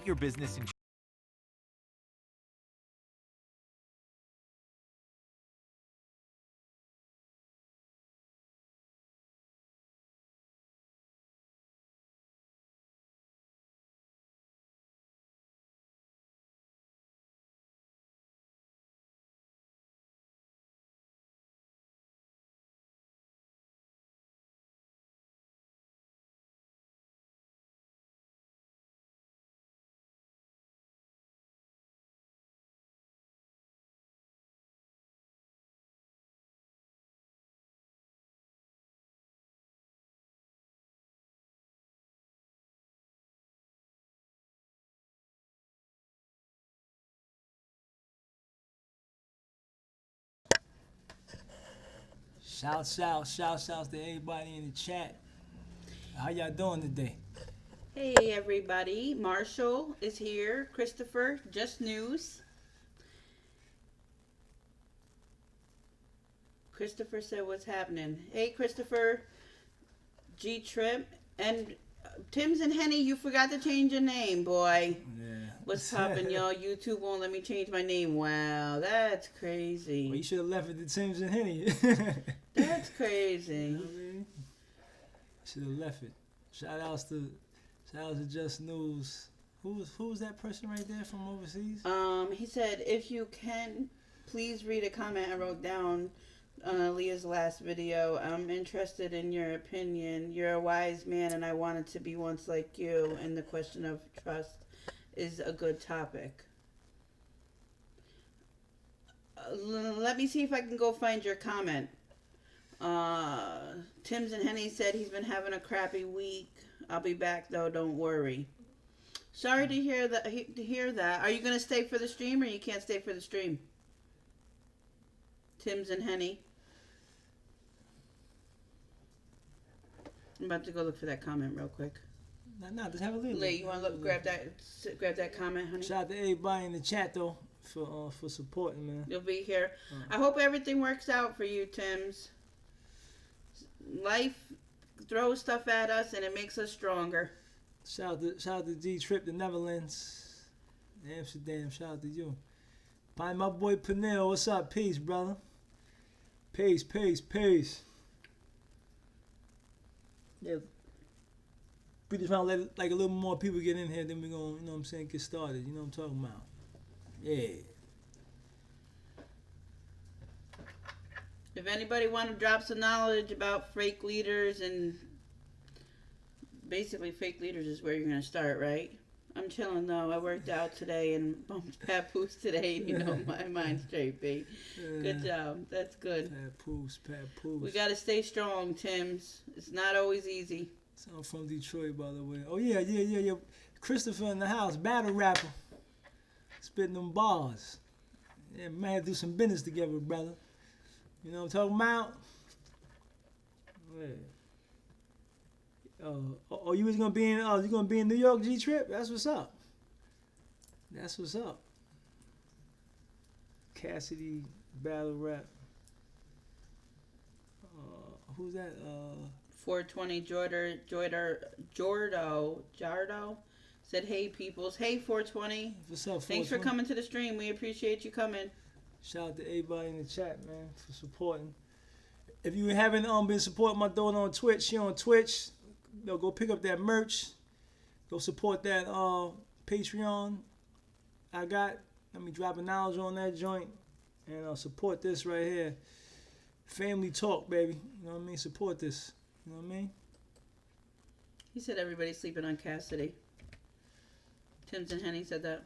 Get your business in Shouts out to everybody in the chat. How y'all doing today? Hey everybody, Marshall is here. Christopher, just news. Christopher said what's happening. Hey Christopher, G Trip, and Tim's and Henny, you forgot to change your name, boy. Yeah. What's poppin', y'all? YouTube won't let me change my name. Wow, that's crazy. Well, you should have left it to Tim's and Henny. That's crazy. You know what I mean? Should have left it. Shout outs to Just News. Who's that person right there from overseas? He said, if you can, please read a comment I wrote down on Leah's last video. I'm interested in your opinion. You're a wise man, and I wanted to be once like you. And the question of trust is a good topic. Let me see if I can go find your comment. Tim's and Henny said he's been having a crappy week. I'll be back though. Don't worry. Sorry to hear that. Are you gonna stay for the stream, or you can't stay for the stream? Tim's and Henny. I'm about to go look for that comment real quick. Nah, just have a little. Lee, you want to look? Grab that comment, honey. Shout out to everybody in the chat though for supporting, man. You'll be here. I hope everything works out for you, Tim's. Life throws stuff at us, and it makes us stronger. Shout out to G Trip, the Netherlands, Amsterdam. Shout out to you. Find my boy Panel. What's up? Peace, brother. Peace. Yeah. We just want to let like a little more people get in here, then we're going to, you know what I'm saying, get started. You know what I'm talking about? Yeah. If anybody want to drop some knowledge about fake leaders, and basically fake leaders is where you're going to start, right? I'm chilling though. I worked out today and bumped papoose today. You know, my mind's straight, babe. Good job. That's good. Papoose. We got to stay strong, Tims. It's not always easy. So I'm from Detroit, by the way. Oh, yeah. Christopher in the house, battle rapper. Spitting them bars. Yeah, man, do some business together, brother. You know what I'm talking about? Yeah. You was gonna be in New York, G Trip? That's what's up. Cassidy battle rap. Who's that? 420 Jardo said, "Hey peoples, hey 420. What's up? 420? Thanks for coming to the stream. We appreciate you coming." Shout out to everybody in the chat, man, for supporting. If you haven't been supporting my daughter on Twitch, she on Twitch. Go pick up that merch. Go support that Patreon I got. Let me drop a knowledge on that joint. And support this right here. Family talk, baby. You know what I mean? Support this. You know what I mean? He said everybody's sleeping on Cassidy. Tim's and Henny said that.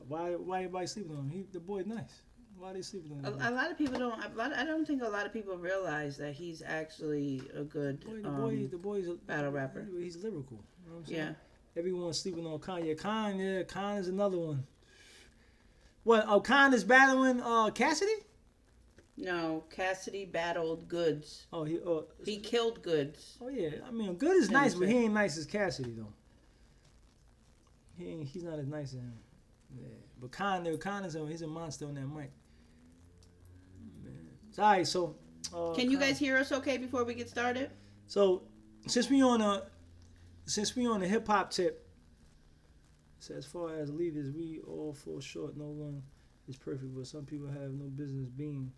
Why everybody sleeping on him? The boy's nice. Why are they sleeping on him? A lot of people don't. I don't think a lot of people realize that he's actually a good the boy's a battle rapper. He's lyrical. You know what I'm saying? Yeah. Everyone's sleeping on Kanye. Khan is another one. What? Khan is battling Cassidy? No, Cassidy battled Goods. Oh, he killed Goods. Oh yeah, I mean, Good is nice, but he ain't nice as Cassidy though. He's not as nice as him. Yeah. But Khan is he's a monster on that mic. Man. All right, so can you guys hear us okay before we get started? So since we on a hip hop tip, So as far as leaders, we all fall short. No one is perfect, but some people have no business being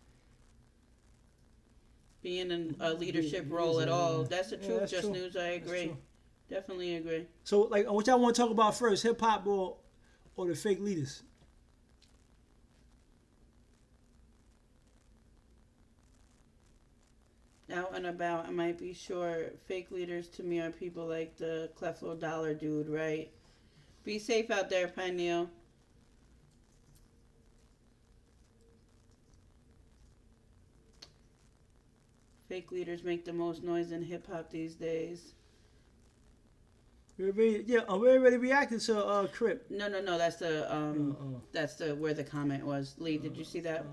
in a leadership role at all. That's the truth. that's Just true. news. I agree. Definitely agree. So, like, what y'all want to talk about first, hip hop or the fake leaders? Out and about, I might be sure. Fake leaders to me are people like the Cleflo Dollar dude, right? Be safe out there, Pineal. Fake leaders make the most noise in hip hop these days. We already reacted to Crip. No. That's the where the comment was. Lee, did you see that?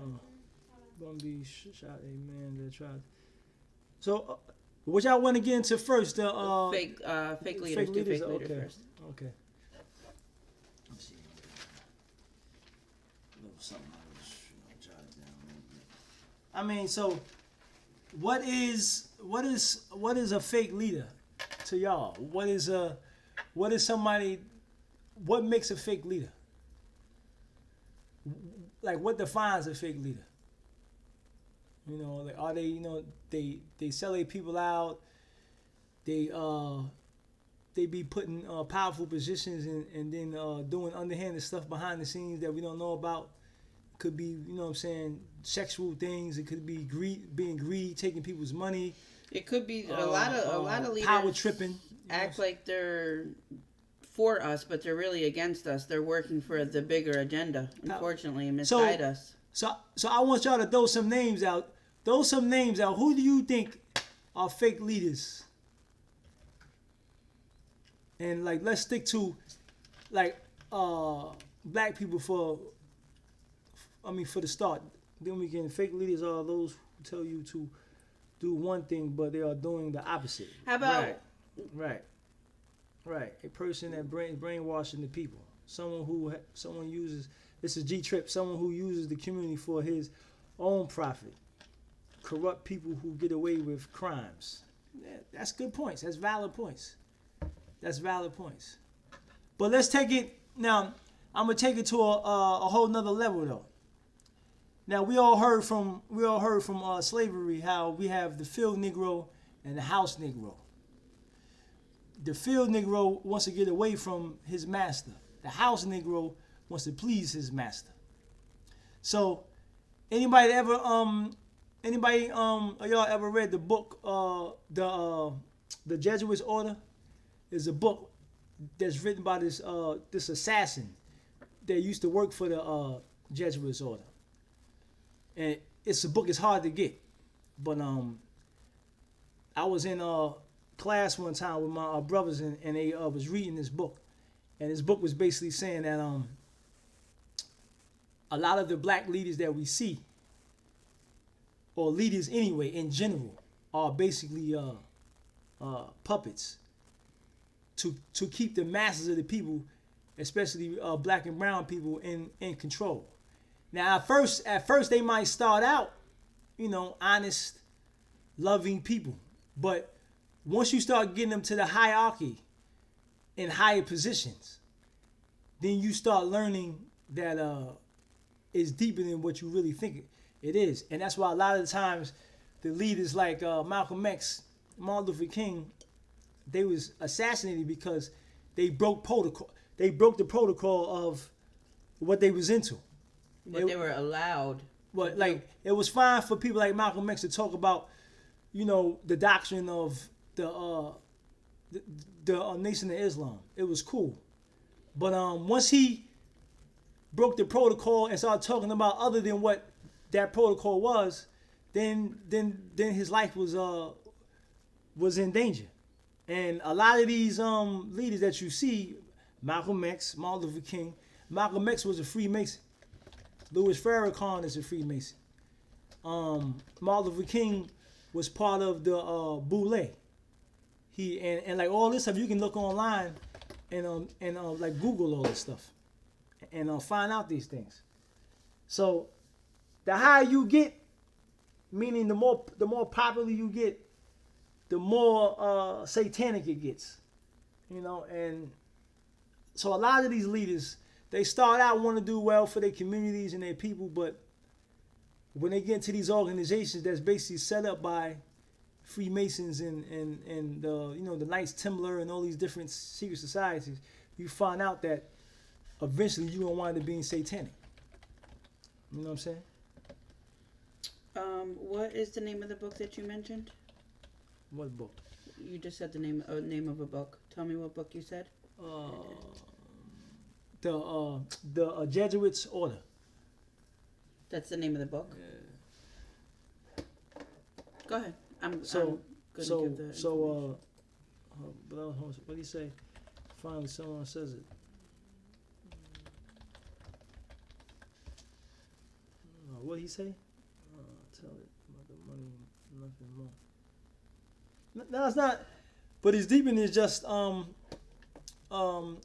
Gonna be shot a man that tried. So, what y'all want to get into first? The fake leaders. Do fake leaders first. Okay. Let's see. A little something I jot it down a little bit. I mean, so what is a fake leader to y'all? What makes a fake leader? Like, what defines a fake leader? You know, like, are they, you know, they sell their people out, they be put in powerful positions and then doing underhanded stuff behind the scenes that we don't know about. Could be, you know what I'm saying, sexual things. It could be being greedy, taking people's money. It could be a lot of leaders power tripping. Act like they're for us, but they're really against us. They're working for the bigger agenda, unfortunately, and misguide us. So I want y'all to throw some names out. Who do you think are fake leaders? And, like, let's stick to, like, black people for the start. Then we can, fake leaders are those who tell you to do one thing, but they are doing the opposite. How about Right. A person that brainwashing the people. Someone uses, this is G Trip. Someone who uses the community for his own profit. Corrupt people who get away with crimes. That's good points. That's valid points. But let's take it now. I'm gonna take it to a whole nother level though. Now we all heard from slavery how we have the field Negro and the house Negro. The field Negro wants to get away from his master. The house Negro wants to please his master. So, anybody y'all ever read the book the Jesuits Order? Is a book that's written by this assassin that used to work for the Jesuits Order. And it's a book. It's hard to get, but I was in class one time with my brothers and they was reading this book, and this book was basically saying that a lot of the black leaders that we see, or leaders anyway in general, are basically puppets to keep the masses of the people, especially black and brown people, in control. Now, at first they might start out, you know, honest, loving people. But once you start getting them to the hierarchy in higher positions, then you start learning that it's deeper than what you really think it is. And that's why a lot of the times the leaders like Malcolm X, Martin Luther King, they was assassinated because they broke protocol. They broke the protocol of what they was into. what they were allowed. But like, it was fine for people like Malcolm X to talk about, you know, the doctrine of the Nation of Islam. It was cool. But once he broke the protocol and started talking about other than what that protocol was, then his life was in danger. And a lot of these leaders that you see, Malcolm X, Martin Luther King, Malcolm X was a Freemason. Louis Farrakhan is a Freemason. Martin Luther King was part of the Boule. He and like all this stuff you can look online and like Google all this stuff and find out these things. So the higher you get, meaning the more popular you get, the more satanic it gets. You know, and So a lot of these leaders, they start out wanting to do well for their communities and their people, but when they get into these organizations that's basically set up by Freemasons and the Knights Templar and all these different secret societies, you find out that eventually you're gonna wind up being satanic. You know what I'm saying? What is the name of the book that you mentioned? What book? You just said the name of a book. Tell me what book you said. The Jesuits Order. That's the name of the book. Yeah. Go ahead. I'm So gonna give the information. what do you say? Finally, someone says it. What did he say? Tell it about the money, nothing more. No, it's not. But it's deeper than just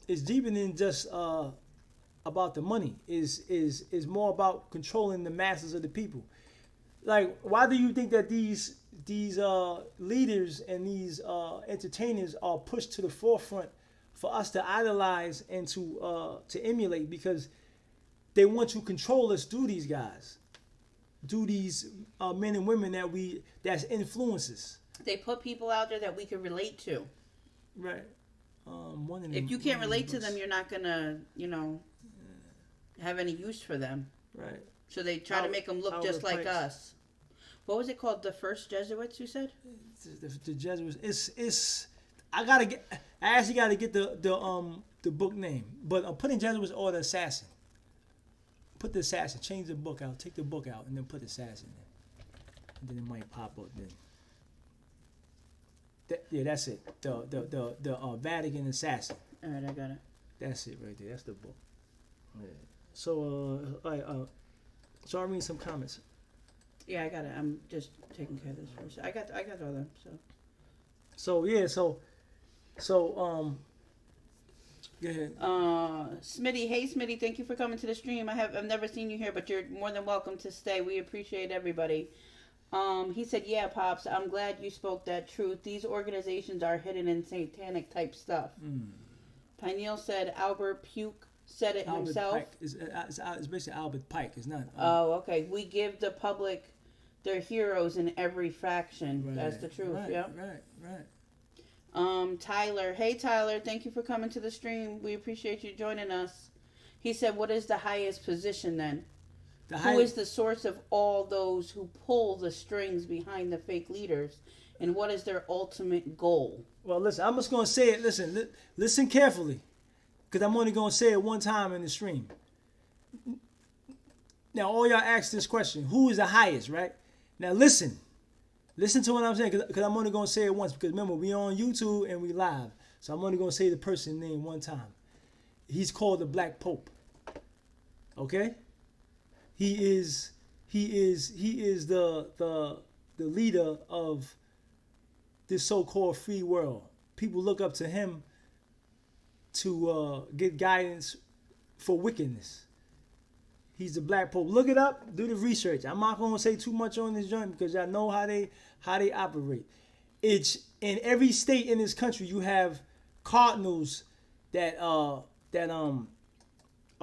it's deeper than just about the money. Is more about controlling the masses of the people. Like, why do you think that these leaders and these entertainers are pushed to the forefront for us to idolize and to emulate? Because they want to control us through these guys, through these men and women that's influences. They put people out there that we can relate to. Right. If you can't relate to them, you're not gonna, have any use for them. Right. So they try to make them look just like us. What was it called? The first Jesuits, you said? The Jesuits. It's. I actually gotta get the book name, but I'm putting Jesuits or the Assassin. Put the Assassin. Change the book out. Take the book out, and then put the Assassin in. And then it might pop up then. That's it. The Vatican Assassin. All right, I got it. That's it right there. That's the book. Yeah. So all right. So I'll read some comments. Yeah, I got it. I'm just taking care of this first. I got all them. So yeah. So go ahead. Smitty, hey Smitty, thank you for coming to the stream. I've never seen you here, but you're more than welcome to stay. We appreciate everybody. He said, yeah, Pops, I'm glad you spoke that truth. These organizations are hidden in satanic type stuff. Pineal said Albert Puke said it Albert himself. Pike. It's basically Albert Pike. It's not. Oh, okay. We give the public their heroes in every faction. Right, That's the truth. Right, Yeah. Right. Tyler. Hey, Tyler. Thank you for coming to the stream. We appreciate you joining us. He said, what is the highest position then? Who is the source of all those who pull the strings behind the fake leaders? And what is their ultimate goal? Well, listen, I'm just going to say it. Listen carefully. Because I'm only going to say it one time in the stream. Now, all y'all ask this question. Who is the highest, right? Now, listen. Listen to what I'm saying. Because I'm only going to say it once. Because remember, we on YouTube and we live. So I'm only going to say the person's name one time. He's called the Black Pope. Okay? He is the leader of this so-called free world. People look up to him to get guidance for wickedness. He's the Black Pope. Look it up. Do the research. I'm not going to say too much on this joint because y'all know how they operate. It's in every state in this country. You have cardinals that are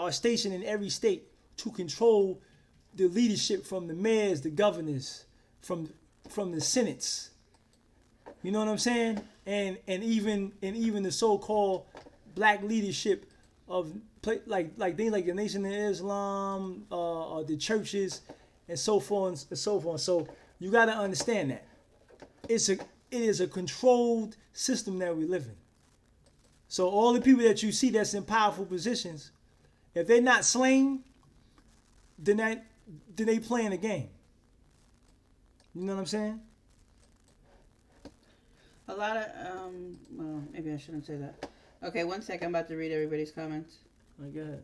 stationed in every state to control the leadership from the mayors, the governors, from the senates. You know what I'm saying? And even the so-called black leadership of like things like the Nation of Islam, the churches, and so forth and so forth. So you got to understand that it is a controlled system that we live in. So all the people that you see that's in powerful positions, if they're not slain, then they playing a game. You know what I'm saying? A lot of, well, maybe I shouldn't say that. Okay, 1 second. I'm about to read everybody's comments. Go ahead.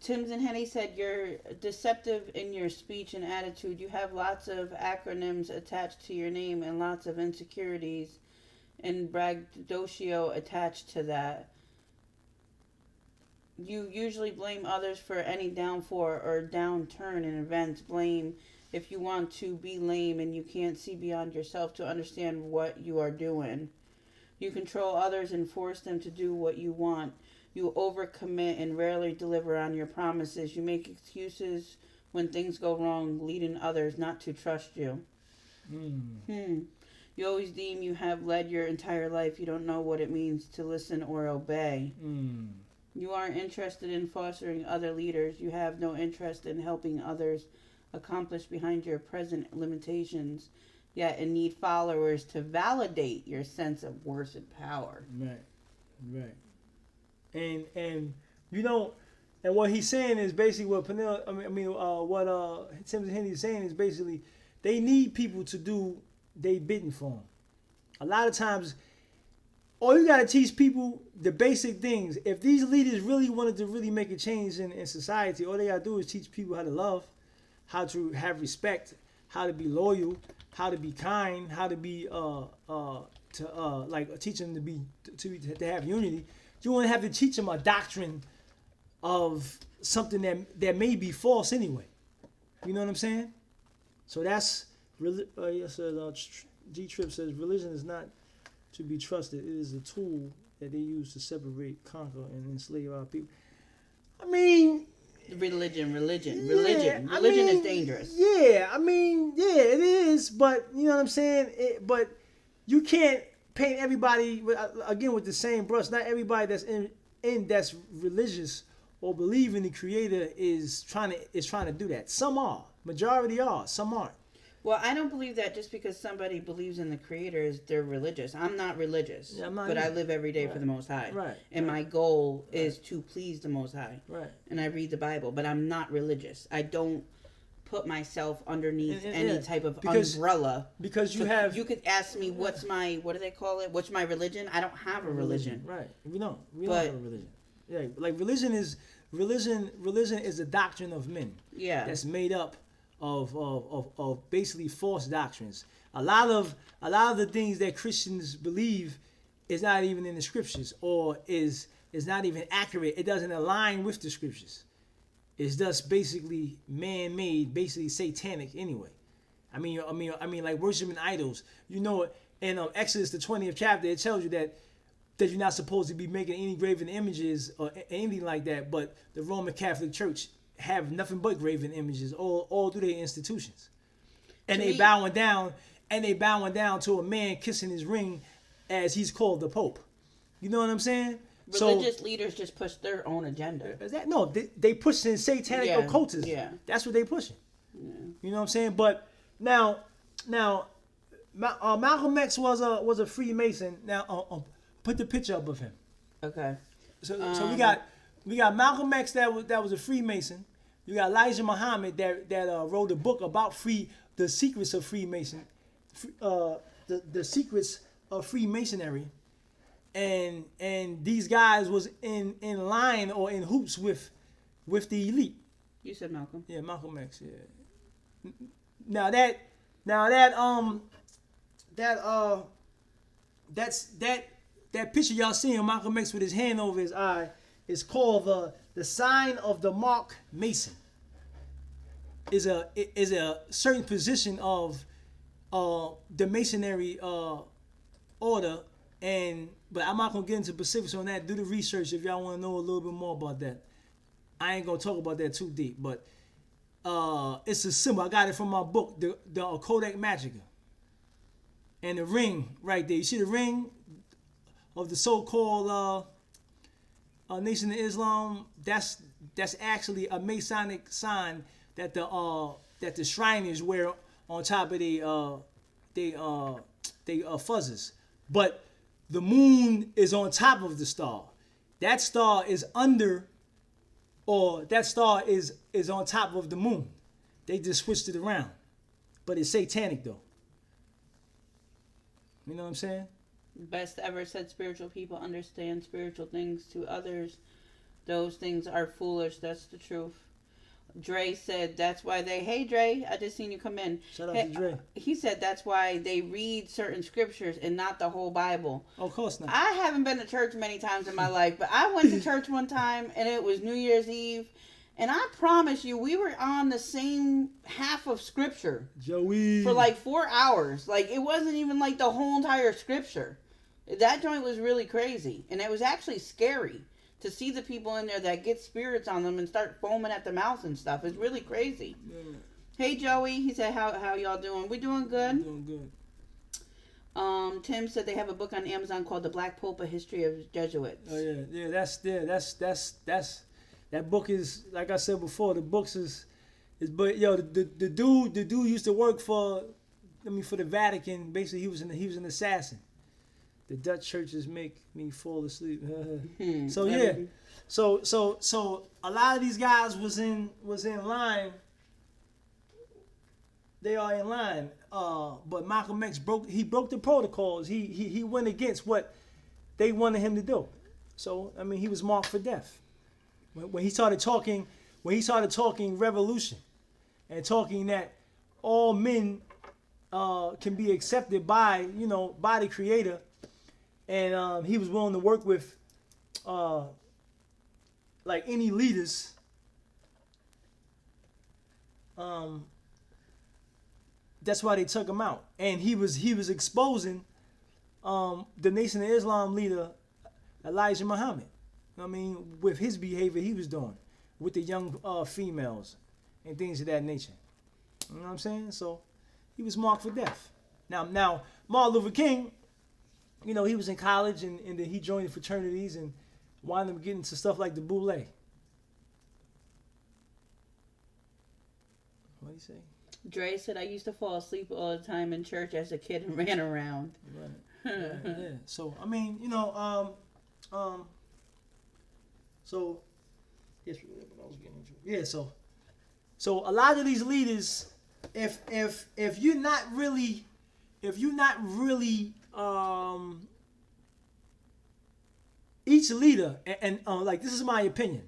Tims and Henny said, you're deceptive in your speech and attitude. You have lots of acronyms attached to your name and lots of insecurities and braggadocio attached to that. You usually blame others for any downfall or downturn in events. Blame if you want to be lame and you can't see beyond yourself to understand what you are doing. You control others and force them to do what you want. You overcommit and rarely deliver on your promises. You make excuses when things go wrong, leading others not to trust you. You always deem you have led your entire life. You don't know what it means to listen or obey. You aren't interested in fostering other leaders. You have no interest in helping others accomplish behind your present limitations, yet and need followers to validate your sense of worth and power. Right. And you know, and what he's saying is basically what what Timothy Henry is saying is basically they need people to do they bidding for them. A lot of times, all you gotta teach people the basic things. If these leaders really wanted to really make a change in society, all they gotta do is teach people how to love, how to have respect, how to be loyal, how to be kind, how to be teach them to have unity. You won't have to teach them a doctrine of something that may be false anyway. You know what I'm saying? So that's G Trip says religion is not to be trusted. It is a tool that they use to separate, conquer, and enslave our people. I mean, Religion yeah, is dangerous. Yeah, it is. But you know what I'm saying. But you can't paint everybody again with the same brush. Not everybody that's in that's religious or believe in the Creator is trying to do that. Some are, majority are, some aren't. Well, I don't believe that just because somebody believes in the Creator, they're religious. I'm not religious, Yeah, I'm not but I either. live every day Right. for the Most High. Right. And my goal is to please the Most High. Right. And I read the Bible, but I'm not religious. I don't put myself underneath And- any yeah, type of because- umbrella. Because you So have you could ask me what do they call it? What's my religion? I don't have a religion. Right. We don't But- have a religion. Yeah, like religion is a doctrine of men. Yeah. That's made up of basically false doctrines. A lot of the things that Christians believe is not even in the scriptures or is not even accurate. It doesn't align with the scriptures. It's just basically man-made, basically satanic anyway. I mean, like worshiping idols. You know, in Exodus the 20th chapter, it tells you that you're not supposed to be making any graven images or anything like that. But the Roman Catholic Church have nothing but graven images all through their institutions, and they bowing down to a man kissing his ring, as he's called the Pope. You know what I'm saying? Religious leaders just push their own agenda. Is that no? They pushing satanic occultism. Yeah. That's what they pushing. Yeah. You know what I'm saying? But now, Malcolm X was a Freemason. Now, put the picture up of him. Okay. So we got Malcolm X that was a Freemason. You got Elijah Muhammad that wrote a book about the secrets of Freemason, the secrets of Freemasonry, and these guys was in line or in hoops with the elite. You said Malcolm. Yeah, Malcolm X. Yeah. Now that picture y'all seeing Malcolm X with his hand over his eye is called the sign of the Mark Mason. Is a certain position of the Masonry order, but I'm not gonna get into specifics on that. Do the research if y'all want to know a little bit more about that. I ain't gonna talk about that too deep, but it's a symbol. I got it from my book, the Kodak Magica, and the ring right there. You see the ring of the so-called Nation of Islam? That's actually a Masonic sign that the Shriners wear on top of they fuzzes. But the moon is on top of the star. That star is under, or that star is on top of the moon. They just switched it around. But it's satanic though. You know what I'm saying? Best ever said spiritual people understand spiritual things to others. Those things are foolish. That's the truth. Dre said that's why hey Dre, I just seen you come in. Shout out to Dre. He said that's why they read certain scriptures and not the whole Bible. Oh, of course not. I haven't been to church many times in my life, but I went to church one time and it was New Year's Eve. And I promise you, we were on the same half of scripture Joey for like 4 hours. Like, it wasn't even like the whole entire scripture. That joint was really crazy, and it was actually scary to see the people in there that get spirits on them and start foaming at the mouth and stuff. It's really crazy. Yeah. Hey Joey, he said, how y'all doing? We doing good. Doing good. Tim said they have a book on Amazon called The Black Pope: A History of Jesuits. Oh yeah. That's that book is, like I said before. The books is but yo the dude used to work for the Vatican. Basically, he was an assassin. The Dutch churches make me fall asleep. So yeah, so a lot of these guys was in line. They are in line. But Malcolm X broke the protocols. He went against what they wanted him to do. So I mean, he was marked for death. When he started talking revolution and talking that all men can be accepted by the Creator, and he was willing to work with like any leaders. That's why they took him out, and he was exposing the Nation of Islam leader Elijah Muhammad. I mean, with his behavior he was doing with the young females and things of that nature. You know what I'm saying? So he was marked for death. Now Martin Luther King, he was in college and then he joined the fraternities and wound up getting into stuff like the Boule. What do you say? Dre said, I used to fall asleep all the time in church as a kid and ran around. Right. Yeah. So I mean, so yes, what I was getting into. Yeah. So a lot of these leaders, if you're not really each leader, and like this is my opinion.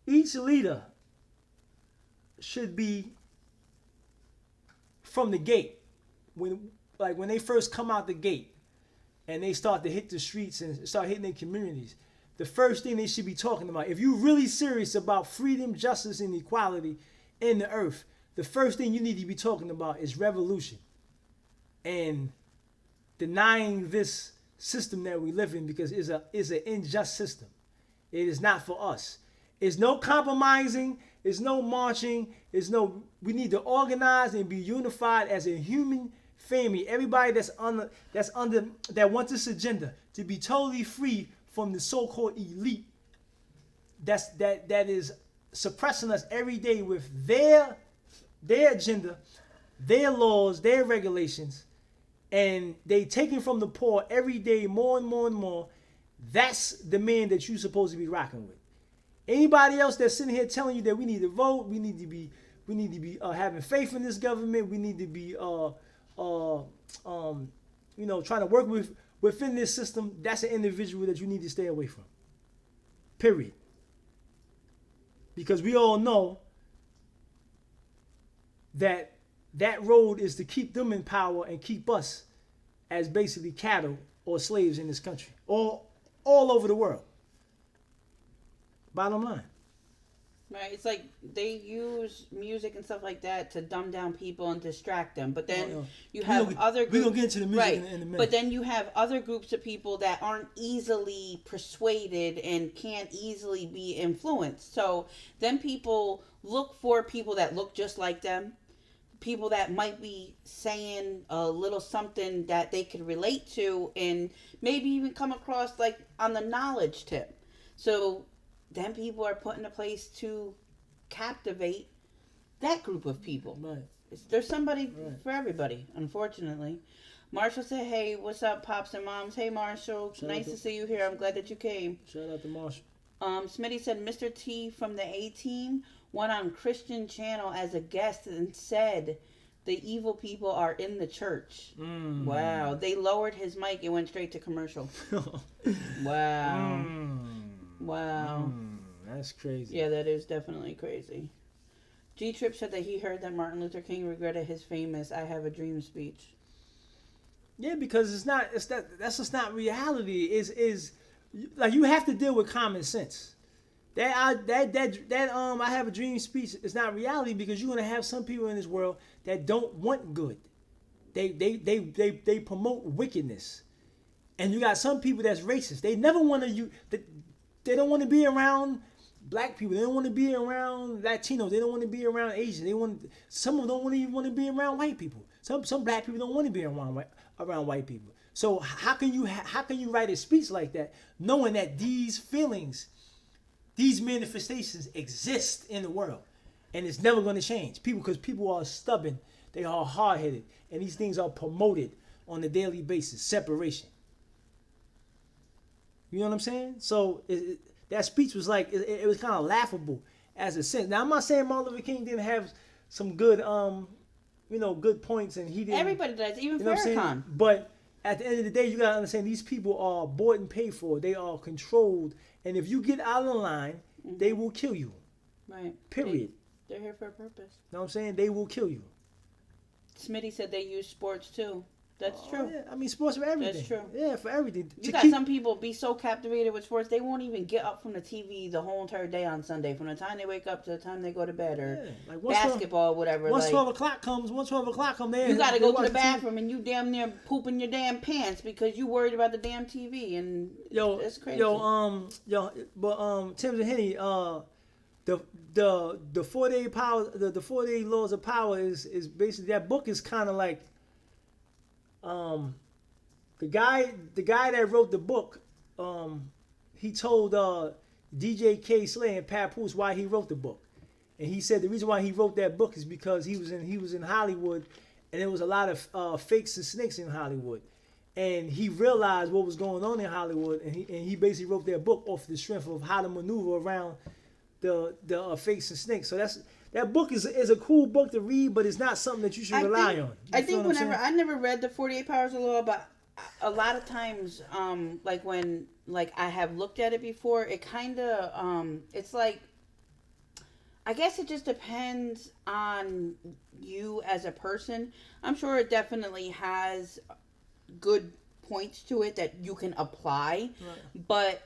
Each leader should be from the gate when they first come out the gate and they start to hit the streets and start hitting their communities. The first thing they should be talking about, if you're really serious about freedom, justice, and equality in the earth, the first thing you need to be talking about is revolution and denying this system that we live in, because it's an unjust system. It is not for us. There's no compromising. There's no marching. We need to organize and be unified as a human family. Everybody that wants this agenda to be totally free from the so-called elite that is suppressing us every day with their agenda, their laws, their regulations, and they taking from the poor every day more and more and more. That's the man that you're supposed to be rocking with. Anybody else that's sitting here telling you that we need to vote, we need to be having faith in this government, we need to be trying to work within this system, that's an individual that you need to stay away from. Period. Because we all know that road is to keep them in power and keep us as basically cattle or slaves in this country, or all over the world. Bottom line. Right, it's like they use music and stuff like that to dumb down people and distract them. But then you have other groups. We're going to get into the music right, in a minute. But then you have other groups of people that aren't easily persuaded and can't easily be influenced. So then people look for people that look just like them, people that might be saying a little something that they could relate to, and maybe even come across like on the knowledge tip. So then people are put in a place to captivate that group of people. Right. There's somebody for everybody, unfortunately. Marshall said, hey, what's up, pops and moms? Hey, Marshall. Nice to see you here. I'm glad that you came. Shout out to Marshall. Smitty said, Mr. T from the A-Team went on Christian channel as a guest and said the evil people are in the church. Wow. They lowered his mic and went straight to commercial. Wow. Wow. That's crazy. Yeah, that is definitely crazy. G-Trip said that he heard that Martin Luther King regretted his famous "I Have a Dream" speech. Yeah, because that's just not reality. Is like you have to deal with common sense. That I Have a Dream speech is not reality, because you're gonna have some people in this world that don't want good. They promote wickedness. And you got some people that's racist. They never want to they don't want to be around black people. They don't want to be around Latinos. They don't want to be around Asians. Some of them don't even want to be around white people. Some black people don't want to be around white people. So how can you write a speech like that knowing that these feelings, these manifestations exist in the world, and it's never going to change? Because people are stubborn, they are hard-headed, and these things are promoted on a daily basis. Separation. You know what I'm saying? So that speech was like it was kind of laughable as a sense. Now I'm not saying Martin Luther King didn't have some good good points, and he didn't. Everybody does, even you know Farrakhan. But at the end of the day, you gotta understand these people are bought and paid for. They are controlled, and if you get out of the line, they will kill you. Right. Period. They're here for a purpose. You know what I'm saying? They will kill you. Smitty said they use sports too. That's true. Yeah. I mean, sports for everything. That's true. Yeah, for everything. You got some people be so captivated with sports, they won't even get up from the TV the whole entire day on Sunday, from the time they wake up to the time they go to bed, or basketball, whatever. Once 12 o'clock comes, you got to go to the bathroom and you damn near pooping your damn pants because you worried about the damn TV, and that's crazy. But Tim's and Henny, the 4-day power, the 4-day laws of power is basically, that book is kind of like. The guy that wrote the book, he told DJ K. Slay and Papoose why he wrote the book, and he said the reason why he wrote that book is because he was in Hollywood, and there was a lot of fakes and snakes in Hollywood, and he realized what was going on in Hollywood, and he basically wrote that book off the strength of how to maneuver around the fakes and snakes. So that book is a cool book to read, but it's not something that you should rely on. I think whenever I never read the 48 Powers of Law, but a lot of times, when I have looked at it before, it kind of it's like, I guess it just depends on you as a person. I'm sure it definitely has good points to it that you can apply, right. But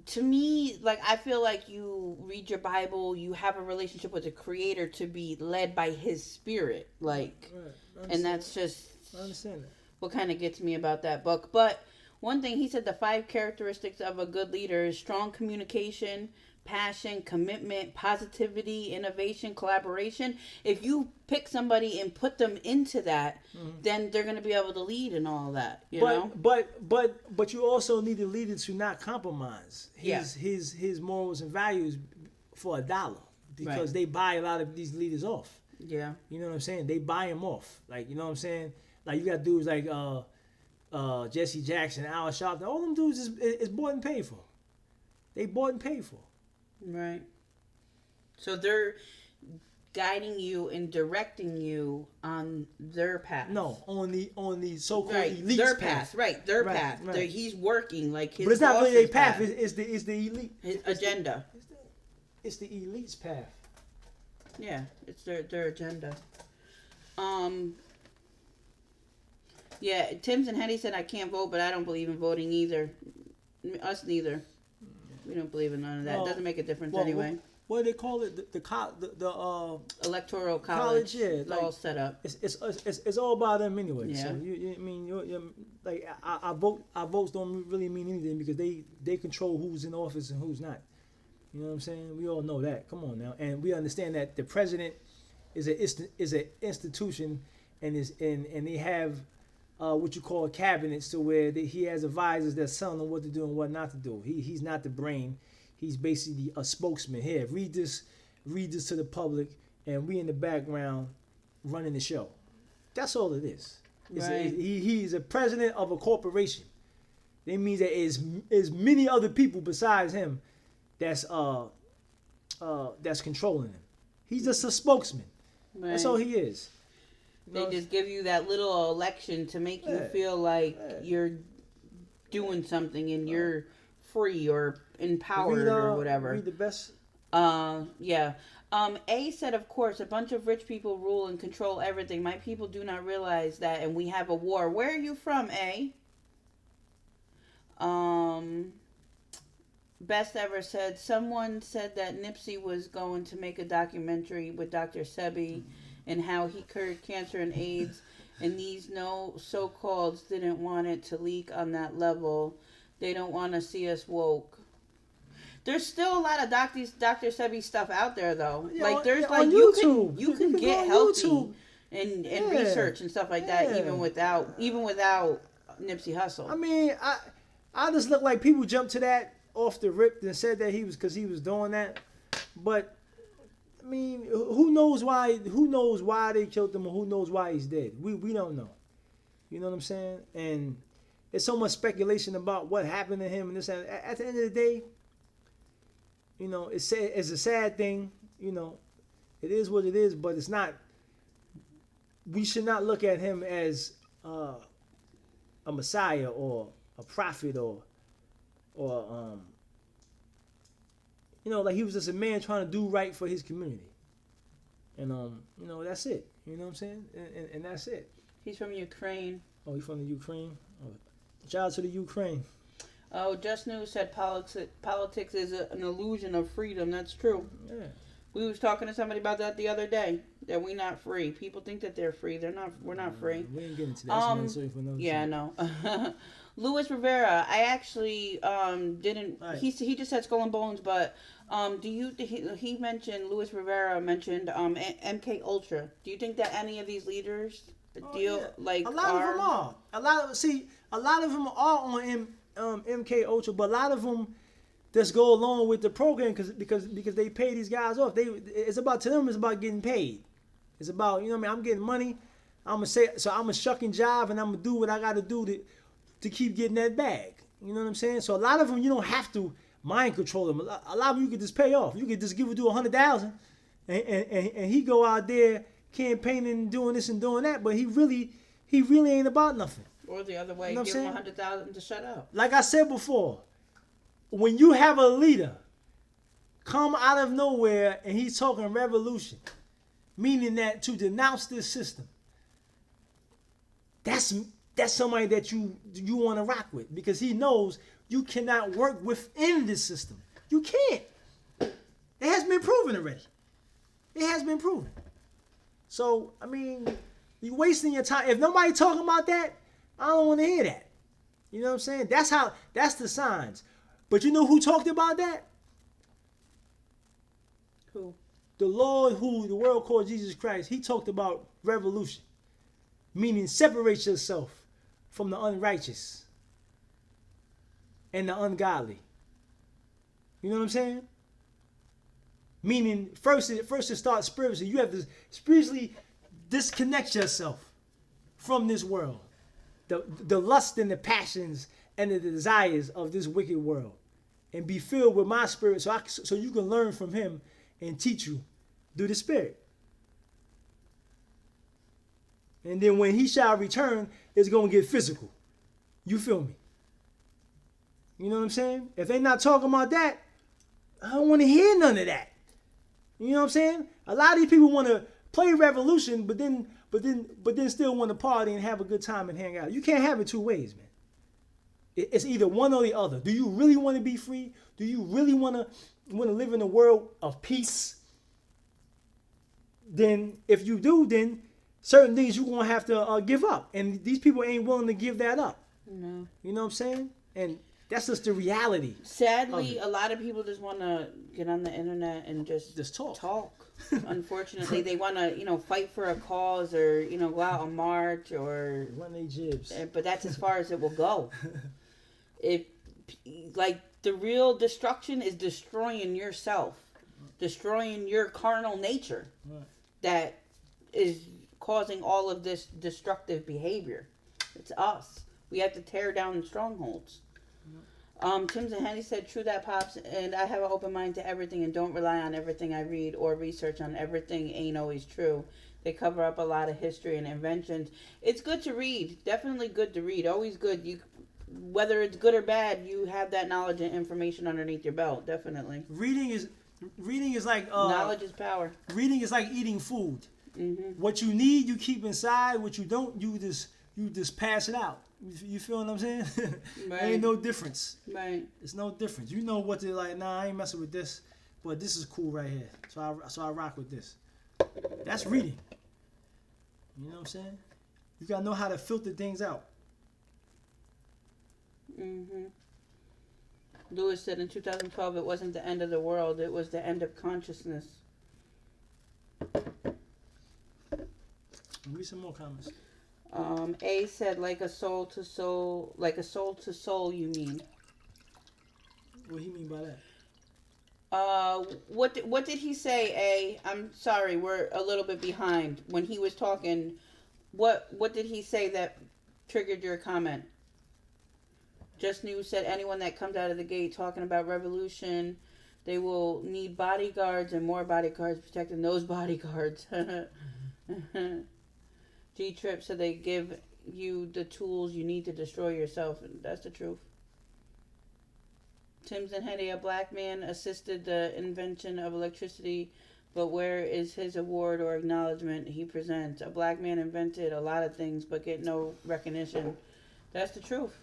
to me, I feel like you read your Bible, you have a relationship with the Creator to be led by His Spirit, right. And that's just I understand that. What kind of gets me about that book. But one thing he said, the 5 characteristics of a good leader is strong communication, passion, commitment, positivity, innovation, collaboration. If you pick somebody and put them into that, then they're going to be able to lead and all that. You know? But you also need the leader to not compromise his morals and values for $1, because they buy a lot of these leaders off. Yeah. You know what I'm saying? They buy them off. You know what I'm saying? You got dudes like Jesse Jackson, Al Sharpton. All them dudes is bought and paid for. They bought and paid for. Right. So they're guiding you and directing you on their path. No, on the so-called elite their path. Right, their path. Right. He's working his. But it's not really their path. It's the elite. His agenda. It's the elite's path. Yeah, it's their agenda. Yeah, Tim's and Hetty said I can't vote, but I don't believe in voting either. Us neither. We don't believe in none of that. It doesn't make a difference anyway. What do they call it? The electoral college. Yeah, it's all set up. It's all about them anyway. Yeah. So you're our votes don't really mean anything, because they control who's in office and who's not. You know what I'm saying? We all know that. Come on now, and we understand that the president is an institution, and they have what you call cabinets, to where he has advisors that's telling him what to do and what not to do. He's not the brain. He's basically a spokesman. Here, read this to the public, and we in the background running the show. That's all it is. Right. He's a president of a corporation. That means that is many other people besides him that's controlling him. He's just a spokesman. Right. That's all he is. They just give you that little election to make you feel like you're doing something and you're free or empowered or whatever. Read the best. Yeah. A said, of course, a bunch of rich people rule and control everything. My people do not realize that, and we have a war. Where are you from, A? Best ever said, someone said that Nipsey was going to make a documentary with Dr. Sebi and how he cured cancer and AIDS And these no so-calleds didn't want it to leak on that level. They don't want to see us woke. There's still a lot of Dr. Sebi stuff out there though. Yeah, like there's on you YouTube. can you can go get on healthy YouTube. and Yeah. research and stuff like that Yeah. even without Nipsey Hussle. I mean, I just look like people jumped to that off the rip and said that he was because he was doing that. But I mean, who knows why? Who knows why they killed him, or who knows why he's dead? We don't know. You know what I'm saying? And there's so much speculation about what happened to him and this. At the end of the day, you know, it's a sad thing. You know, it is what it is, but it's not. We should not look at him as a messiah or a prophet or you know, like he was just a man trying to do right for his community. And you know, that's it. You know what I'm saying? And that's it. He's from Ukraine. Oh, he's from the Ukraine? Oh, shout out to the Ukraine. Oh, Just News said politics is an illusion of freedom. That's true. Yeah. We was talking to somebody about that the other day. That we're not free. People think that they're free. They're not. We're not free. We ain't getting to that. Sorry for another Yeah, I time. know. Luis Rivera. I actually didn't. Right. He just said Skull and Bones, but he mentioned Luis Rivera mentioned MK Ultra. Do you think that any of these leaders Yeah. like a lot of them are. A lot of them are on MK Ultra, but a lot of them just go along with the program because they pay these guys off. It's about to them. It's about getting paid. It's about, you know what I mean. I'm getting money. I'm gonna shuck and jive, and I'm gonna do what I got to do to keep getting that bag. You know what I'm saying? So a lot of them you don't have to mind control them. A lot of them you could just pay off. You could just give it to $100,000, and he go out there campaigning and doing this and doing that, but he really ain't about nothing. Or the other way, You know what give I'm them saying? 100,000 to shut up. Like I said before, when you have a leader come out of nowhere and he's talking revolution, meaning that to denounce this system, that's somebody that you want to rock with, because he knows you cannot work within this system. You can't. It has been proven already. It has been proven. So, I mean, you wasting your time. If nobody talking about that, I don't want to hear that. You know what I'm saying? That's the signs. But you know who talked about that? Who? The Lord, who the world called Jesus Christ. He talked about revolution, meaning separate yourself from the unrighteous and the ungodly. You know what I'm saying? Meaning, first to start spiritually, you have to spiritually disconnect yourself from this world, the lust and the passions and the desires of this wicked world, and be filled with my spirit, so you can learn from him and teach you through the Spirit. And then when he shall return, it's going to get physical. You feel me? You know what I'm saying? If they not talking about that, I don't want to hear none of that. You know what I'm saying? A lot of these people want to play revolution, but then still want to party and have a good time and hang out. You can't have it two ways, man. It's either one or the other. Do you really want to be free? Do you really want to live in a world of peace? Then, if you do, then certain things you're going to have to give up. And these people ain't willing to give that up. No. You know what I'm saying? And that's just the reality. Sadly, a lot of people just want to get on the internet and just talk. Unfortunately, they want to, fight for a cause or, go out and march or Run their jibs. But that's as far as it will go. If, the real destruction is destroying yourself, destroying your carnal nature, Right. that is causing all of this destructive behavior. It's us. We have to tear down the strongholds. Tim Zahanny said, true that, Pops, and I have an open mind to everything and don't rely on everything I read or research on. Everything ain't always true. They cover up a lot of history and inventions. It's good to read. Definitely good to read. Always good. Whether it's good or bad, you have that knowledge and information underneath your belt. Definitely. Reading is like knowledge is power. Reading is like eating food. Mm-hmm. What you need, you keep inside. What you don't, you just pass it out. You feel what I'm saying? Right. Ain't no difference. Right. It's no difference. You know what they're like. Nah, I ain't messing with this, but this is cool right here. So I rock with this. That's reading. You know what I'm saying? You gotta know how to filter things out. Lewis said in 2012 it wasn't the end of the world, it was the end of consciousness. Read some more comments. A said like a soul to soul, you mean. What do you mean by that? What did he say, A? I'm sorry, we're a little bit behind. When he was talking, what did he say that triggered your comment? Just News said anyone that comes out of the gate talking about revolution, they will need bodyguards and more bodyguards protecting those bodyguards. G-Trip said they give you the tools you need to destroy yourself, and that's the truth. Tim's and Henry, a black man, assisted the invention of electricity, but where is his award or acknowledgement he presents? A black man invented a lot of things, but get no recognition. That's the truth.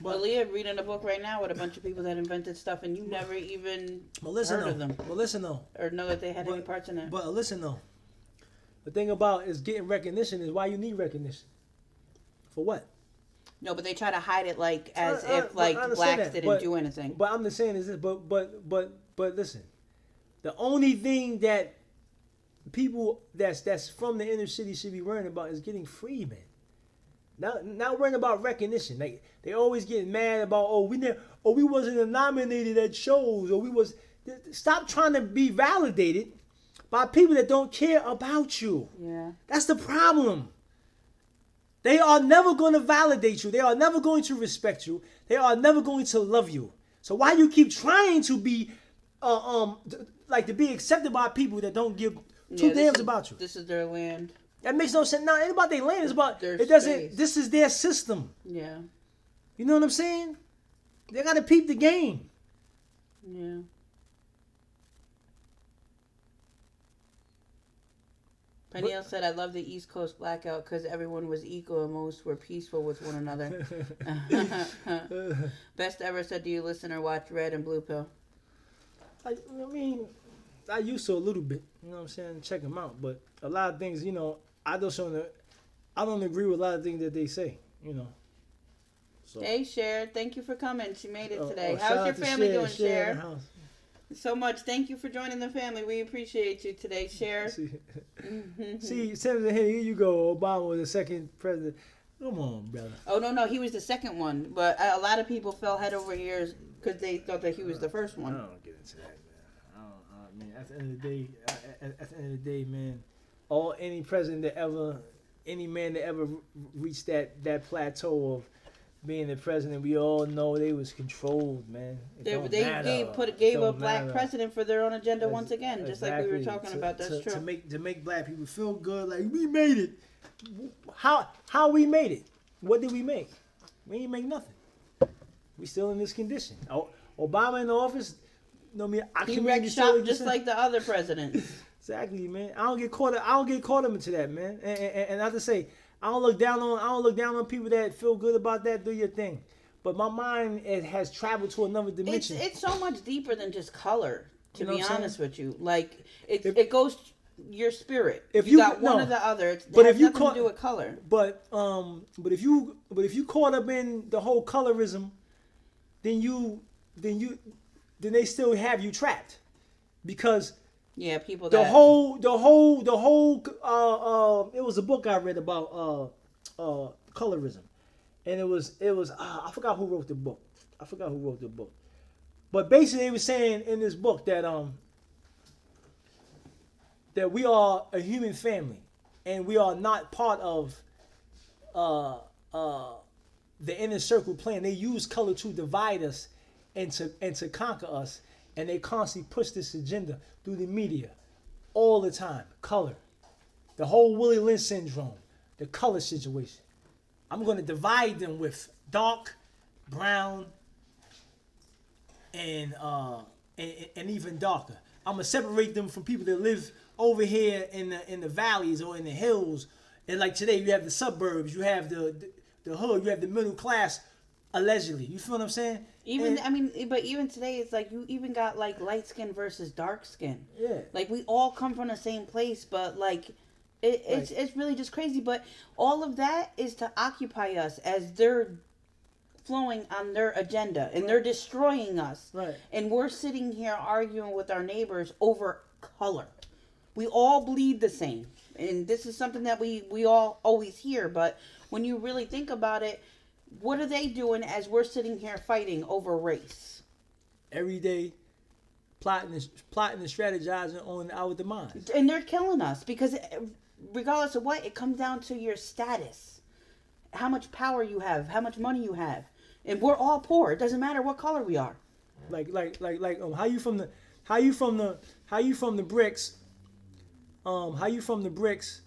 But Aaliyah reading a book right now with a bunch of people that invented stuff, and you never even heard of them. But listen though. Or know that they had any parts in it. But listen though. The thing about is getting recognition is why you need recognition. For what? No, but they try to hide it like as if blacks didn't do anything. But I'm just saying is this. But listen, the only thing that people that's from the inner city should be worrying about is getting free, man. Not worrying about recognition. Like they always get mad about we wasn't nominated at shows or we was. Stop trying to be validated by people that don't care about you. Yeah, that's the problem. They are never going to validate you. They are never going to respect you. They are never going to love you. So why you keep trying to be, to be accepted by people that don't give two damns about you? This is their land. That makes no sense. No, it ain't about their land. It's about their it doesn't. space. This is their system. Yeah. You know what I'm saying? They got to peep the game. Yeah. Peniel said, I love the East Coast blackout because everyone was equal and most were peaceful with one another. Best ever said, do you listen or watch Red and Blue Pill? I mean, I used to a little bit. You know what I'm saying? Check them out. But a lot of things, I don't agree with a lot of things that they say, So. Hey, Cher. Thank you for coming. She made it today. How's your family doing, Cher? So much. Thank you for joining the family. We appreciate you today, Cher. See, Senator, here you go. Obama was the second president. Come on, brother. Oh, no. He was the second one. But a lot of people fell head over ears because they thought that he was the first one. I don't get into that, man. I mean, at the end of the day, man, any president that ever, any man that ever reached that plateau of being the president, we all know they was controlled, man. They gave a black president for their own agenda once again, just like we were talking about. That's true. To make black people feel good, like we made it. How we made it? What did we make? We ain't make nothing. We still in this condition. Obama in the office, he wrecked shop just like the other presidents. Exactly, man. I don't get caught up into that, man. And I have to say, I don't look down on people that feel good about that. Do your thing, but my mind has traveled to another dimension. It's so much deeper than just color. To be honest with you, like it goes your spirit. If you got one or the other, it has nothing to do with color. But if you caught up in the whole colorism, then they still have you trapped, because. Yeah, people. The whole. It was a book I read about colorism, and it was. I forgot who wrote the book. But basically, they were saying in this book that that we are a human family, and we are not part of the inner circle plan. They use color to divide us and to conquer us. And they constantly push this agenda through the media all the time. Color. The whole Willie Lynch syndrome. The color situation. I'm going to divide them with dark, brown, and even darker. I'm going to separate them from people that live over here in the valleys or in the hills. And like today, you have the suburbs. You have the hood. You have the middle class, allegedly. You feel what I'm saying? But even today, it's like you even got like light skin versus dark skin. Yeah. Like we all come from the same place, but like It's really just crazy. But all of that is to occupy us as they're flowing on their agenda, and they're destroying us. Right. And we're sitting here arguing with our neighbors over color. We all bleed the same. And this is something that we all always hear. But when you really think about it, what are they doing as we're sitting here fighting over race? Every day, plotting and strategizing on our demise. And they're killing us because regardless of what, it comes down to your status. How much power you have, how much money you have. And we're all poor. It doesn't matter what color we are. How you from the bricks? How you from the bricks,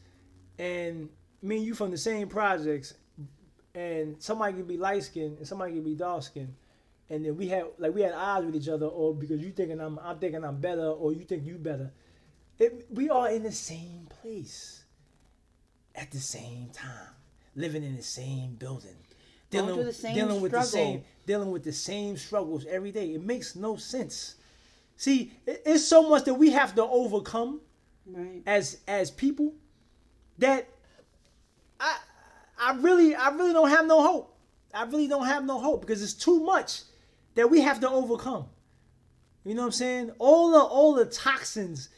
and me and you from the same projects, and somebody can be light skinned and somebody can be dark skinned, and then we had odds with each other, or because you thinking I'm thinking I'm better, or you think you better. We are in the same place, at the same time, living in the same building, dealing with the same struggles every day. It makes no sense. See, it's so much that we have to overcome. Right. As people, that I really don't have no hope. I really don't have no hope because it's too much that we have to overcome. You know what I'm saying? All the toxins.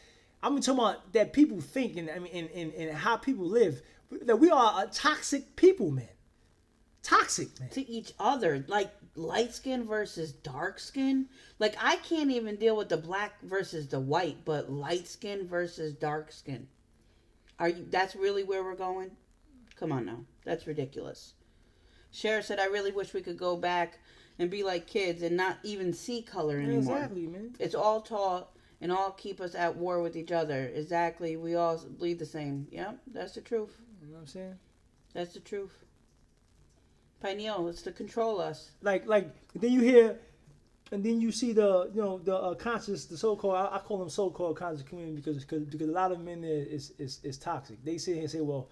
I'm talking about that people think, and and how people live. That we are a toxic people, man. Toxic, man. To each other, like light skin versus dark skin. Like I can't even deal with the black versus the white, but light skin versus dark skin. That's really where we're going? Come on now. That's ridiculous. Cher said, I really wish we could go back and be like kids and not even see color anymore. Exactly, man. It's all taught and all keep us at war with each other. Exactly. We all bleed the same. Yep, that's the truth. You know what I'm saying? That's the truth. Pineal, it's to control us. Like then you hear, and then you see the conscious, the so-called, I call them so-called conscious community because a lot of them in there is toxic. They sit here and say, well,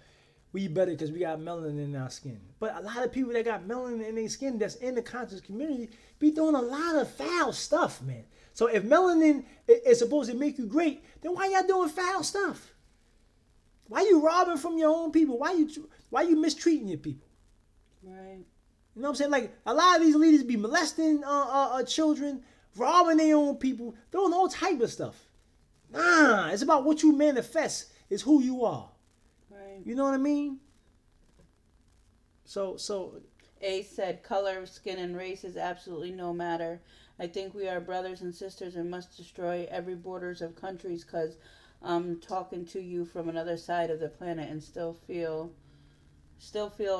we better because we got melanin in our skin. But a lot of people that got melanin in their skin that's in the conscious community be doing a lot of foul stuff, man. So if melanin is supposed to make you great, then why y'all doing foul stuff? Why you robbing from your own people? Why you mistreating your people? Right. You know what I'm saying? Like, a lot of these leaders be molesting children, robbing their own people, doing all type of stuff. Nah, it's about what you manifest is who you are. Right. You know what I mean? So. A said, color of skin and race is absolutely no matter. I think we are brothers and sisters and must destroy every borders of countries because I'm talking to you from another side of the planet and still feel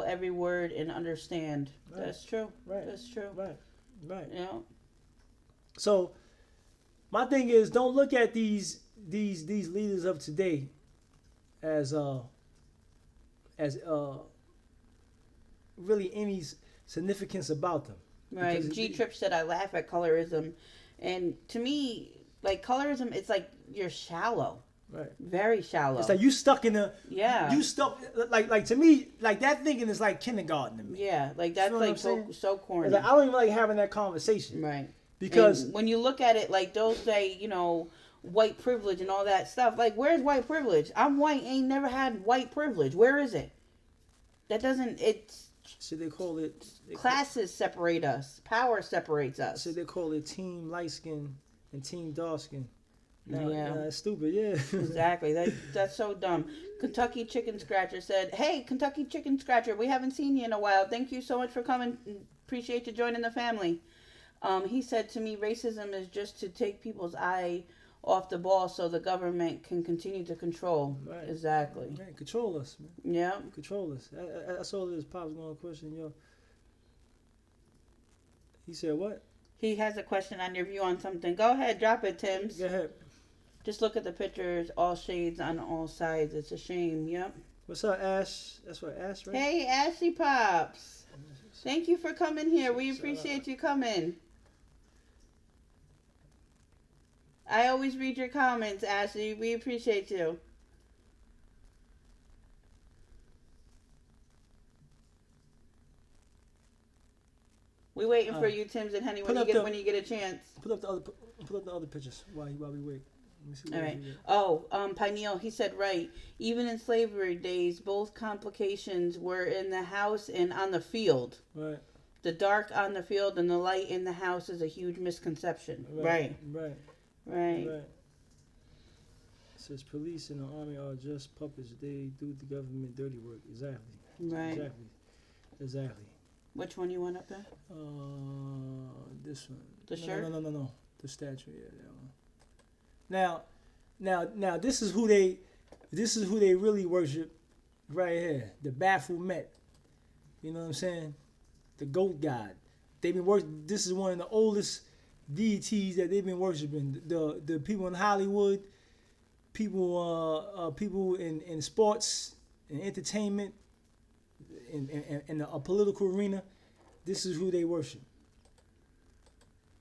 every word and understand. Right. That's true. Right. That's true. Right. Yeah. So my thing is, don't look at these leaders of today as really any significance about them. Right. G Trip said, I laugh at colorism, and to me, like colorism, it's like you're shallow. Right. Very shallow. It's like you stuck in a. Yeah. You stuck like to me, like that thinking is like kindergarten to me. Yeah, like that's like so corny. It's like, I don't even like having that conversation. Right. Because and when you look at it, like those say, white privilege and all that stuff. Like, where's white privilege? I'm white, ain't never had white privilege. Where is it? That doesn't. It's. So they call it. Classes separate us. Power separates us. So they call it team light skin and team dark skin. Yeah, that's stupid. Yeah, exactly. That's so dumb. Kentucky Chicken Scratcher said, "Hey, Kentucky Chicken Scratcher, we haven't seen you in a while. Thank you so much for coming. Appreciate you joining the family." He said to me, "Racism is just to take people's eye off the ball so the government can continue to control." Right. Exactly. Man, control us, man. Yeah. Control us. That's all it is. Pop's going to question, yo. He said what? He has a question on your view on something. Go ahead, drop it, Tims. Go ahead. Just look at the pictures, all shades on all sides. It's a shame. Yep. What's up, Ash? That's what Ash, right? Hey, Ashley Pops. Thank you for coming here. We appreciate you coming. I always read your comments, Ashley. We appreciate you. We waiting for you, Tims and Honey, when you get a chance. Put up the other pictures while we wait. me see All what right. else we got. Oh, Pineal, he said right. Even in slavery days, both complications were in the house and on the field. Right. The dark on the field and the light in the house is a huge misconception. Right. Right. Right. Right. It says police and the army are just puppets. They do the government dirty work. Exactly. Right. Exactly. Which one you want up there? This one. The shirt? No. The statue. Yeah, that one. Now, this is who they really worship, right here. The Baphomet. You know what I'm saying? The goat god. They've been This is one of the oldest deities that they've been worshiping. The people in Hollywood, people in sports and entertainment, in the political arena. This is who they worship.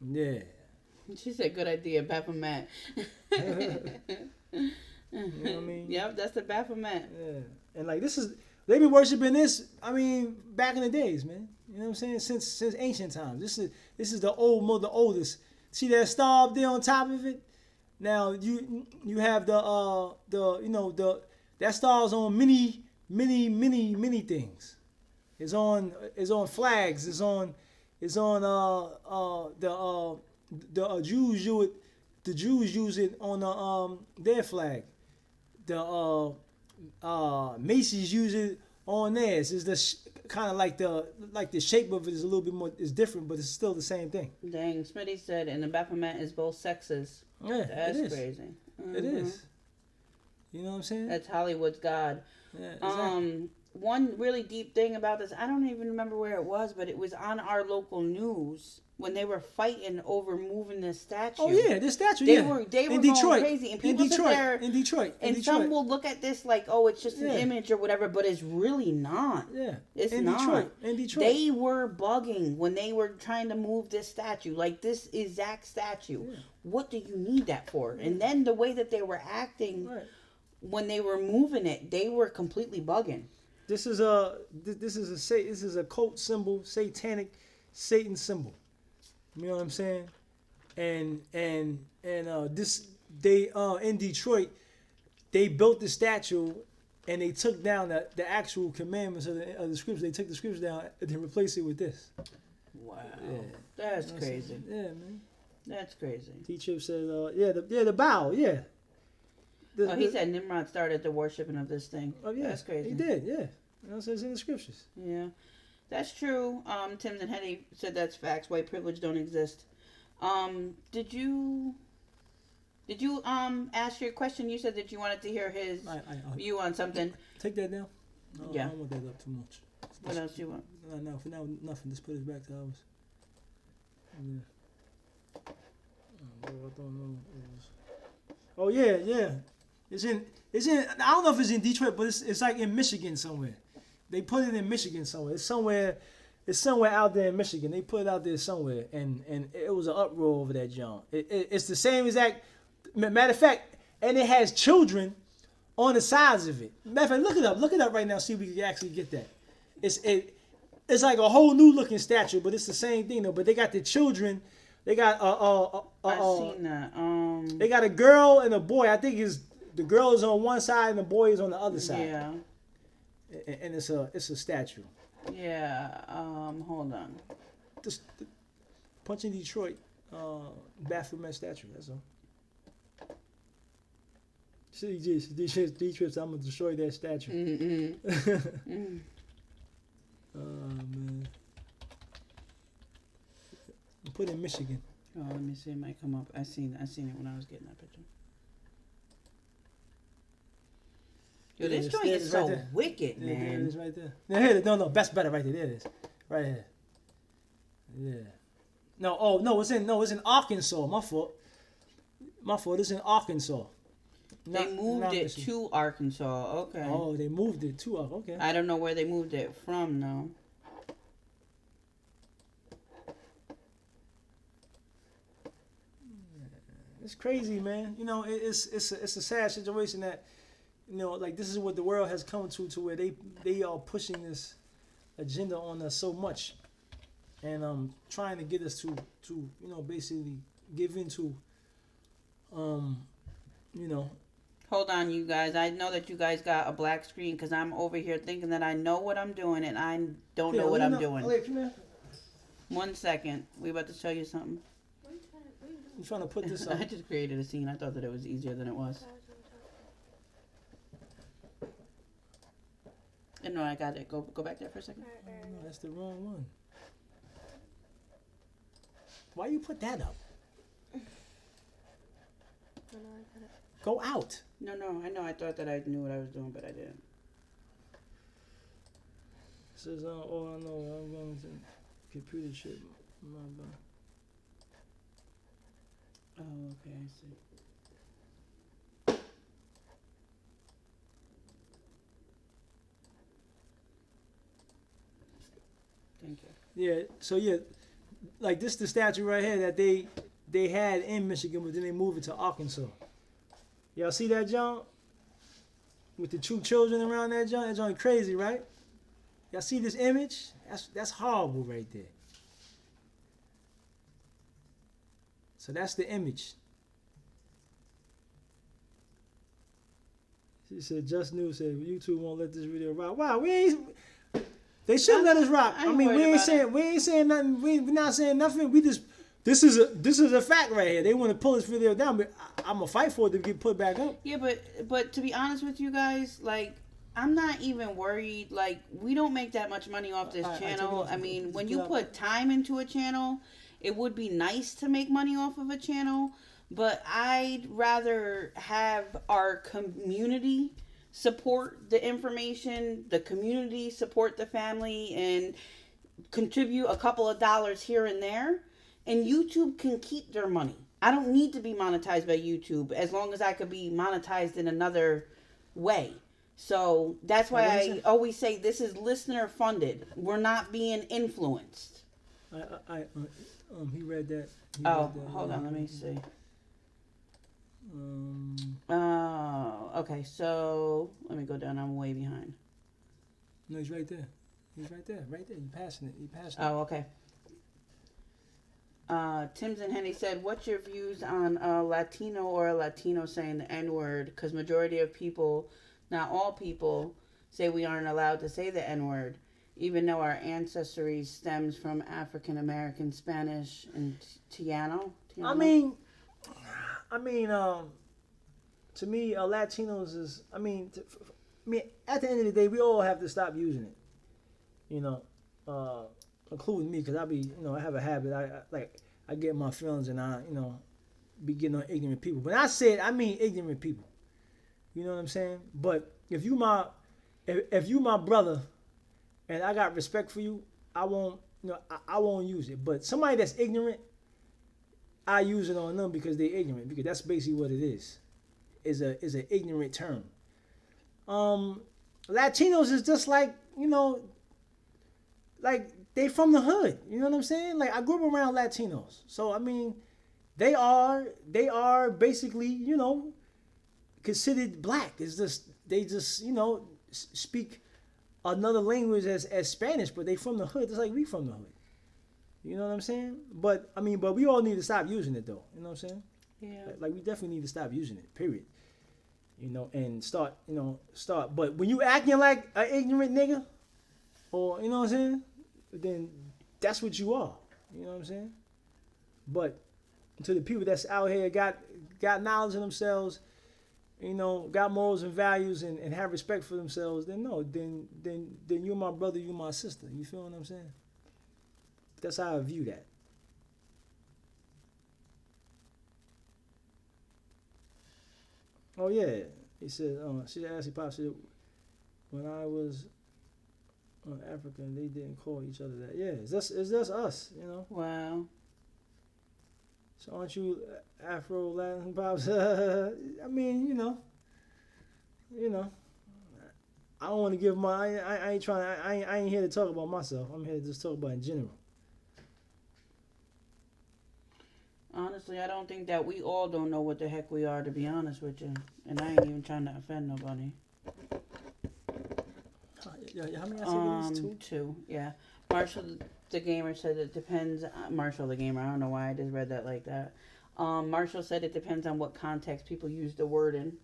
Yeah. She said, "Good idea, Baphomet." You know what I mean? Yep, that's the Baphomet. Yeah. And like they've been worshiping this. I mean, back in the days, man. You know what I'm saying? Since ancient times. This is the oldest. See that star up there on top of it? Now you have that star's on many things. It's on flags. It's on the Jews use it. The Jews use it on their flag. The Macy's use it on theirs. It's the kind of like the shape of it is a little bit more is different, but it's still the same thing. Dang, Smitty said, and the Baphomet is both sexes. Yeah, That's it is. crazy. It is. You know what I'm saying? That's Hollywood's god. Yeah, exactly. One really deep thing about this, I don't even remember where it was, but it was on our local news when they were fighting over moving this statue. Oh yeah, this statue. They yeah. were in going Detroit. crazy, and people sit there, in Detroit. and some will look at this like, oh, it's just an Yeah. image or whatever, but it's really not. Yeah, It's in not. Detroit. In Detroit. They were bugging when they were trying to move this statue, like this exact statue. Yeah. What do you need that for? And then the way that they were acting Right. when they were moving it, they were completely bugging. This is a cult symbol, satanic Satan symbol. You know what I'm saying? And this they in Detroit, they built the statue and they took down the actual commandments of the scriptures. They took the scriptures down and they replaced it with this. Wow, Yeah. that's crazy. Yeah, man. That's crazy. T-Chip said, the bow, yeah. He said Nimrod started the worshiping of this thing. Oh yeah, That's crazy. He did, yeah. You know what I'm saying? It's in the scriptures. Yeah, that's true. Tim and Hetty said that's facts. White privilege don't exist. Did you ask your question? You said that you wanted to hear his view on something. Take that down. No, Yeah. I don't want that up too much. What else do you want? No, for now, nothing. Just put it back to ours. Yeah. I don't know. Oh yeah. It's in. I don't know if it's in Detroit, but it's like in Michigan somewhere. They put it in Michigan somewhere. It's somewhere out there in Michigan. They put it out there somewhere, and it was an uproar over that John. It's the same exact. Matter of fact, and it has children on the sides of it. Matter of fact, look it up right now. See if we can actually get that. It's like a whole new looking statue, but it's the same thing though. But they got the children. They got I've seen that. They got a girl and a boy. I think the girl is on one side and the boy is on the other side. Yeah. And it's a statue. Yeah. Hold on. The Punch in Detroit, Baphomet statue. That's all. Detroit, I'm gonna destroy that statue. Man. Put in Michigan. Oh, let me see. It might come up. I seen it when I was getting that picture. Yo, this joint is so right wicked, man. man. There it is right there. No, that's better right there. There it is. Right here. Yeah. No, it's in Arkansas. My fault. It's in Arkansas. They moved it to Arkansas. Okay. Oh, they moved it to Arkansas. Okay. I don't know where they moved it from, though. It's crazy, man. You know, it's a sad situation that, you know, like this is what the world has come to where they are pushing this agenda on us so much, and trying to get us to you know basically give into you know. Hold on, you guys. I know that you guys got a black screen because I'm over here thinking that I know what I'm doing and I don't know what I'm doing. Wait, come here. 1 second. We about to show you something. I'm trying to put this up. I just created a scene. I thought that it was easier than it was. No, I got it. Go back there for a second. No, that's the wrong one. Why you put that up? Go out. No, I know. I thought that I knew what I was doing, but I didn't. It says, all I know, I'm going to computer chip. My bad. Oh, okay. I see. Thank you. Yeah, so yeah, like this the statue right here that they had in Michigan, but then they moved it to Arkansas. Y'all see that, John? With the two children around that, John? That joint crazy, right? Y'all see this image? That's horrible right there. So that's the image. She said, Just News said, YouTube won't let this video rock. Wow, they should let us rock. I mean, we ain't saying nothing. We're not saying nothing. This is a fact right here. They want to pull this video down, but I'm gonna fight for it to get put back up. Yeah, but to be honest with you guys, like, I'm not even worried. Like, we don't make that much money off this channel. I mean, when you put time into a channel, it would be nice to make money off of a channel, but I'd rather have our community support the information, the community support the family, and contribute a couple of dollars here and there, and YouTube can keep their money. I don't need to be monetized by YouTube as long as I could be monetized in another way. So that's why I always say this is listener funded. We're not being influenced. He read that. Hold on, let me see. Okay, so let me go down. I'm way behind. No, he's right there. He's right there. Right there. You passing it. Oh, okay. Tim's and Henny said, "What's your views on a Latino or a Latino saying the N-word? Because majority of people, not all people, say we aren't allowed to say the N-word, even though our ancestry stems from African American, Spanish, and Tiano." I mean, to me, Latinos is. I mean, at the end of the day, we all have to stop using it. You know, including me, because I have a habit. I get my feelings, and I be getting on ignorant people. When I say it, I mean ignorant people. You know what I'm saying? But if you my brother, and I got respect for you, I won't use it. But somebody that's ignorant, I use it on them because they're ignorant, because that's basically what it is. Is an ignorant term. Latinos is just like like they from the hood. You know what I'm saying? Like, I grew up around Latinos, so I mean, they are basically considered black. It's just they just speak another language as Spanish, but they from the hood just like we from the hood. You know what I'm saying? But we all need to stop using it though. You know what I'm saying? Yeah. Like we definitely need to stop using it. Period. And start. But when you acting like an ignorant nigga, or you know what I'm saying, then that's what you are. You know what I'm saying? But to the people that's out here got knowledge of themselves, got morals and values and have respect for themselves, then no, then you're my brother, you're my sister. You feel what I'm saying? That's how I view that. Oh yeah, he said. She asked Pop said, when I was on African, they didn't call each other that. Yeah, it's just us, Wow. So aren't you Afro Latin Pops? I mean, I don't want to give my. I ain't trying. I ain't here to talk about myself. I'm here to just talk about in general. Honestly, I don't think that we all don't know what the heck we are, to be honest with you. And I ain't even trying to offend nobody. How many I said? Two. Yeah. Marshall the Gamer said it depends. Marshall the Gamer. I don't know why I just read that like that. Marshall said it depends on what context people use the word in.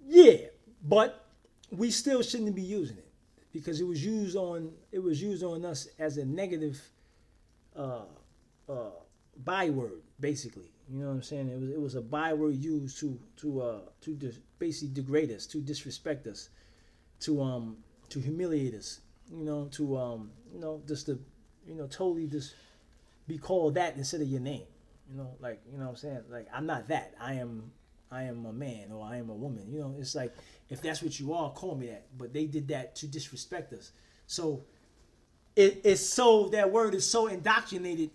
Yeah, but we still shouldn't be using it because it was used on us as a negative byword, basically. You know what I'm saying? It was a byword used to basically degrade us, to disrespect us, to humiliate us. Just to totally just be called that instead of your name. Like what I'm saying, like I'm not that. I am a man or I am a woman. It's like if that's what you are, call me that. But they did that to disrespect us. So it's so that word is so indoctrinated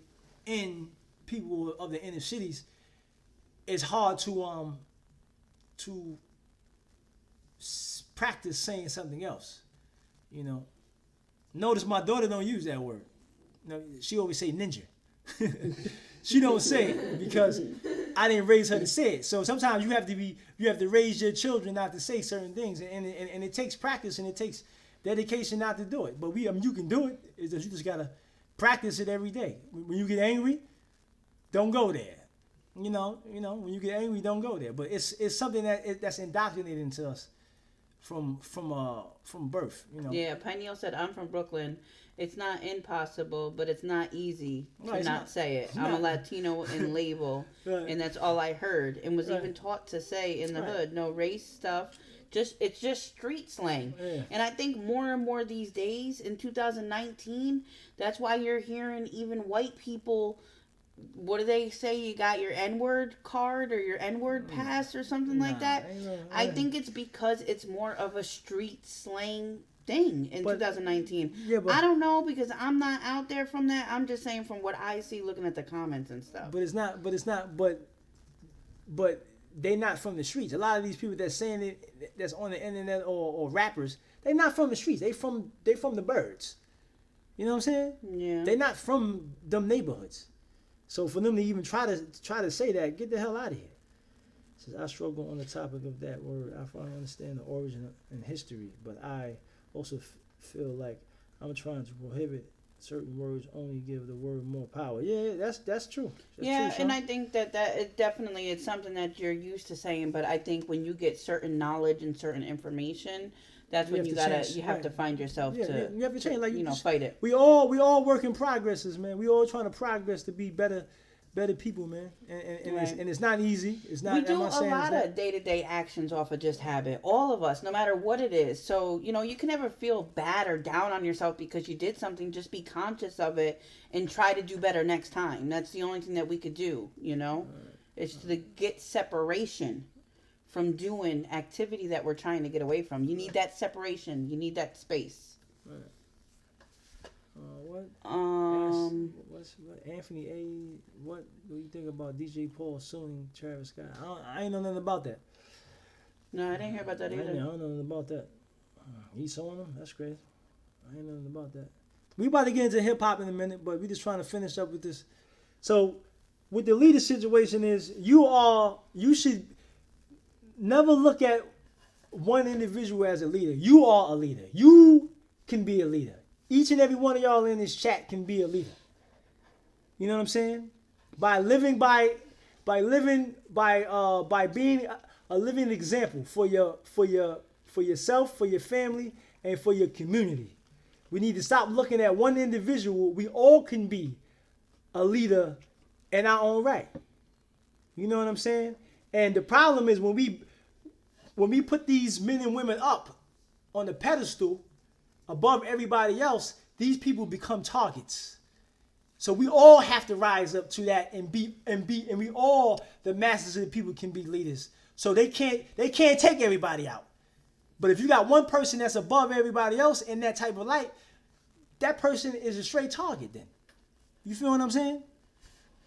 in people of the inner cities. It's hard to practice saying something else. Notice my daughter don't use that word. She always say ninja. She don't say it because I didn't raise her to say it. So sometimes you have to raise your children not to say certain things, and it takes practice and it takes dedication not to do it. But you can do it. It's just, you just gotta practice it every day. When you get angry, don't go there. When you get angry, don't go there. But it's something that's indoctrinated into us from birth. Yeah, Pineal said, I'm from Brooklyn. It's not impossible, but it's not easy to not say it. I'm a Latino in label, right. And that's all I heard. And was even taught to say in the hood, no race stuff. It's just street slang. Yeah. And I think more and more these days in 2019, that's why you're hearing even white people, what do they say? You got your N-word card or your N-word pass or something like that? I think it's because it's more of a street slang thing in 2019. Yeah, I don't know because I'm not out there from that. I'm just saying from what I see looking at the comments and stuff. But they're not from the streets. A lot of these people that's saying it, that's on the internet or rappers, they're not from the streets. They from the birds. You know what I'm saying? Yeah. They're not from them neighborhoods. So for them to even try to say that, get the hell out of here. Says I struggle on the topic of that word. I finally understand the origin and history, but I also feel like I'm trying to prohibit certain words. Only give the word more power. Yeah, that's true. That's true, and I think that it definitely it's something that you're used to saying. But I think when you get certain knowledge and certain information, that's when you have to find yourself to you have to change. Like fight it. We all work in progresses, man. We all trying to progress to be better people, man. And it's not easy. It's not. We do a lot of day-to-day actions off of just habit. All of us, no matter what it is. So you can never feel bad or down on yourself because you did something. Just be conscious of it and try to do better next time. That's the only thing that we could do. It's to get separation from doing activity that we're trying to get away from. You need that separation. You need that space. Right. What Anthony A? What do you think about DJ Paul suing Travis Scott? I ain't know nothing about that. No, I didn't hear about that either. I don't know nothing about that. He's suing him? That's crazy. I ain't know nothing about that. We about to get into hip hop in a minute, but we just trying to finish up with this. So, with the leader situation is you should never look at one individual as a leader. You are a leader. You can be a leader. Each and every one of y'all in this chat can be a leader. You know what I'm saying? By being a living example for yourself, for your family, and for your community. We need to stop looking at one individual. We all can be a leader in our own right. You know what I'm saying? And the problem is when we put these men and women up on the pedestal above everybody else, these people become targets. So we all have to rise up to that and we all, the masses of the people, can be leaders. So they can't take everybody out. But if you got one person that's above everybody else in that type of light, that person is a straight target then. You feel what I'm saying?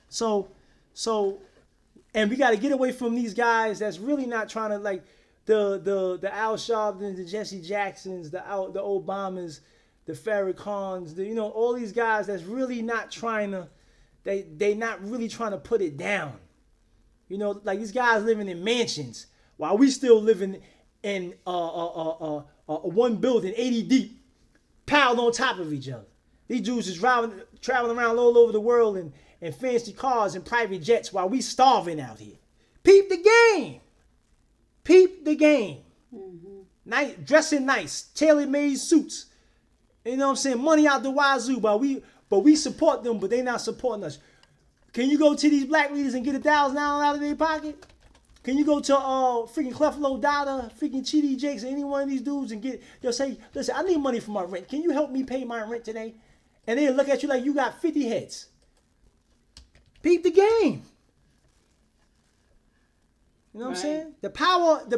So and we got to get away from these guys that's really not trying to, like, the Al Sharptons, the Jesse Jacksons, the Obamas, the Farrakhan's, all these guys that's really not trying to, they not really trying to put it down. Like these guys living in mansions while we still living in one building 80 deep, piled on top of each other. These dudes is traveling around all over the world and fancy cars and private jets while we starving out here. Peep the game. Peep the game. Nice, dressing nice, tailor-made suits. You know what I'm saying? Money out the wazoo, but we support them, but they not supporting us. Can you go to these black leaders and get $1,000 out of their pocket? Can you go to freaking Cleflo Dada, freaking Chidi Jakes, or any one of these dudes and they'll say, listen, I need money for my rent. Can you help me pay my rent today? And they'll look at you like you got 50 heads. Peep the game. You know what I'm saying? The power, the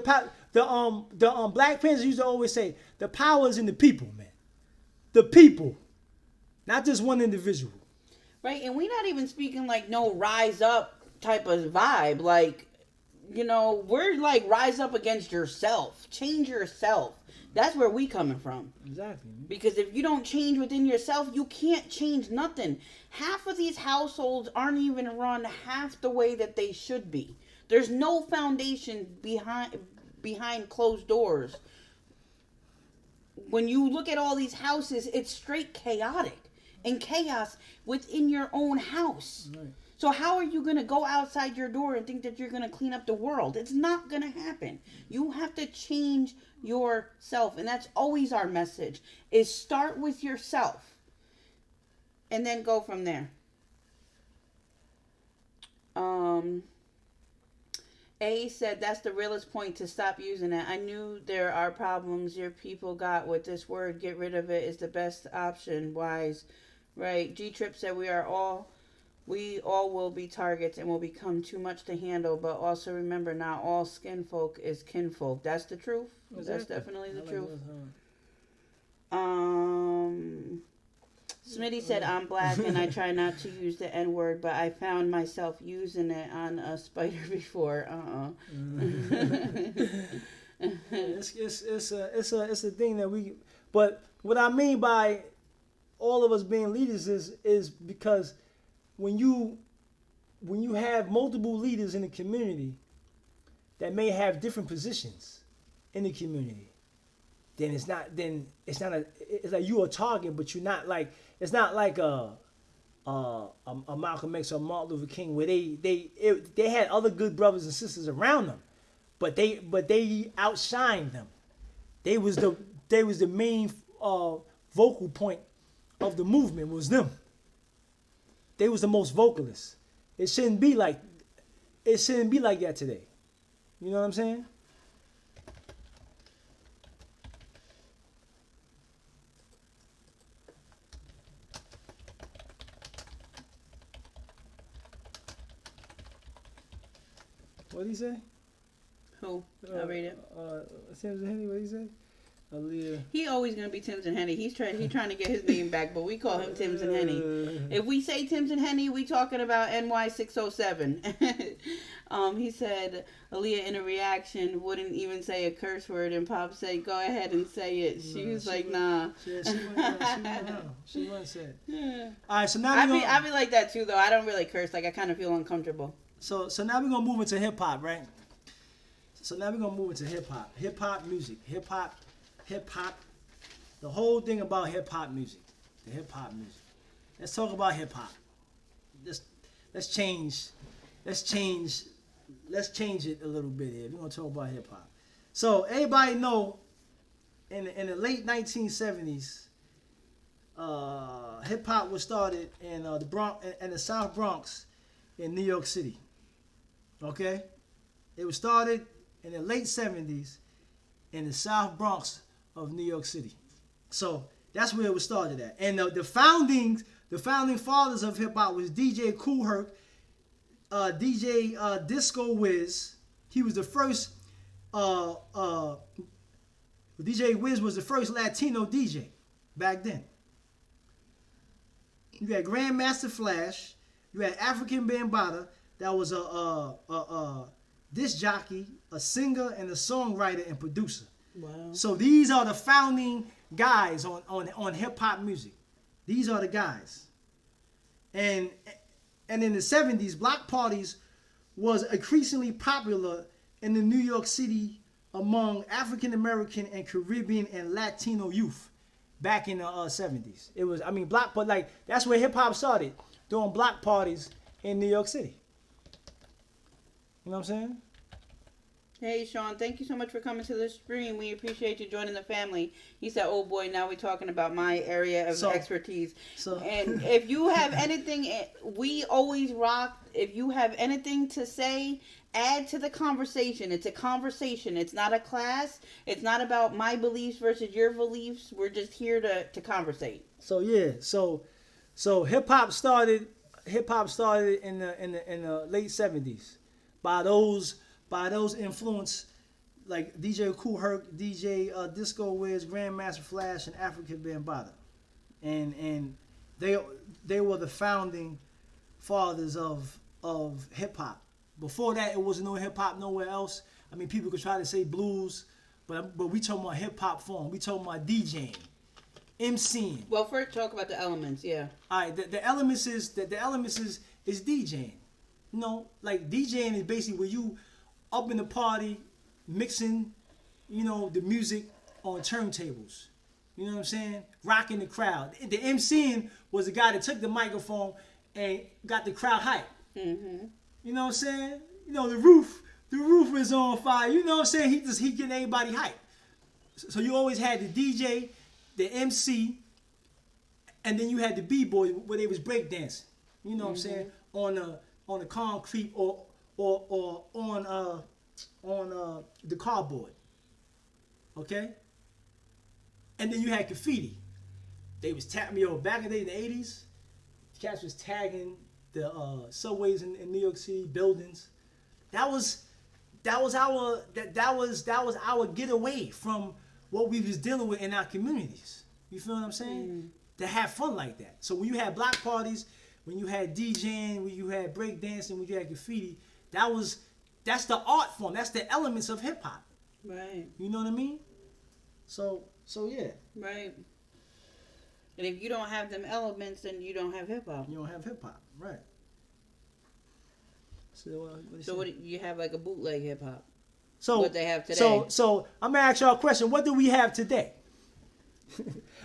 Black Panthers used to always say, the power is in the people, man. The people. Not just one individual. Right, and we're not even speaking like no rise up type of vibe. Like, you know, we're like rise up against yourself. Change yourself. That's where we coming from. Exactly. Because if you don't change within yourself, you can't change nothing. Half of these households aren't even run half the way that they should be. There's no foundation behind closed doors. When you look at all these houses, it's straight chaotic. And chaos within your own house. Right. So how are you going to go outside your door and think that you're going to clean up the world? It's not going to happen. You have to change yourself. And that's always our message, is start with yourself and then go from there. A said, that's the realest point, to stop using it. I knew there are problems your people got with this word. Get rid of it is the best option. Wise. Right. G-Trip said, we all will be targets and will become too much to handle, but also remember, not all skin folk is kinfolk. That's the truth. Exactly. That's definitely the truth. Smitty said, I'm black and I try not to use the N-word, but I found myself using it on a spider before. It's a thing that we, but what I mean by all of us being leaders is because when you have multiple leaders in the community that may have different positions in the community, then it's like you a target, but you're not like, it's not like a Malcolm X or Martin Luther King where they had other good brothers and sisters around them, but they outshined them. They was the main vocal point of the movement was them. They was the most vocalists. It shouldn't be like that today. You know what I'm saying? What did he say? Who? I'll read it. Tim's and Henny, what did he say? Aaliyah. He always gonna be Tim's and Henny. He's trying to get his name back, but we call him Tim's and Henny. If we say Tim's and Henny, we talking about NY607. He said Aaliyah in a reaction wouldn't even say a curse word, and Pop said, "Go ahead and say it." She was like, "Nah." She wouldn't say it. Yeah. All right, so now I be like that too, though. I don't really curse. Like I kind of feel uncomfortable. So now we're gonna move into hip hop, right? So now we're gonna move into hip hop music, hip hop. The whole thing about hip hop music, the hip hop music. Let's talk about hip hop. Let's change it a little bit here. We're gonna talk about hip hop. So everybody know, in the late 1970s, hip hop was started in the Bronx and the South Bronx in New York City. Okay, it was started in the late 70s in the South Bronx of New York City. So that's where it was started at. And the founding fathers of hip hop was DJ Kool Herc, DJ Disco Wiz. He was the first. DJ Wiz was the first Latino DJ back then. You had Grandmaster Flash. You had African Bambaataa. That was a disc jockey, a singer, and a songwriter and producer. Wow. So these are the founding guys on hip hop music. These are the guys. And in the 70s, block parties was increasingly popular in the New York City among African American and Caribbean and Latino youth back in the 70s. It was, block party, like that's where hip hop started. doing block parties in New York City. You know what I'm saying? Hey, Sean, thank you so much for coming to the stream. We appreciate you joining the family. He said, oh boy, now we're talking about my area of expertise. And if you have anything, we always rock. If you have anything to say, add to the conversation. It's a conversation. It's not a class. It's not about my beliefs versus your beliefs. We're just here to conversate. So yeah, so hip hop started in the late 70s by those influence like DJ Kool Herc, DJ Disco Wiz, Grandmaster Flash, and African Bambaataa, and they were the founding fathers of hip hop. Before that, it was no hip hop nowhere else. I mean, people could try to say blues, but we talking about hip hop form. We talking about DJing, MCing. Well, first talk about the elements, yeah. All right, the elements is DJing. You know, like DJing is basically where you up in the party, mixing, you know, the music on turntables. You know what I'm saying? Rocking the crowd. The MCing was the guy that took the microphone and got the crowd hype. Mm-hmm. You know what I'm saying? You know, the roof is on fire. You know what I'm saying? He getting everybody hype. So you always had the DJ, the MC, and then you had the B-boy where they was breakdancing. You know what I'm saying? On the concrete or on the cardboard. Okay? And then you had graffiti. They was tagging, back in the 80s, cats was tagging the subways in New York City, buildings. That was our getaway from what we was dealing with in our communities. You feel what I'm saying? To have fun like that. So when you had block parties, when you had DJing, when you had breakdancing, when you had graffiti, that's the art form. That's the elements of hip hop. Right. You know what I mean? So yeah. Right. And if you don't have them elements, then you don't have hip hop. You don't have hip hop, right? So what do you have, like a bootleg hip hop? So what they have today. So I'm gonna ask y'all a question. What do we have today?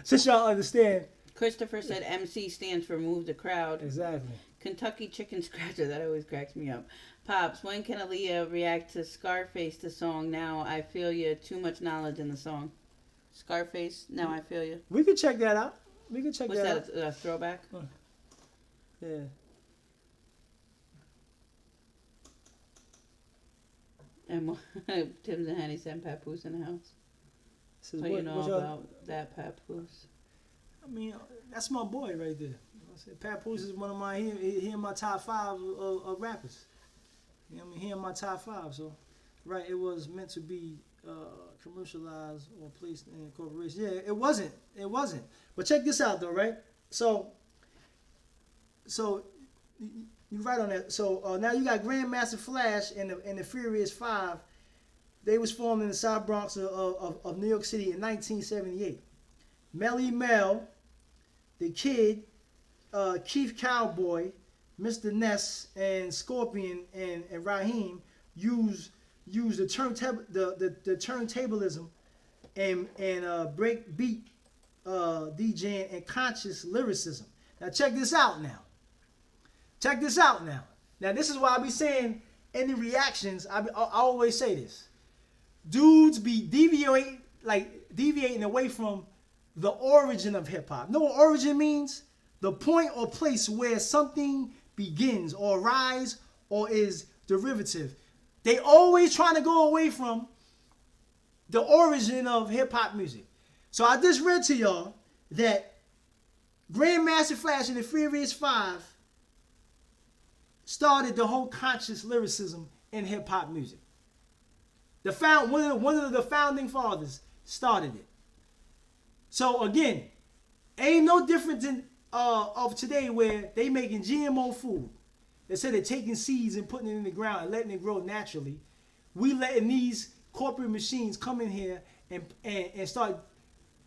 Since y'all understand. Christopher said MC stands for move the crowd. Exactly. Kentucky Chicken Scratcher, that always cracks me up. Pops, when can Aaliyah react to Scarface, the song Now I Feel You? Too much knowledge in the song. Scarface, Now I Feel You. We could check that out. What's that, a throwback? Yeah. And Tim's and Henny sent Papoose in the house. So what you know about that Papoose? I mean, that's my boy right there. I said Papoose is one of my he in my top 5 of rappers. You know what I mean? He in my top 5. So, right, it was meant to be commercialized or placed in a corporation. Yeah, it wasn't. But check this out though, right? So you're right on that. So now you got Grandmaster Flash and the Furious 5. They was formed in the South Bronx of New York City in 1978. Melly Mel, the Kid, Chief Cowboy, Mr. Ness, and Scorpion and Raheem used the turntablism and break beat DJing and conscious lyricism. Now check this out now. Now this is why I be saying in the reactions, I always say this. Dudes be deviating away from the origin of hip hop. Know what origin means? The point or place where something begins or rise or is derivative. They always trying to go away from the origin of hip hop music. So I just read to y'all that Grandmaster Flash and the Furious 5 started the whole conscious lyricism in hip hop music. One of the founding fathers started it. So again, ain't no different than of today where they making GMO food. Instead of taking seeds and putting it in the ground and letting it grow naturally, we letting these corporate machines come in here and start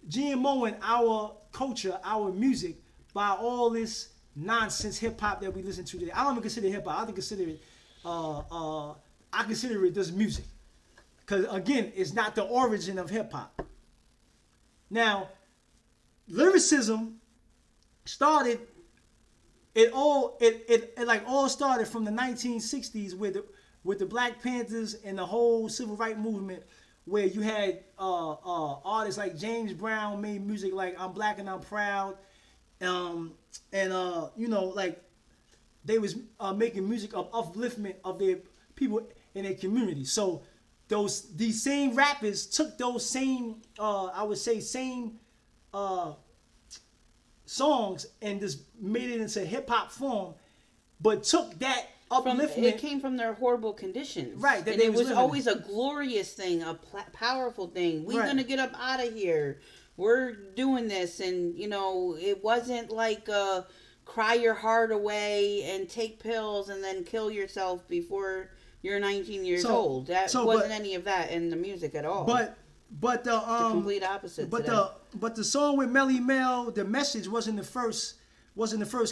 GMOing our culture, our music by all this nonsense hip hop that we listen to today. I don't even consider hip hop. I consider it just music. Because again, it's not the origin of hip hop. Now, lyricism started it like all started from the 1960s with the Black Panthers and the whole civil rights movement, where you had artists like James Brown made music like I'm Black and I'm Proud, and like they was making music of upliftment of their people in their community. So these same rappers took those same I would say same songs and just made it into hip hop form, but took that upliftment. It came from their horrible conditions, right? That and it was living always a glorious thing, a powerful thing. We're gonna get up out of here. We're doing this, and it wasn't like cry your heart away and take pills and then kill yourself before you're 19 years old. That wasn't any of that in the music at all. But the complete opposite. But the song with Melly Mel, the message wasn't the first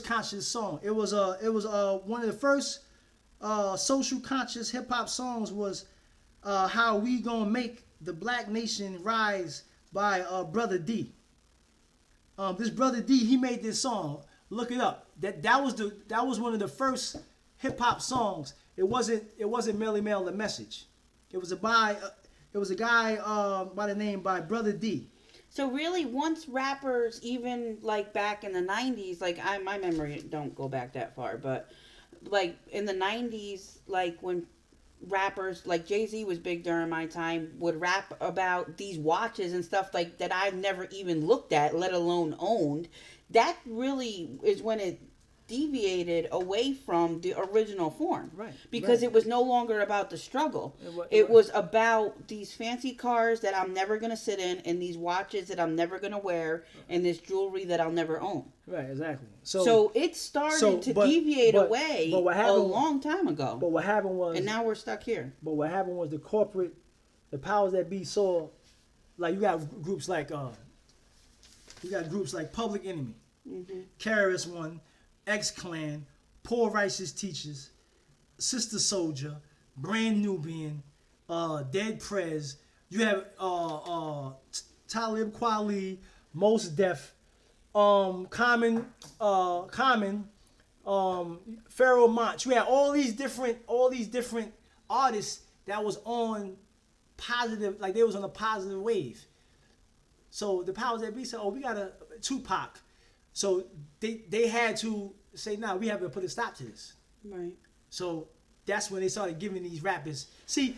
conscious song. It was one of the first social conscious hip hop songs was How We Gonna Make the Black Nation Rise by Brother D. This Brother D, he made this song. Look it up. That was one of the first hip hop songs. It wasn't Melly Mel the message. It was a guy by the name by Brother D. So really, once rappers, even like back in the 90s, like my memory don't go back that far, but like in the 90s, like when rappers like Jay-Z was big during my time, would rap about these watches and stuff like that I've never even looked at, let alone owned. That really is when it deviated away from the original form, right? Because it was no longer about the struggle. It was about these fancy cars that I'm never gonna sit in, and these watches that I'm never gonna wear, and this jewelry that I'll never own. Right, exactly. So it started to deviate away a long time ago. But what happened was, and now we're stuck here. But what happened was the powers that be saw, like you got groups like Public Enemy, KRS One, X-Clan, Poor Righteous Teachers, Sister Soldier, Brand Nubian, Dead Prez. You have Talib Kweli, Mos Def, Common, Pharaoh Monch. You had all these different artists that was on positive, like they was on a positive wave. So the powers that be said, "Oh, we got a Tupac." So they had to say, "Nah, we have to put a stop to this." Right. So that's when they started giving these rappers. See.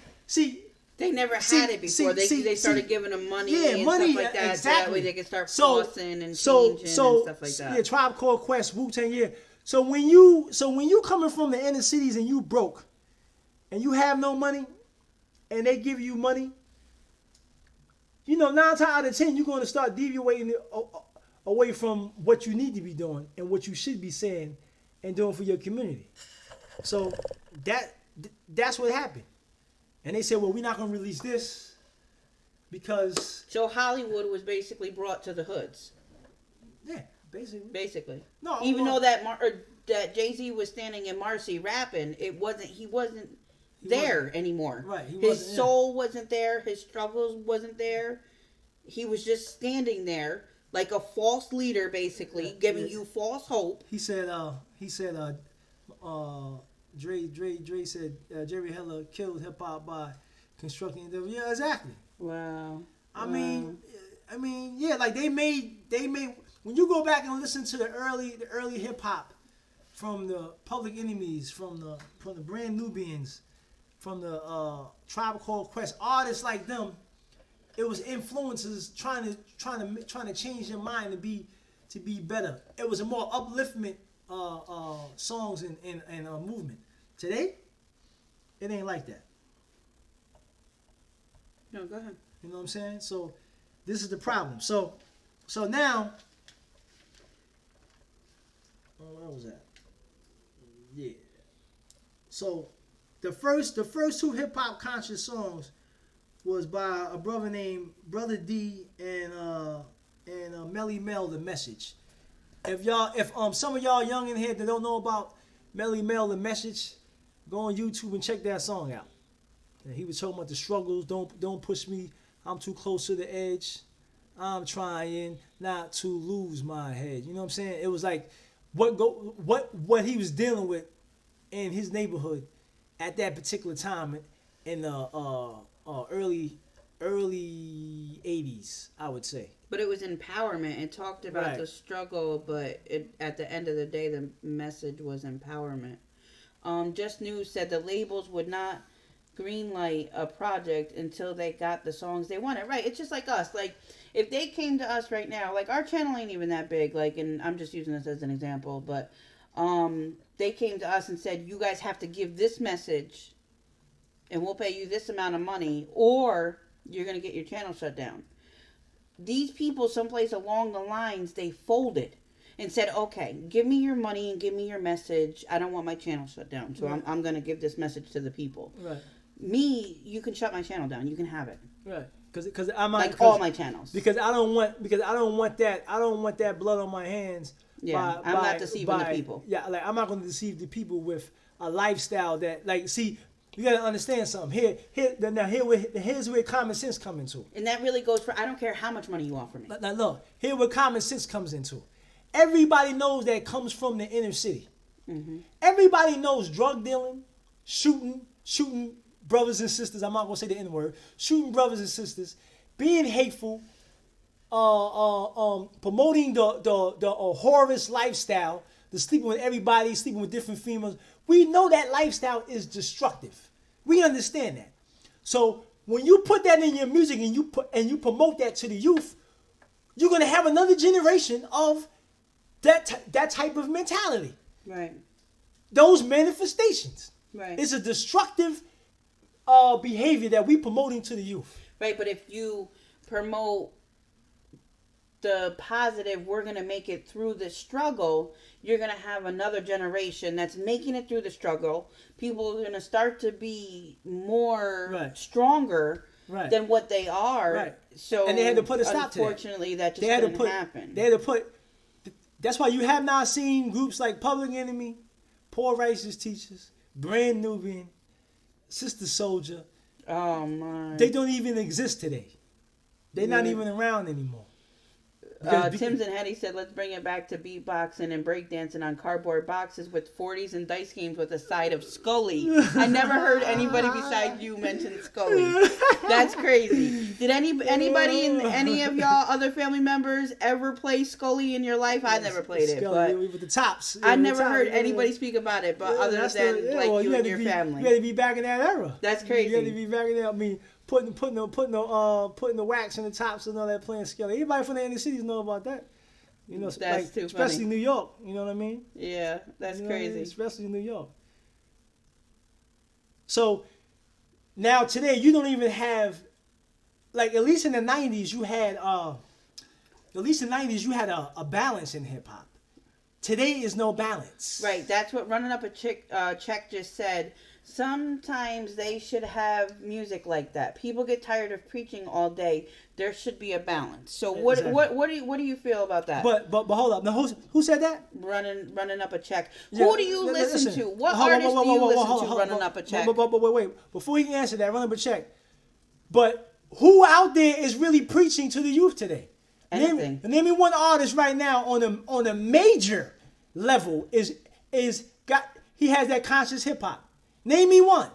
They never had it before. They started giving them money and stuff like that, exactly. so that way they could start flossing and changing and stuff like that. Yeah, Tribe Called Quest, Wu-Tang, yeah. So when you coming from the inner cities and you broke, and you have no money, and they give you money, 9 times out of 10 you're going to start deviating away from what you need to be doing and what you should be saying and doing for your community. So that's what happened. And they said, well, we're not going to release this because... So Hollywood was basically brought to the hoods. Yeah, basically. Basically. No, even though that Jay-Z was standing in Marcy rapping, he wasn't there anymore. Right. His soul wasn't there. His struggles wasn't there. He was just standing there like a false leader, basically, giving you false hope. He said, Dre said Jerry Heller killed hip hop by constructing the. Yeah, exactly. Wow. I mean, yeah, like they made when you go back and listen to the early hip hop from the Public Enemies, from the Brand Nubians, from the Tribe Called Quest, artists like them, it was influences trying to change your mind to be better. It was a more upliftment songs and movement. Today, it ain't like that. No, go ahead. You know what I'm saying? So this is the problem. So now, where was that? Yeah. So the first two hip hop conscious songs was by a brother named Brother D and Melly Mel, The Message. If some of y'all young in here that don't know about Melly Mel, The Message, go on YouTube and check that song out. And he was talking about the struggles. Don't push me. I'm too close to the edge. I'm trying not to lose my head. You know what I'm saying? It was like what he was dealing with in his neighborhood at that particular time in the early 80s, I would say. But it was empowerment. It talked about Right. the struggle, but at the end of the day, the message was empowerment. Just News said the labels would not greenlight a project until they got the songs they wanted. Right? It's just like us. Like if they came to us right now, like our channel ain't even that big. Like, and I'm just using this as an example, but they came to us and said, you guys have to give this message, and we'll pay you this amount of money, or you're gonna get your channel shut down. These people, someplace along the lines, they folded and said, okay, give me your money and give me your message. I don't want my channel shut down. So Right. I'm going to give this message to the people. Right. Me, you can shut my channel down. You can have it. Right. Because I'm not, Like all my channels. because I don't want that blood on my hands. Yeah, I'm not deceiving the people. Yeah, like I'm not going to deceive the people with a lifestyle that, like, see, you got to understand something. Here's where common sense comes into. And that really goes for, I don't care how much money you offer me. Now look, here where common sense comes into. Everybody knows that comes from the inner city. Mm-hmm. Everybody knows drug dealing, shooting brothers and sisters. I'm not gonna say the N word. Shooting brothers and sisters, being hateful, promoting the horrorous lifestyle, the sleeping with everybody, sleeping with different females. We know that lifestyle is destructive. We understand that. So when you put that in your music and you promote that to the youth, you're gonna have another generation of that type of mentality. Right. Those manifestations. Right. It's a destructive behavior that we promoting to the youth. Right, but if you promote the positive, we're going to make it through the struggle, you're going to have another generation that's making it through the struggle. People are going to start to be more Right. stronger Right. than what they are. Right. So And they had to put a stop to that. Unfortunately, that just They had to didn't put. happen. They had to put. That's why you have not seen groups like Public Enemy, Poor Righteous Teachers, Brand Nubian, Sister Soldier. Oh my! They don't even exist today. They're not even around anymore. Tim's and Hetty said, let's bring it back to beatboxing and breakdancing on cardboard boxes with 40s and dice games with a side of Scully. I never heard anybody besides you mention Scully. That's crazy. Did anybody in any of y'all other family members ever play Scully in your life? I never played it, but with the tops. I never heard anybody speak about it. But other than you and your family, You had to be back in that era. That's crazy. You had to be back in that. I mean, putting the wax in the tops and all that, playing Skelly. Anybody from the inner cities know about that. You know, That's like, too especially funny. New York. You know what I mean? Yeah, that's You know what I mean? crazy. Especially New York. So now today you don't even have, like, at least in the 90s you had a balance in hip hop. Today is no balance. Right, that's what Running Up a Check just said. Sometimes they should have music like that. People get tired of preaching all day. There should be a balance. So Exactly. what do you feel about that? But hold up. Now who said that? Running Up a Check. Yeah, Who do you listen to? What artist do you listen to? Running Up a Check. But wait. Before he can answer that, Run Up a Check. But who out there is really preaching to the youth today? Anything. Name me one artist right now on a major level he has that conscious hip hop. Name me one.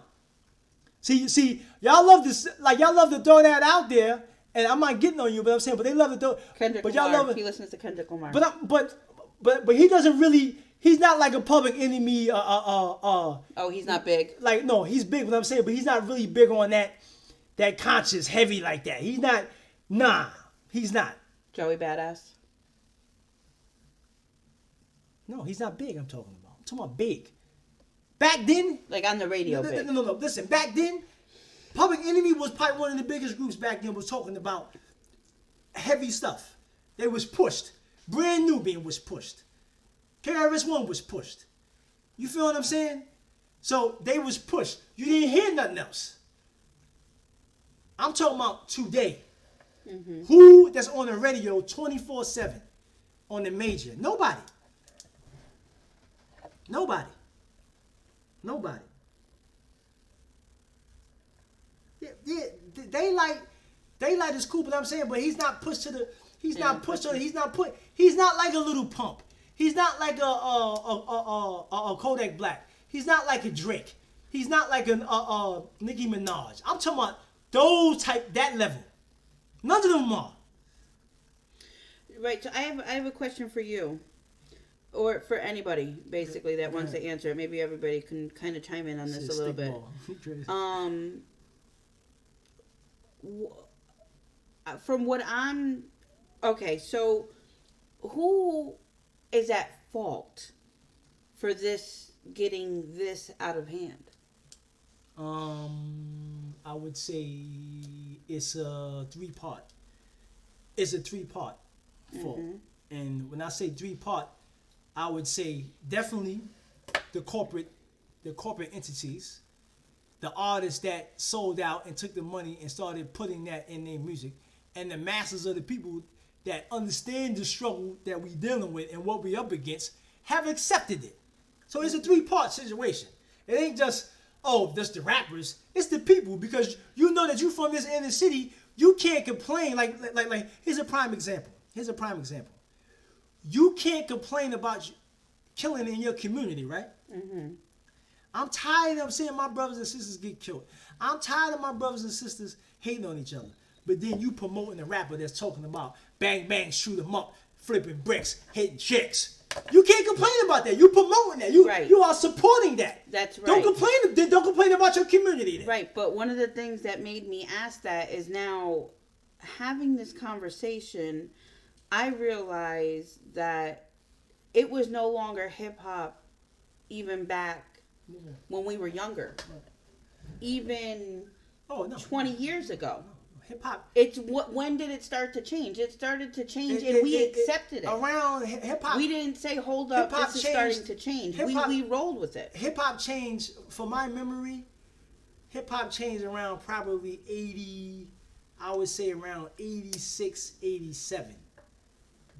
See, y'all love this, like y'all love to throw that out there, and I'm not getting on you, but I'm saying, but they love to throw. Kendrick but y'all Lamar. love it. He listens to Kendrick Lamar. But he doesn't really. He's not like a Public Enemy. Oh, he's not big. Like, no, he's big. What I'm saying, but he's not really big on that conscious heavy like that. He's not. Nah, he's not. Joey Badass. No, he's not big. I'm talking about big. Back then, Like on the radio big. no. Listen, back then, Public Enemy was probably one of the biggest groups back then. Was talking about heavy stuff. They was pushed. Brand Nubian was pushed. KRS-One was pushed. You feel what I'm saying? So they was pushed. You didn't hear nothing else. I'm talking about today. Mm-hmm. Who that's on the radio 24/7 on the major? Nobody. Yeah, Daylight is cool, but I'm saying, but he's not pushed to the. He's not like a Little Pump. He's not like a Kodak Black. He's not like a Drake. He's not like a Nicki Minaj. I'm talking about that level. None of them are. Right. So I have a question for you, or for anybody basically that wants to answer it. Maybe everybody can kind of chime in on this a little bit. From what I'm okay, so who is at fault for this getting this out of hand? I would say it's a three-part. It's a three-part fault. And when I say three-part, I would say definitely the corporate entities, the artists that sold out and took the money and started putting that in their music, and the masses of the people that understand the struggle that we dealing with and what we up against have accepted it. So it's a three-part situation. It ain't just, just the rappers. It's the people, because you know that you from this inner city, you can't complain. Like here's a prime example. You can't complain about killing in your community, right? I'm tired of seeing my brothers and sisters get killed. I'm tired of my brothers and sisters hating on each other. But then you promoting a rapper that's talking about bang, bang, shoot 'em up, flipping bricks, hitting chicks. You can't complain about that. You promoting that. You are supporting that. That's right. Don't complain about your community then. Right, but one of the things that made me ask that is now having this conversation, I realized that it was no longer hip hop even back when we were younger. Even 20 years ago. Hip hop. When did it start to change? It started to change, and we accepted it. Around hip hop. We didn't say, "Hold up, this is starting to change." We rolled with it. Hip hop changed, for my memory. Hip hop changed around probably 80. I would say around 86, 87.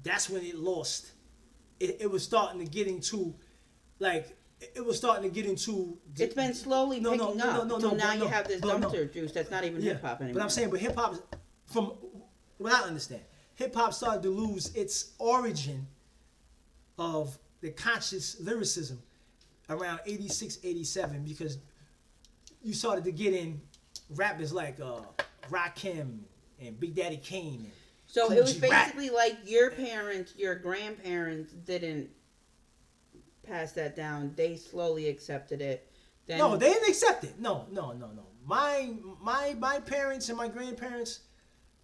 That's when it lost. It was starting to get into, like. It was starting to get into. It's been slowly picking up. So now you have this dumpster juice that's not even hip hop anymore. But I'm saying, hip hop, from what I understand, hip hop started to lose its origin of the conscious lyricism around 86, 87, because you started to get in rappers like Rakim and Big Daddy Kane. So it was basically like your parents, your grandparents didn't pass that down. They slowly accepted it. Then no, they didn't accept it. No. My parents and my grandparents,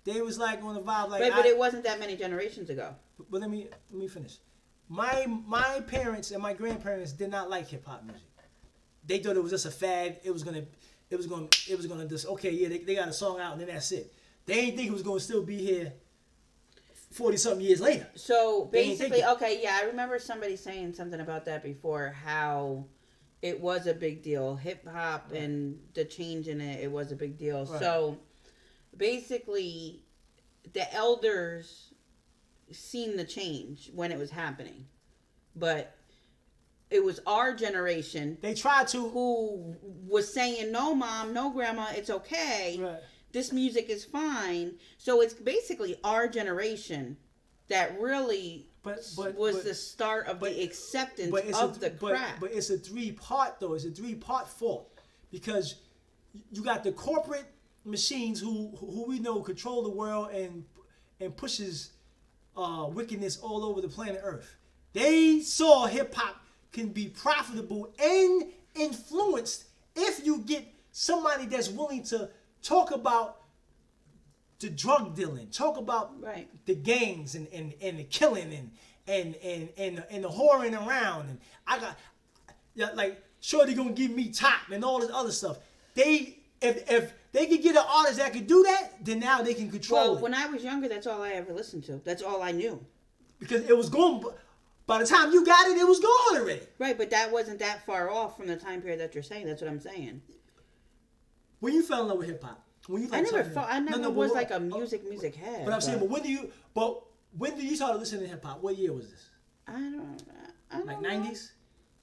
they was like on the vibe like. Right, but it wasn't that many generations ago. But let me finish. My parents and my grandparents did not like hip hop music. They thought it was just a fad. It was gonna just they got a song out and then that's it. They didn't think it was gonna still be here 40-something years later. So basically, I remember somebody saying something about that before, how it was a big deal. Hip hop and the change in it was a big deal. Right. So basically, the elders seen the change when it was happening. But it was our generation. They tried to. Who was saying, "No, mom, no, grandma, it's okay. Right. This music is fine." So it's basically our generation that really was the start of the acceptance of the crap. But it's a three-part, though. It's a three-part fault. Because you got the corporate machines who we know control the world and pushes wickedness all over the planet Earth. They saw hip-hop can be profitable and influenced if you get somebody that's willing to talk about the drug dealing, talk about the gangs and the killing and the whoring around, and I got like Shorty gonna give me top and all this other stuff. If they could get an artist that could do that, then now they can control it. When I was younger, that's all I ever listened to. That's all I knew. Because it was going. By the time you got it, it was gone already. Right, but that wasn't that far off from the time period that you're saying. That's what I'm saying. When you fell in love with hip hop, I never was like a music head. But I'm saying, when did you start listening to hip hop? What year was this? I don't like know. 90s.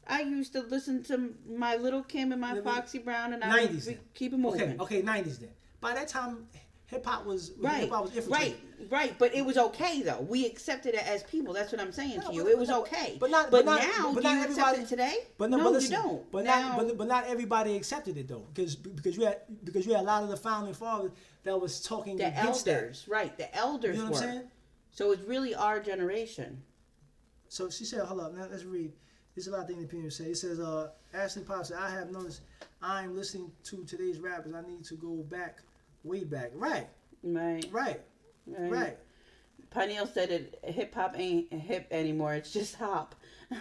I used to listen to my Little Kim and my Foxy Brown, and 90s. I would keep it moving. Okay, 90s then. By that time, Hip hop was infiltrated. Right. But it was okay though. We accepted it as people. That's what I'm saying to you. It was okay. But now, do you accept it today? But no, listen, you don't. But not everybody accepted it though, because you had a lot of the founding fathers that was talking against elders, that. right? The elders You know what I'm saying? So it's really our generation. So she said, hold up, now let's read. There's a lot of things that people say. It says, Ashley Pop said, I have noticed I'm listening to today's rappers. I need to go back, way back. Right. Pineal said it. Hip hop ain't hip anymore. It's just hop.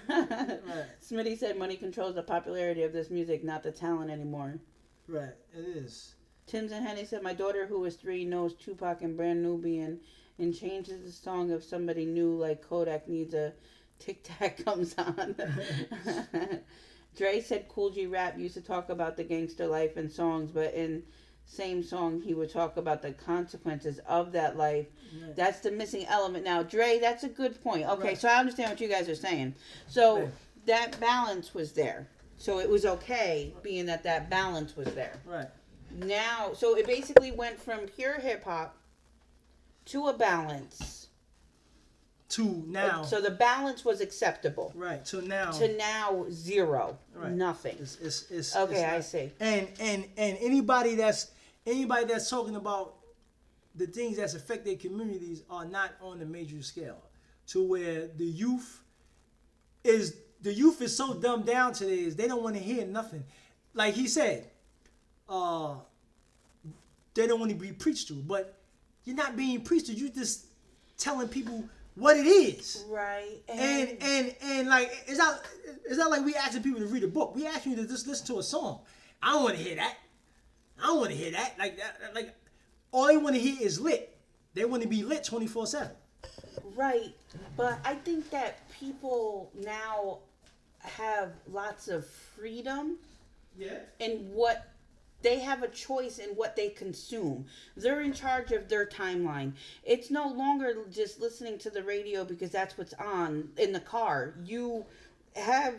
Right. Smitty said money controls the popularity of this music, not the talent anymore. Right. It is. Tims and Henny said my daughter who is 3 knows Tupac and Brand Nubian and changes the song if somebody new like Kodak needs a Tic Tac comes on. Dre said Cool G Rap used to talk about the gangster life in songs, but in same song he would talk about the consequences of that life. Right. That's the missing element. Now, Dre, that's a good point. Okay, right. So I understand what you guys are saying. So right. That balance was there. So it was okay being that balance was there. Right. Now, so it basically went from pure hip hop to a balance. To now. So the balance was acceptable. Right. To now zero. Right. Nothing. It's okay, I see. And anybody that's talking about the things that's affect their communities are not on the major scale. To where the youth is so dumbed down today is they don't want to hear nothing. Like he said, they don't want to be preached to, but you're not being preached to. You just telling people what it is. Right. And like it's not like we asking people to read a book. We asking you to just listen to a song. I don't want to hear that. Like that. Like all they want to hear is lit. They want to be lit 24/7. Right. But I think that people now have lots of freedom. Yeah. In what they have a choice in what they consume. They're in charge of their timeline. It's no longer just listening to the radio because that's what's on in the car. You have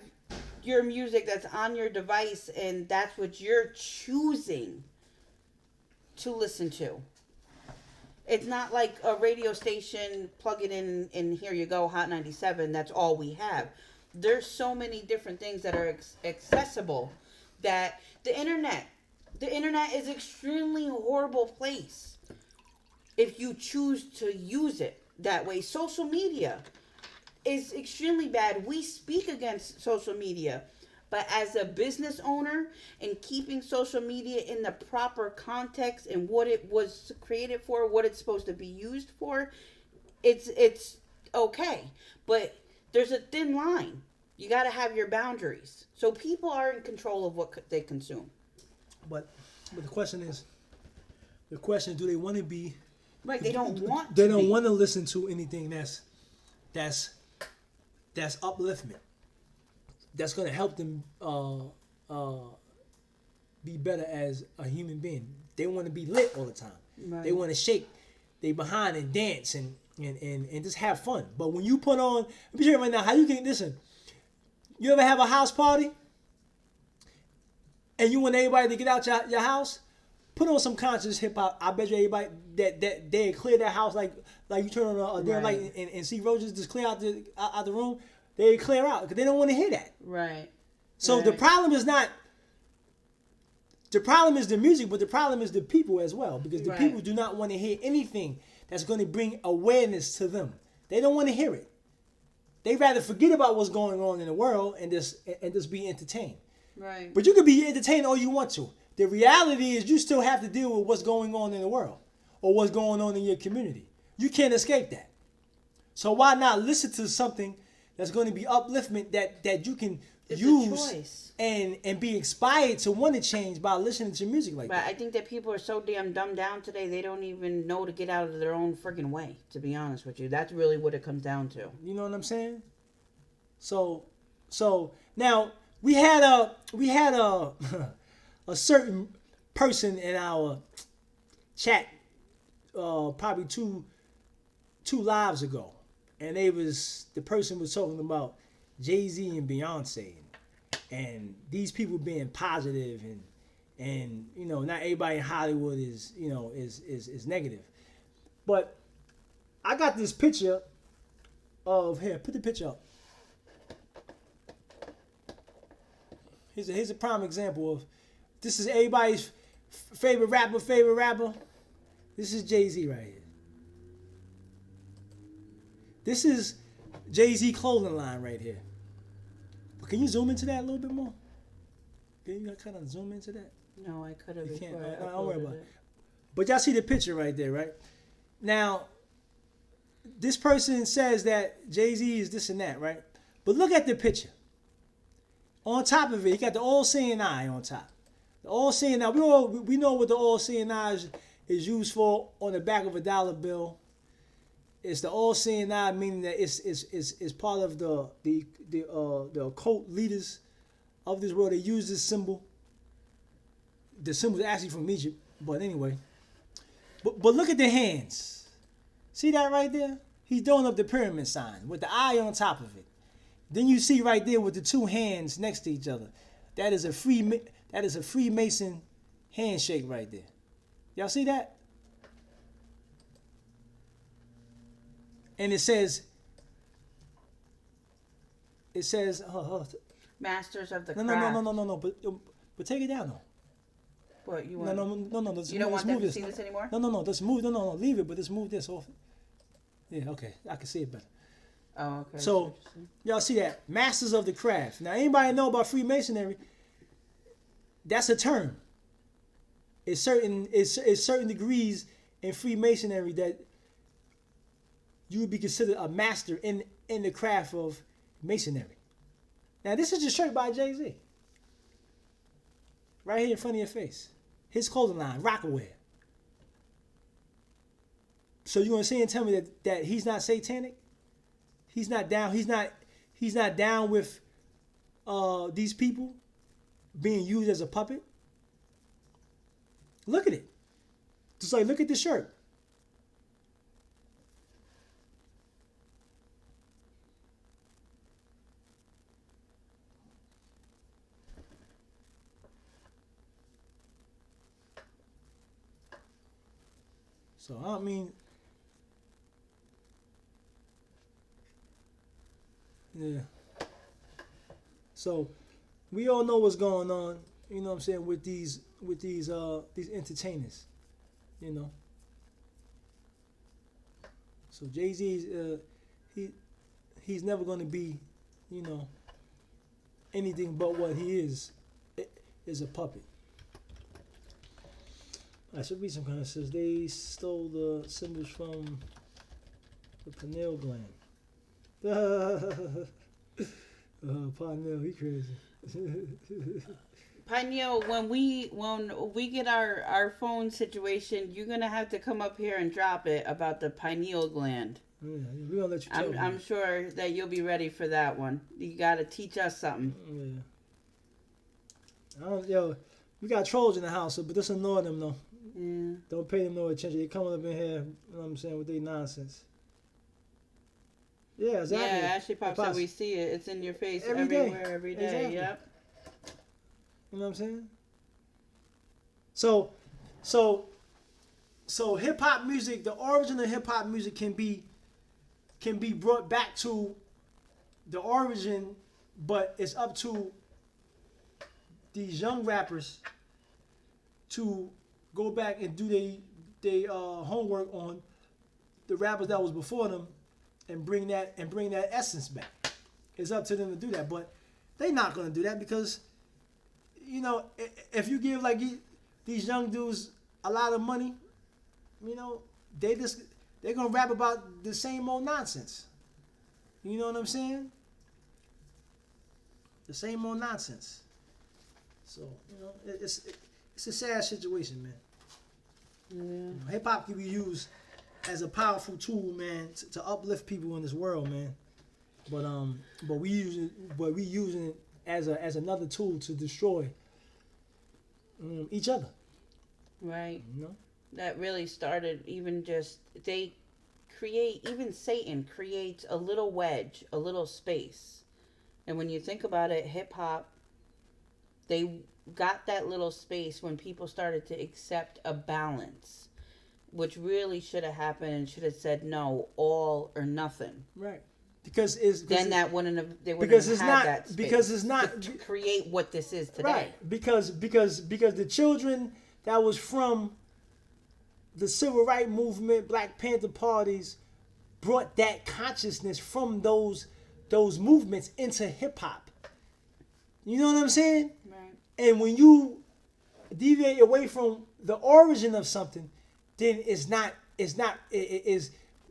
your music that's on your device and that's what you're choosing to listen to. It's not like a radio station, plug it in and here you go, Hot 97, that's all we have. There's so many different things that are accessible that the internet is extremely horrible place if you choose to use it that way. Social media is extremely bad. We speak against social media, but as a business owner and keeping social media in the proper context and what it was created for, what it's supposed to be used for, it's okay. But there's a thin line. You got to have your boundaries. So people are in control of what they consume. But the question is, do they want to be? Right, they don't want. They don't want to listen to anything that's upliftment. That's going to help them be better as a human being. They want to be lit all the time. Right. They want to shake they behind and dance and just have fun. But when you put on, I'm sure right now how you can listen. You ever have a house party? And you want everybody to get out your house? Put on some conscious hip hop. I bet you everybody that they clear their house like you turn on a damn light and see roaches just clear out the room. They clear out because they don't want to hear that. Right. So the problem is not. The problem is the music, but the problem is the people as well because the people do not want to hear anything that's going to bring awareness to them. They don't want to hear it. They rather forget about what's going on in the world and just be entertained. Right. But you can be entertained all you want to. The reality is you still have to deal with what's going on in the world or what's going on in your community. You can't escape that. So why not listen to something that's going to be upliftment that you can use and be inspired to want to change by listening to music like that. I think that people are so damn dumbed down today, they don't even know to get out of their own friggin' way, to be honest with you. That's really what it comes down to. You know what I'm saying? So now we had a certain person in our chat probably two lives ago, and the person was talking about Jay-Z and Beyonce and these people being positive and not everybody in Hollywood is is negative. But I got this picture of here. Put the picture up. Here's a prime example of this is everybody's favorite rapper. This is Jay-Z right here. This is Jay-Z clothing line right here. But can you zoom into that a little bit more? Can you kind of zoom into that? No, I could have You can't. before I Don't worry uploaded about it. it. But y'all see the picture right there, right? Now, this person says that Jay-Z is this and that, right? But look at the picture. On top of it, he got the all-seeing eye on top. The all-seeing eye. We know what the all-seeing eye is used for on the back of a dollar bill. It's the all-seeing eye, meaning that it's part of the occult leaders of this world. They use this symbol. The symbol is actually from Egypt, but anyway. But look at the hands. See that right there? He's throwing up the pyramid sign with the eye on top of it. Then you see right there with the two hands next to each other. That is a Freemason handshake right there. Y'all see that? And it says, Masters of the no, craft. no. But take it down though. What you want? No. You don't want them to see this anymore? No. Let's move. No. Leave it. But let's move this off. Yeah. Okay. I can see it better. Oh, okay. So y'all see that? Masters of the craft. Now, anybody know about Freemasonry? That's a term. It's certain degrees in Freemasonry that you would be considered a master in the craft of masonry. Now, this is a shirt by Jay-Z. Right here in front of your face. His clothing line, Rockaware. So you gonna say and tell me that he's not satanic? He's not down. He's not down with these people being used as a puppet. Look at it. Just like look at the shirt. So I mean, yeah. So we all know what's going on, you know what I'm saying, with these entertainers, you know. So Jay-Z's he's never going to be, you know, anything but what he is a puppet. I should read some kind of says they stole the symbols from the pineal gland. Pineal, he crazy. Pineal, when we get our phone situation, you're gonna have to come up here and drop it about the pineal gland. Yeah, we're gonna let you tell I'm sure that you'll be ready for that one. You gotta teach us something. Yeah. We got trolls in the house, but just ignore them though. Yeah. Don't pay them no attention. They coming up in here, you know what I'm saying, with their nonsense. Yeah, exactly. Yeah, Ashley pops up. We see it. It's in your face everywhere, every day. Exactly. Yep. You know what I'm saying? So hip hop music, the origin of hip hop music can be brought back to the origin, but it's up to these young rappers to go back and do their homework on the rappers that was before them and bring that essence back. It's up to them to do that, but they're not gonna do that because, you know, if you give like these young dudes a lot of money, you know, they're gonna rap about the same old nonsense. You know what I'm saying? The same old nonsense. So, you know, it's a sad situation, man. Yeah. You know, hip hop can be used as a powerful tool, man, to uplift people in this world, man. But we using it as another tool to destroy each other. Right. You know? That really started even just even Satan creates a little wedge, a little space. And when you think about it, hip hop, they got that little space when people started to accept a balance, which really should have happened and should have said no, all or nothing. Right. Because it's then that wouldn't have they wouldn't because have it's had not that space because it's not to create what this is today. right. Because the children that was from the civil rights movement, Black Panther parties, brought that consciousness from those movements into hip hop. You know what I'm saying? Right. And when you deviate away from the origin of something, then it is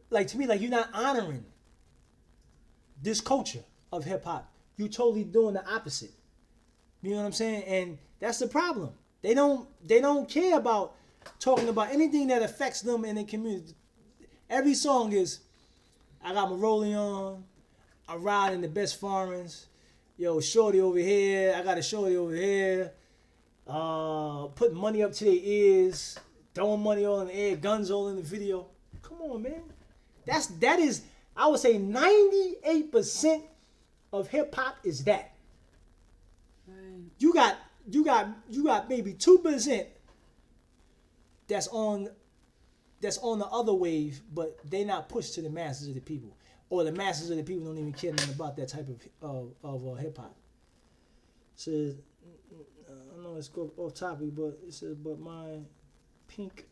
like, to me, like, you're not honoring this culture of hip hop. You totally doing the opposite. You know what I'm saying? And that's the problem. They don't care about talking about anything that affects them in their community. Every song is, I got my rollie on, I'm riding the best foreigns, yo, shorty over here, I got a shorty over here, putting money up to their ears, throwing money all in the air, guns all in the video. Come on, man. That is, I would say 98% of hip hop is that. Right. You got maybe 2% that's on the other wave, but they not pushed to the masses of the people, or the masses of the people don't even care nothing about that type of hip hop. Says, I know it's off topic, but it says, but my pink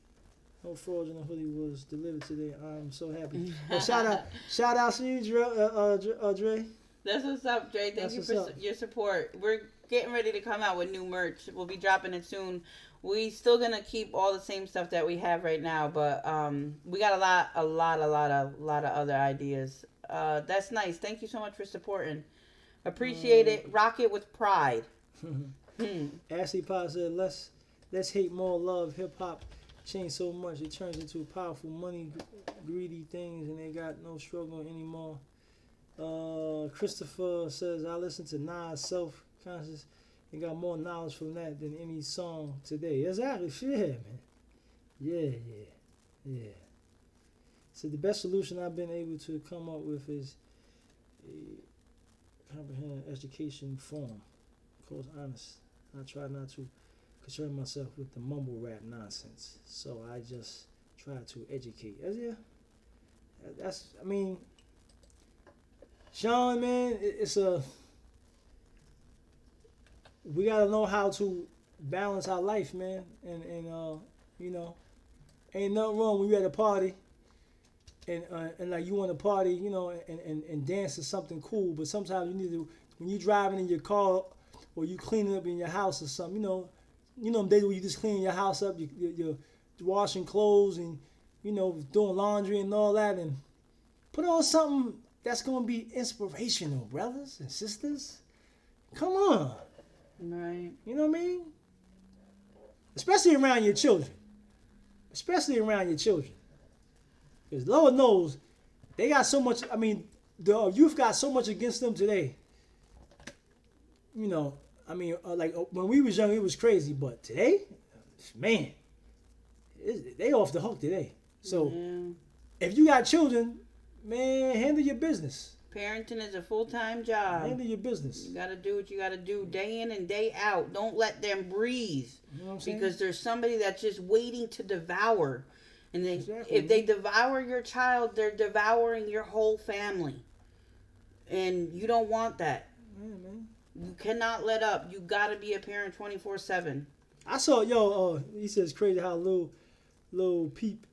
no fraudulent hoodie was delivered today. I'm so happy. Well, shout out to you, Dre. That's what's up, Dre. Thank you for your support. We're getting ready to come out with new merch. We'll be dropping it soon. We still gonna keep all the same stuff that we have right now, but we got a lot of other ideas. That's nice. Thank you so much for supporting. Appreciate it. Rock it with pride. Ashley Pop said, let's hate more love. Hip hop changed so much it turns into powerful money greedy things, and they got no struggle anymore. Christopher says, I listen to Nas Self-Conscious and got more knowledge from that than any song today. Exactly. Shit, man. Yeah. So the best solution I've been able to come up with is a comprehensive education form. Of course, honest. I try not to concern myself with the mumble rap nonsense. So I just try to educate. I mean, Sean, man, we gotta know how to balance our life, man, and you know, ain't nothing wrong when you at a party and like you want to party, you know, and dance to something cool, but sometimes you need to, when you driving in your car or you cleaning up in your house or something, you know them days where you just cleaning your house up, you're washing clothes and, you know, doing laundry and all that, and put on something that's gonna be inspirational, brothers and sisters. Come on. Right. You know what I mean? Especially around your children. Because Lord knows, they got so much, I mean, the youth got so much against them today. You know, I mean, like when we was young, it was crazy. But today, man, they off the hook today. So if you got children, man, handle your business. Parenting is a full-time job. Handle your business. You got to do what you got to do day in and day out. Don't let them breathe. You know what I'm saying? Because there's somebody that's just waiting to devour. And then Exactly. if they devour your child, they're devouring your whole family. And you don't want that. Yeah, man. You cannot let up. You got to be a parent 24/7. I saw, he says crazy how Lil Peep.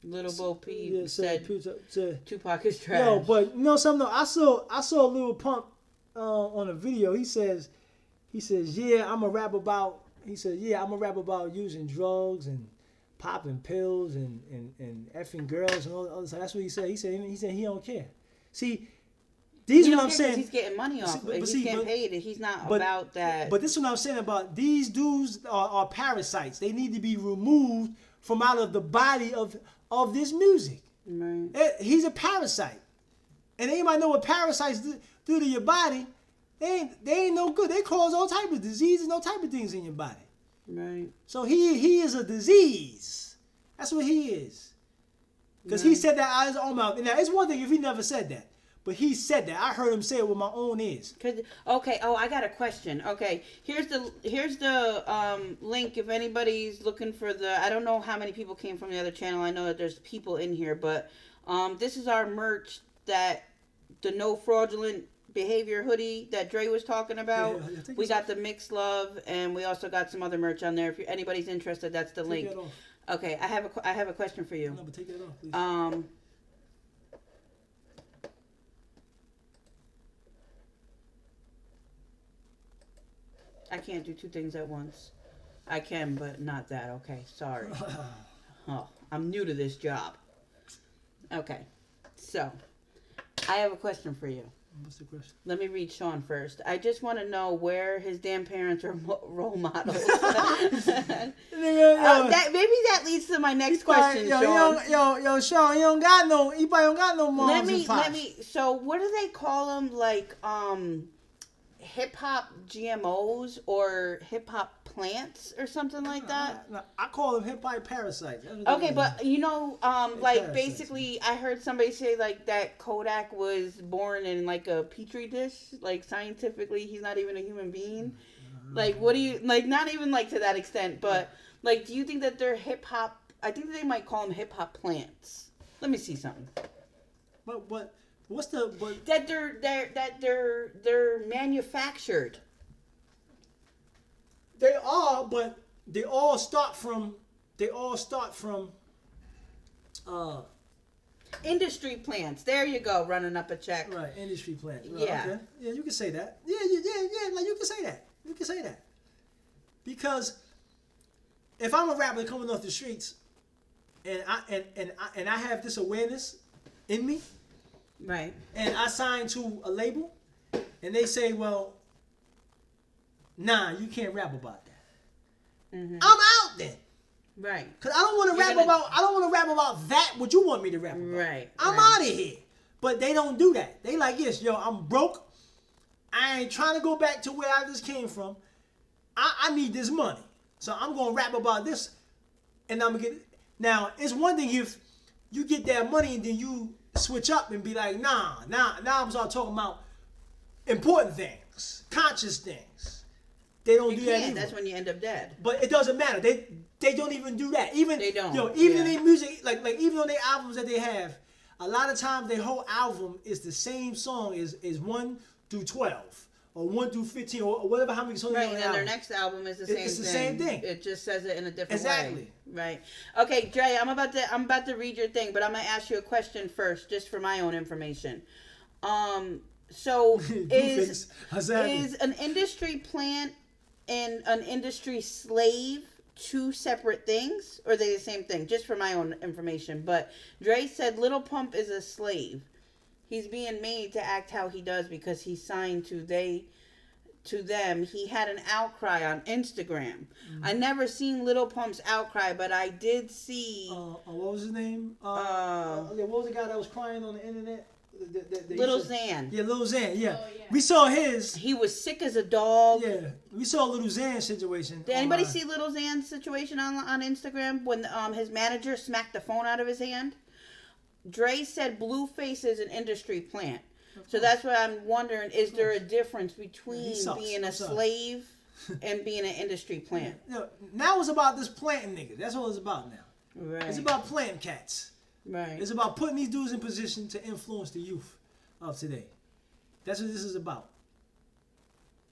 Little Bo Peep said Tupac is trash. Yo, but you know something? I saw Lil Pump on a video. He says, yeah, I'm a rap about using drugs and popping pills and effing girls and all the other stuff. That's what he said. He said he don't care. See, these are what I'm saying. He's getting money off. He's getting paid. He's not about that. But this is what I'm saying about these dudes are parasites. They need to be removed from out of the body of this music. Right. He's a parasite. And anybody know what parasites do to your body? They ain't no good. They cause all type of diseases, all type of things in your body. Right. So he is a disease. That's what he is. Because he said that out of his own mouth. Now, it's one thing if he never said that. but he said that. I heard him say it with my own ears. Okay. Oh, I got a question. Okay, here's the link if anybody's looking for the. I don't know how many people came from the other channel. I know that there's people in here, but this is our merch, that the no fraudulent behavior hoodie that Dre was talking about. Yeah, we got the mixed love, and we also got some other merch on there. If anybody's interested, that's the link. That off. Okay, I have a question for you. No, but take that off, please. I can't do two things at once. I can, but not that. Okay, sorry. Oh, I'm new to this job. Okay, so I have a question for you. What's the question? Let me read Sean first. I just want to know where his damn parents are role models. Nigga, Maybe that leads to my next question, Sean. Yo, Sean, you don't got no. You probably don't got no moms and pops. Let me. So, what do they call them? Like, hip hop GMOs or hip hop plants or something like that? No, I call them hip hop parasites. Okay, but you know, like parasites. basically, I heard somebody say like that Kodak was born in like a petri dish. Like scientifically, he's not even a human being. Like, what do you like? Not even like to that extent, but like, do you think that they're hip hop? I think they might call them hip hop plants. Let me see something. But what's the That they're manufactured. They are, but they all start from Industry plants. There you go, running up a check. right, industry plants. Right, Yeah. okay. Yeah, you can say that. Yeah, like you can say that. You can say that. Because if I'm a rapper coming off the streets and I have this awareness in me, Right. and I sign to a label, and they say, well, nah, you can't rap about that. Mm-hmm. I'm out then. Right. Cause I don't want to rap about that. What you want me to rap about? Right. I'm out of here. But they don't do that. They like, yes, yo, I'm broke. I ain't trying to go back to where I just came from. I need this money, so I'm gonna rap about this, and I'm gonna get. Now, it's one thing if you get that money and then you switch up and be like, now I'm start talking about important things, conscious things. They don't You do that can't. either. That's when you end up dead. But it doesn't matter. They don't even do that. Even They don't, Even yeah. in their music, like even on their albums that they have, a lot of times their whole album is the same song is 1 through 12 or 1 through 15 or whatever how many songs. Right, they and have then on their the next album is the same thing. It's the same thing. It just says it in a different Exactly. way. Right. Okay, Dre, I'm about to read your thing, but I'm gonna ask you a question first, just for my own information. So is an industry plant and an industry slave two separate things, or are they the same thing? Just for my own information. But Dre said Little Pump is a slave. He's being made to act how he does because he's signed to them. He had an outcry on Instagram. I never seen Little Pump's outcry, but I did see. what was his name? What was the guy that was crying on the internet? Little Xan. Yeah, Little Xan. Yeah. Oh, yeah. We saw his. He was sick as a dog. Yeah, we saw Little Xan situation. Did anybody online. see Little Xan's situation on Instagram when his manager smacked the phone out of his hand? Dre said Blueface is an industry plant. So that's what I'm wondering. Is there a difference between being a slave and being an industry plant? No, now it's about this planting nigga. That's what it's about now. Right. It's about planting cats. Right. It's about putting these dudes in position to influence the youth of today. That's what this is about.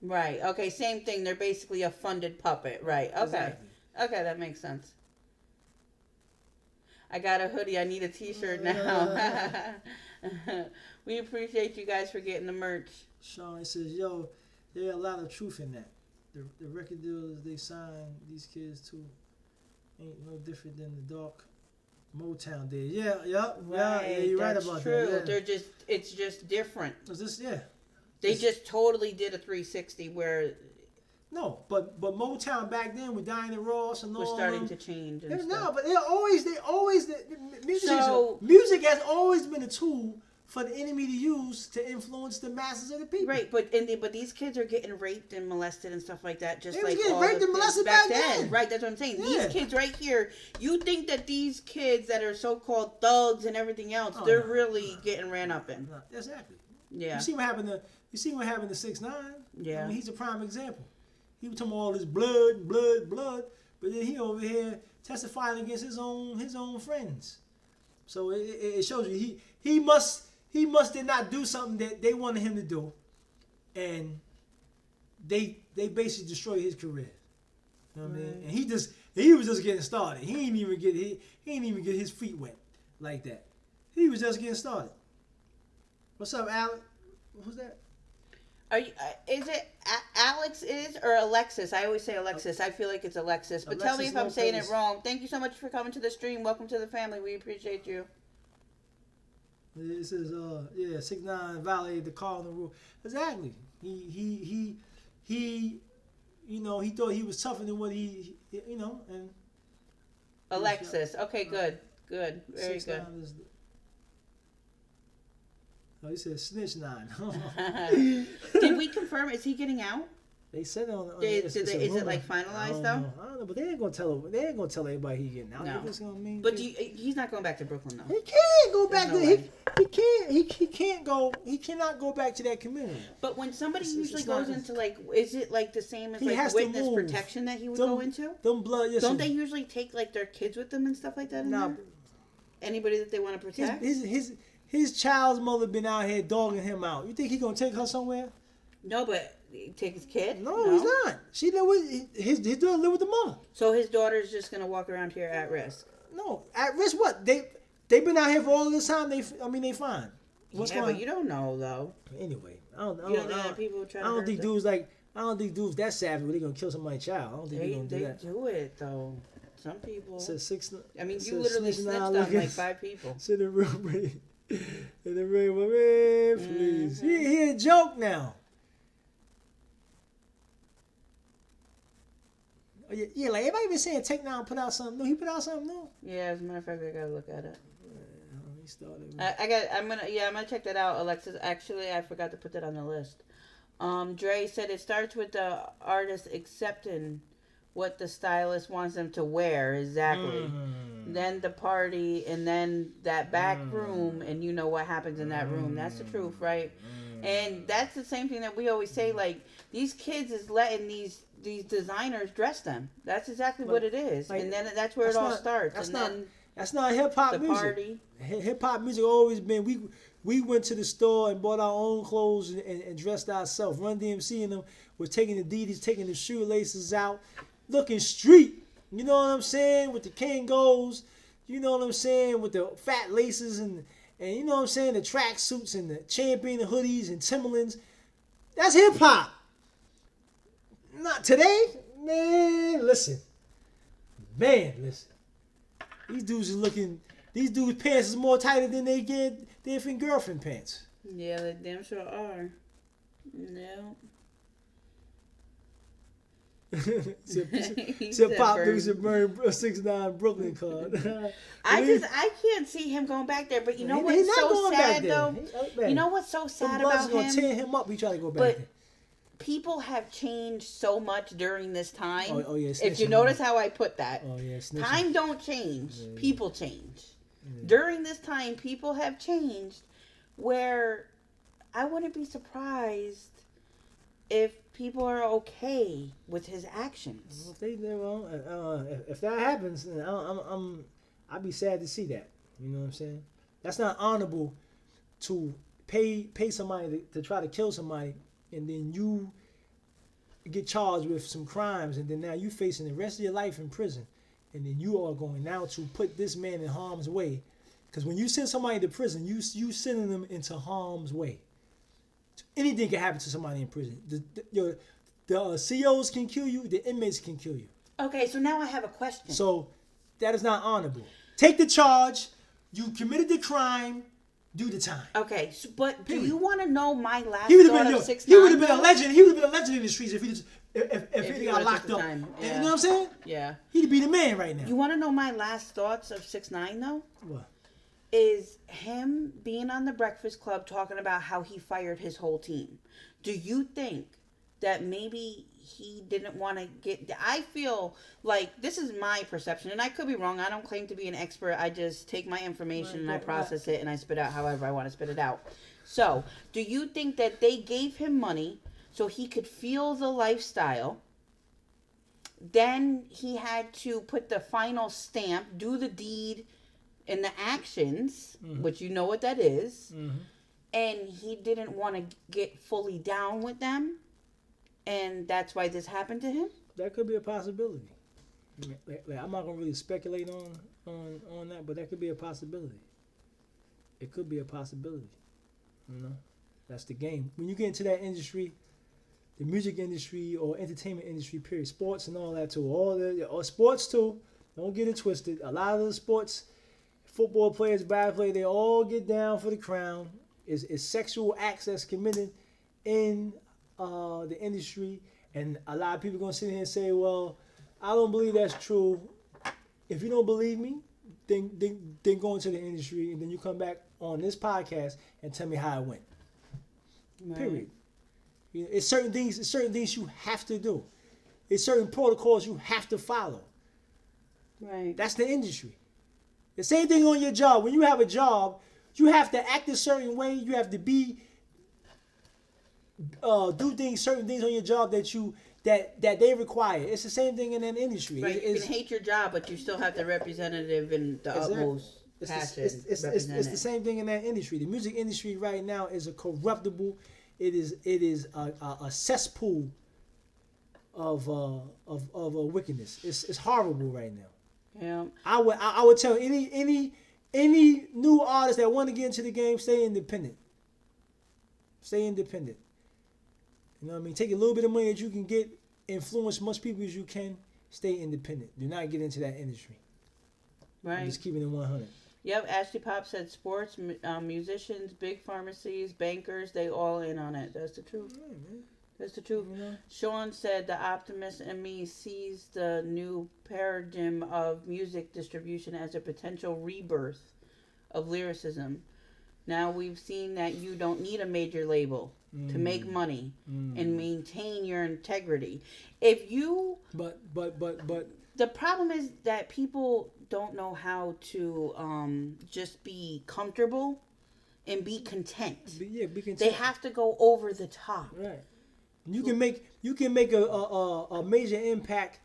Right. Okay, same thing. They're basically a funded puppet. Right. Okay. Exactly. Okay, that makes sense. I got a hoodie. I need a t-shirt now. We appreciate you guys for getting the merch. Sean says, yo, there's a lot of truth in that. The record dealers they sign these kids to ain't no different than the dark Motown did. Yeah, you're right about true. that. Yeah. It's just different. It's just, yeah. They just totally did a 360 where No, but Motown back then with Diana Ross and all was starting them, to change and no, stuff. but music So- music has always been a tool for the enemy to use to influence the masses of the people. Right, but these kids are getting raped and molested and stuff like that. Just They was like getting all raped the and kids molested back back then. Right, that's what I'm saying. Yeah. These kids right here, you think that these kids that are so-called thugs and everything else, Oh, they're no. really getting ran up in. Exactly. Yeah. You see what happened to 6ix9ine? Yeah. I mean, he's a prime example. He was talking about all this blood, but then he over here testifying against his own friends. So it shows you he must did not do something that they wanted him to do, and they basically destroyed his career. You know what I mean? And he was just getting started. He didn't even get his feet wet like that. He was just getting started. What's up, Alex? Who's that? Are you? Is it Alex or Alexis? I always say Alexis. I feel like it's Alexis. But tell me if I'm saying it wrong. Thank you so much for coming to the stream. Welcome to the family. We appreciate you. It says, 6ix9ine violated the cardinal rule. Exactly. He he thought he was tougher than what he and Alexis. Okay, good. Very good. He said snitch 9. Did we confirm? Is he getting out? They said it on. Is it like finalized though? I don't know, but they ain't gonna tell everybody he getting out. No. This gonna mean. But he's not going back to Brooklyn though. He can't go back There's to. no way. He can't go. He cannot go back to that community. But when somebody usually it's goes not- into like, is it like the same as He like has to witness move. protection that he would go into? Them blood. Listen, Don't they usually take like their kids with them and stuff like that? In Nah, there? Anybody that they want to protect? his child's mother been out here dogging him out. You think he gonna take her somewhere? No, but take his kid? No, he's not. She live with his daughter live with the mother. So his daughter's just gonna walk around here at risk. No, at risk what? They been out here for all this time. They fine. What's Yeah, going but you don't know though. Anyway, I You don't think that people try to hurt them? I don't think dudes that savage. They gonna kill somebody's child. I don't think they're gonna do that. They do it though. Some people. Says 6. I mean, you says literally snitch snitched nine on looking- like 5 people. Sit in the room, man. In the room, my man, please. He a joke now. Oh, yeah, like everybody been saying take now and put out something new. He put out something new. Yeah, as a matter of fact, I gotta look at it. He started. I'm gonna check that out, Alexis. Actually, I forgot to put that on the list. Dre said it starts with the artist accepting what the stylist wants them to wear exactly. Then the party, and then that back room, and you know what happens in that room. That's the truth, right? And that's the same thing that we always say. Like these kids is letting these designers dress them. That's exactly what it is, and then that's where it all starts. That's not hip hop music. Party. Hip hop music always been we went to the store and bought our own clothes and dressed ourselves. Run DMC and them was taking the Adidas, taking the shoelaces out, looking street. You know what I'm saying? With the Kangos, you know what I'm saying? With the fat laces and you know what I'm saying? The track suits and the Champion hoodies and Timberlands. That's hip hop. Not today, man. Listen. These dudes' pants is more tighter than they get their girlfriend pants. Yeah, they damn sure are. No. Said Pop Dukes and burn 6ix9ine Brooklyn card. I can't see him going back there. But you know He's what's not so going back sad there. though? You know what's so sad about gonna him? tear him up. He try to go back But there. people have changed so much during this time. Oh, yeah, if you snitching, notice how I put that. Oh yeah, snitching. Time don't change. Yeah. People change. Yeah. During this time, people have changed where I wouldn't be surprised if people are okay with his actions. If that happens, then I'd be sad to see that. You know what I'm saying? That's not honorable to pay somebody to try to kill somebody, and then you get charged with some crimes, and then now you facing the rest of your life in prison, and then you are going now to put this man in harm's way. Because when you send somebody to prison, you sending them into harm's way. Anything can happen to somebody in prison. The COs can kill you. The inmates can kill you. Okay, so now I have a question. So that is not honorable. Take the charge. You committed the crime. Do the time. Okay, so, but do you want to know my last He would thought have of been. 6ix9ine? He would have been a legend. He would have been a legend in the streets if he got would've locked took the up. time. You Yeah. know what I'm saying? Yeah. He'd be the man right now. You want to know my last thoughts of 6ix9ine though? What? Is him being on the Breakfast Club talking about how he fired his whole team. Do you think that maybe he didn't want to get... I feel like, this is my perception, and I could be wrong. I don't claim to be an expert. I just take my information and I process it and I spit out however I want to spit it out. So, do you think that they gave him money so he could feel the lifestyle? Then he had to put the final stamp, do the deed and the actions, which you know what that is. And he didn't want to get fully down with them. And that's why this happened to him? That could be a possibility. Like, I'm not going to really speculate on that, but that could be a possibility. It could be a possibility. You know? That's the game. When you get into that industry, the music industry or entertainment industry, period, sports and all that too, or sports too, don't get it twisted. A lot of the sports, football players, basketball players, they all get down for the crown. Is sexual acts that's committed in the industry, and a lot of people gonna sit here and say, well, I don't believe that's true. If you don't believe me, then go into the industry, and then you come back on this podcast and tell me how it went. Right. Period. It's certain things you have to do. It's certain protocols you have to follow. Right. That's the industry. The same thing on your job. When you have a job, you have to act a certain way. You have to do certain things on your job that they require. It's the same thing in an industry. Right. You can hate your job, but you still have the representative in the utmost passion. It's the same thing in that industry. The music industry right now is a corruptible. It is a cesspool of wickedness. It's horrible right now. Yeah. I would tell any new artist that want to get into the game, stay independent. Stay independent. You know what I mean? Take a little bit of money that you can get, influence much people as you can. Stay independent. Do not get into that industry. Right. I'm just keeping it 100. Yep, Ashley Pop said sports, musicians, big pharmacies, bankers, they all in on it. That's the truth. Yeah, man. That's the truth. You know? Sean said the optimist in me sees the new paradigm of music distribution as a potential rebirth of lyricism. Now we've seen that you don't need a major label to make money and maintain your integrity. If you... But... The problem is that people don't know how to just be comfortable and be content. Be content. They have to go over the top. Right. You can make a major impact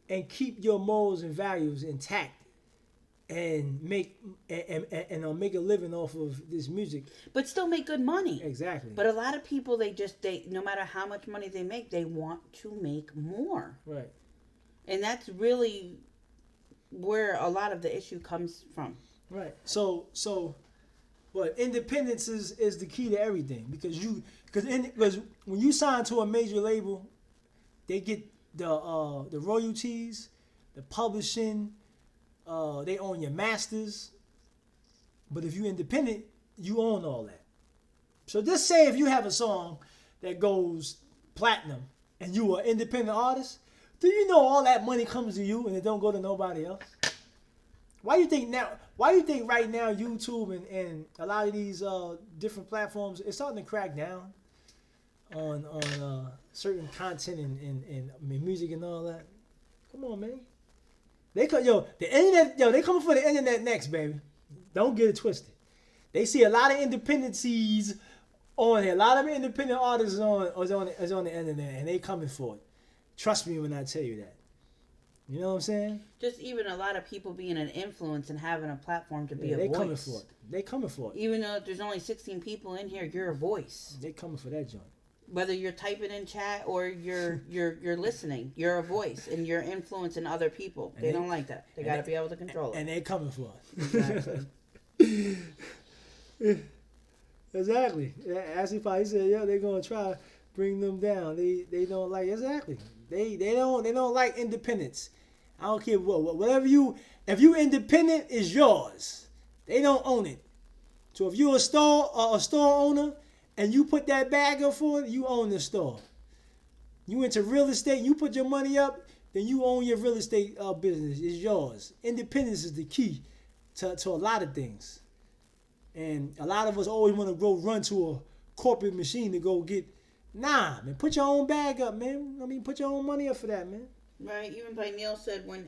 and keep your morals and values intact, and make a living off of this music, but still make good money. Exactly. But a lot of people, they no matter how much money they make, they want to make more. Right. And that's really where a lot of the issue comes from. Right. So what independence is the key to everything, because when you sign to a major label, they get the royalties, the publishing, they own your masters. But if you're independent, you own all that. So just say if you have a song that goes platinum and you are an independent artist, do you know all that money comes to you and it don't go to nobody else? Why do you think right now YouTube and a lot of these different platforms is starting to crack down on certain content and music and all that? Come on, man. The internet, they coming for the internet next, baby. Don't get it twisted. They see a lot of independencies on here. A lot of independent artists is on the internet, and they coming for it. Trust me when I tell you that. You know what I'm saying? Just even a lot of people being an influence and having a platform to be a voice. They coming for it. Even though there's only 16 people in here, you're a voice. They coming for that joint. Whether you're typing in chat or you're listening, you're a voice and you're influencing other people. They don't like that. They got to be able to control it. And they coming for it. Exactly. Exactly. Ashley probably said, "Yo, they're gonna try to bring them down. They don't like exactly. They don't like independence. I don't care if you independent, is yours. They don't own it. So if you're a store owner and you put that bag up for it, you own the store. You into real estate, you put your money up, then you own your real estate business. It's yours. Independence is the key to a lot of things. And a lot of us always want to go run to a corporate machine to go get. Nah, man, put your own bag up, man. I mean, put your own money up for that, man. Right. Even by Neil said, when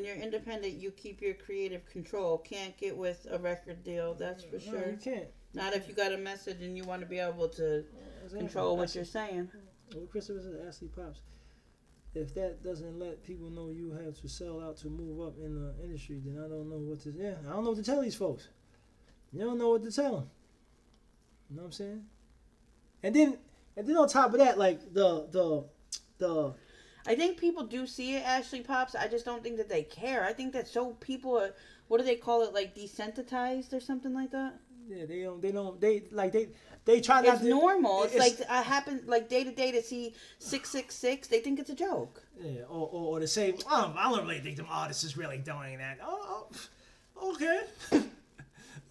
you're independent, you keep your creative control. Can't get with a record deal. That's for sure. No, you can't. Not if you got a message and you want to be able to control what you're saying. What Christopher said, Ashley Pops. If that doesn't let people know you have to sell out to move up in the industry, then I don't know what to. Yeah, I don't know what to tell these folks. You don't know what to tell them. You know what I'm saying? And then on top of that, like the. I think people do see it, Ashley Pops. I just don't think that they care. I think that so people are, what do they call it, like desensitized or something like that? Yeah, they try not It's to. normal. It's like I happen like day to day to see 666. They think it's a joke. Yeah, or to say, oh, I don't really think them artists is really doing that. Oh okay,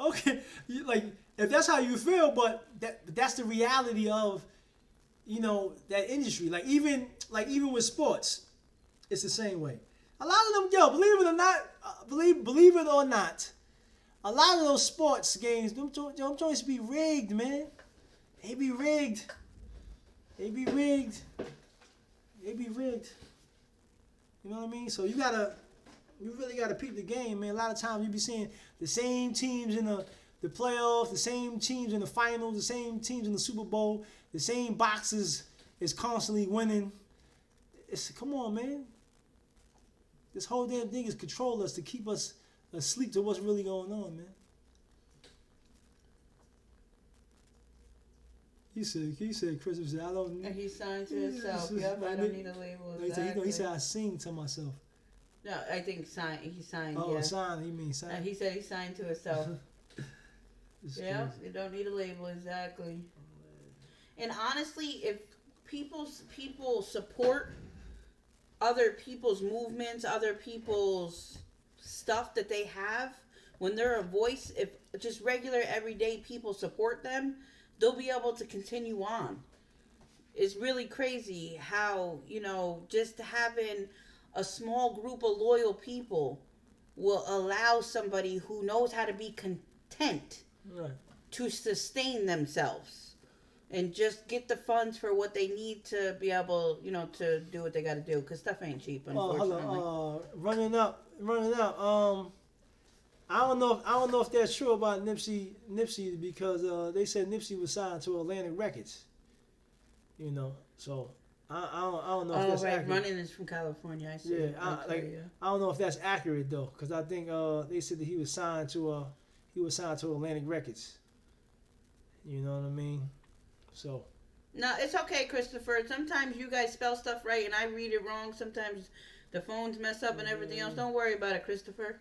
okay. Like if that's how you feel, but that's the reality of, you know, that industry. Like even with sports, it's the same way. A lot of them, believe it or not, believe it or not, a lot of those sports games, them joints be rigged, man. They be rigged. They be rigged. You know what I mean? So you really gotta peep the game, man. A lot of times you be seeing the same teams in the playoffs, the same teams in the finals, the same teams in the Super Bowl, the same boxes is constantly winning. Come on, man. This whole damn thing is control us to keep us asleep to what's really going on, man. He said, Christopher said, I don't. And he signed to himself. Yep, I don't need a label. Exactly. He said, I sing to myself. No, I think he signed. Oh, yeah. sign. He means sign. He said he signed to himself. Yeah, crazy. you don't need a label, exactly. And honestly, if people support other people's movements, other people's stuff that they have, when they're a voice, if just regular everyday people support them, they'll be able to continue on. It's really crazy how, you know, just having a small group of loyal people will allow somebody who knows how to be content to sustain themselves and just get the funds for what they need to be able, you know, to do what they got to do. Because stuff ain't cheap, unfortunately. Running up. I don't know if that's true about Nipsey because they said Nipsey was signed to Atlantic Records. You know, so I don't know if that's accurate. Running is from California. I see. Yeah, I don't know if that's accurate though, because I think they said that he was signed to Atlantic Records. You know what I mean? So. No, it's okay, Christopher. Sometimes you guys spell stuff right and I read it wrong. Sometimes the phones mess up and everything else. Don't worry about it, Christopher.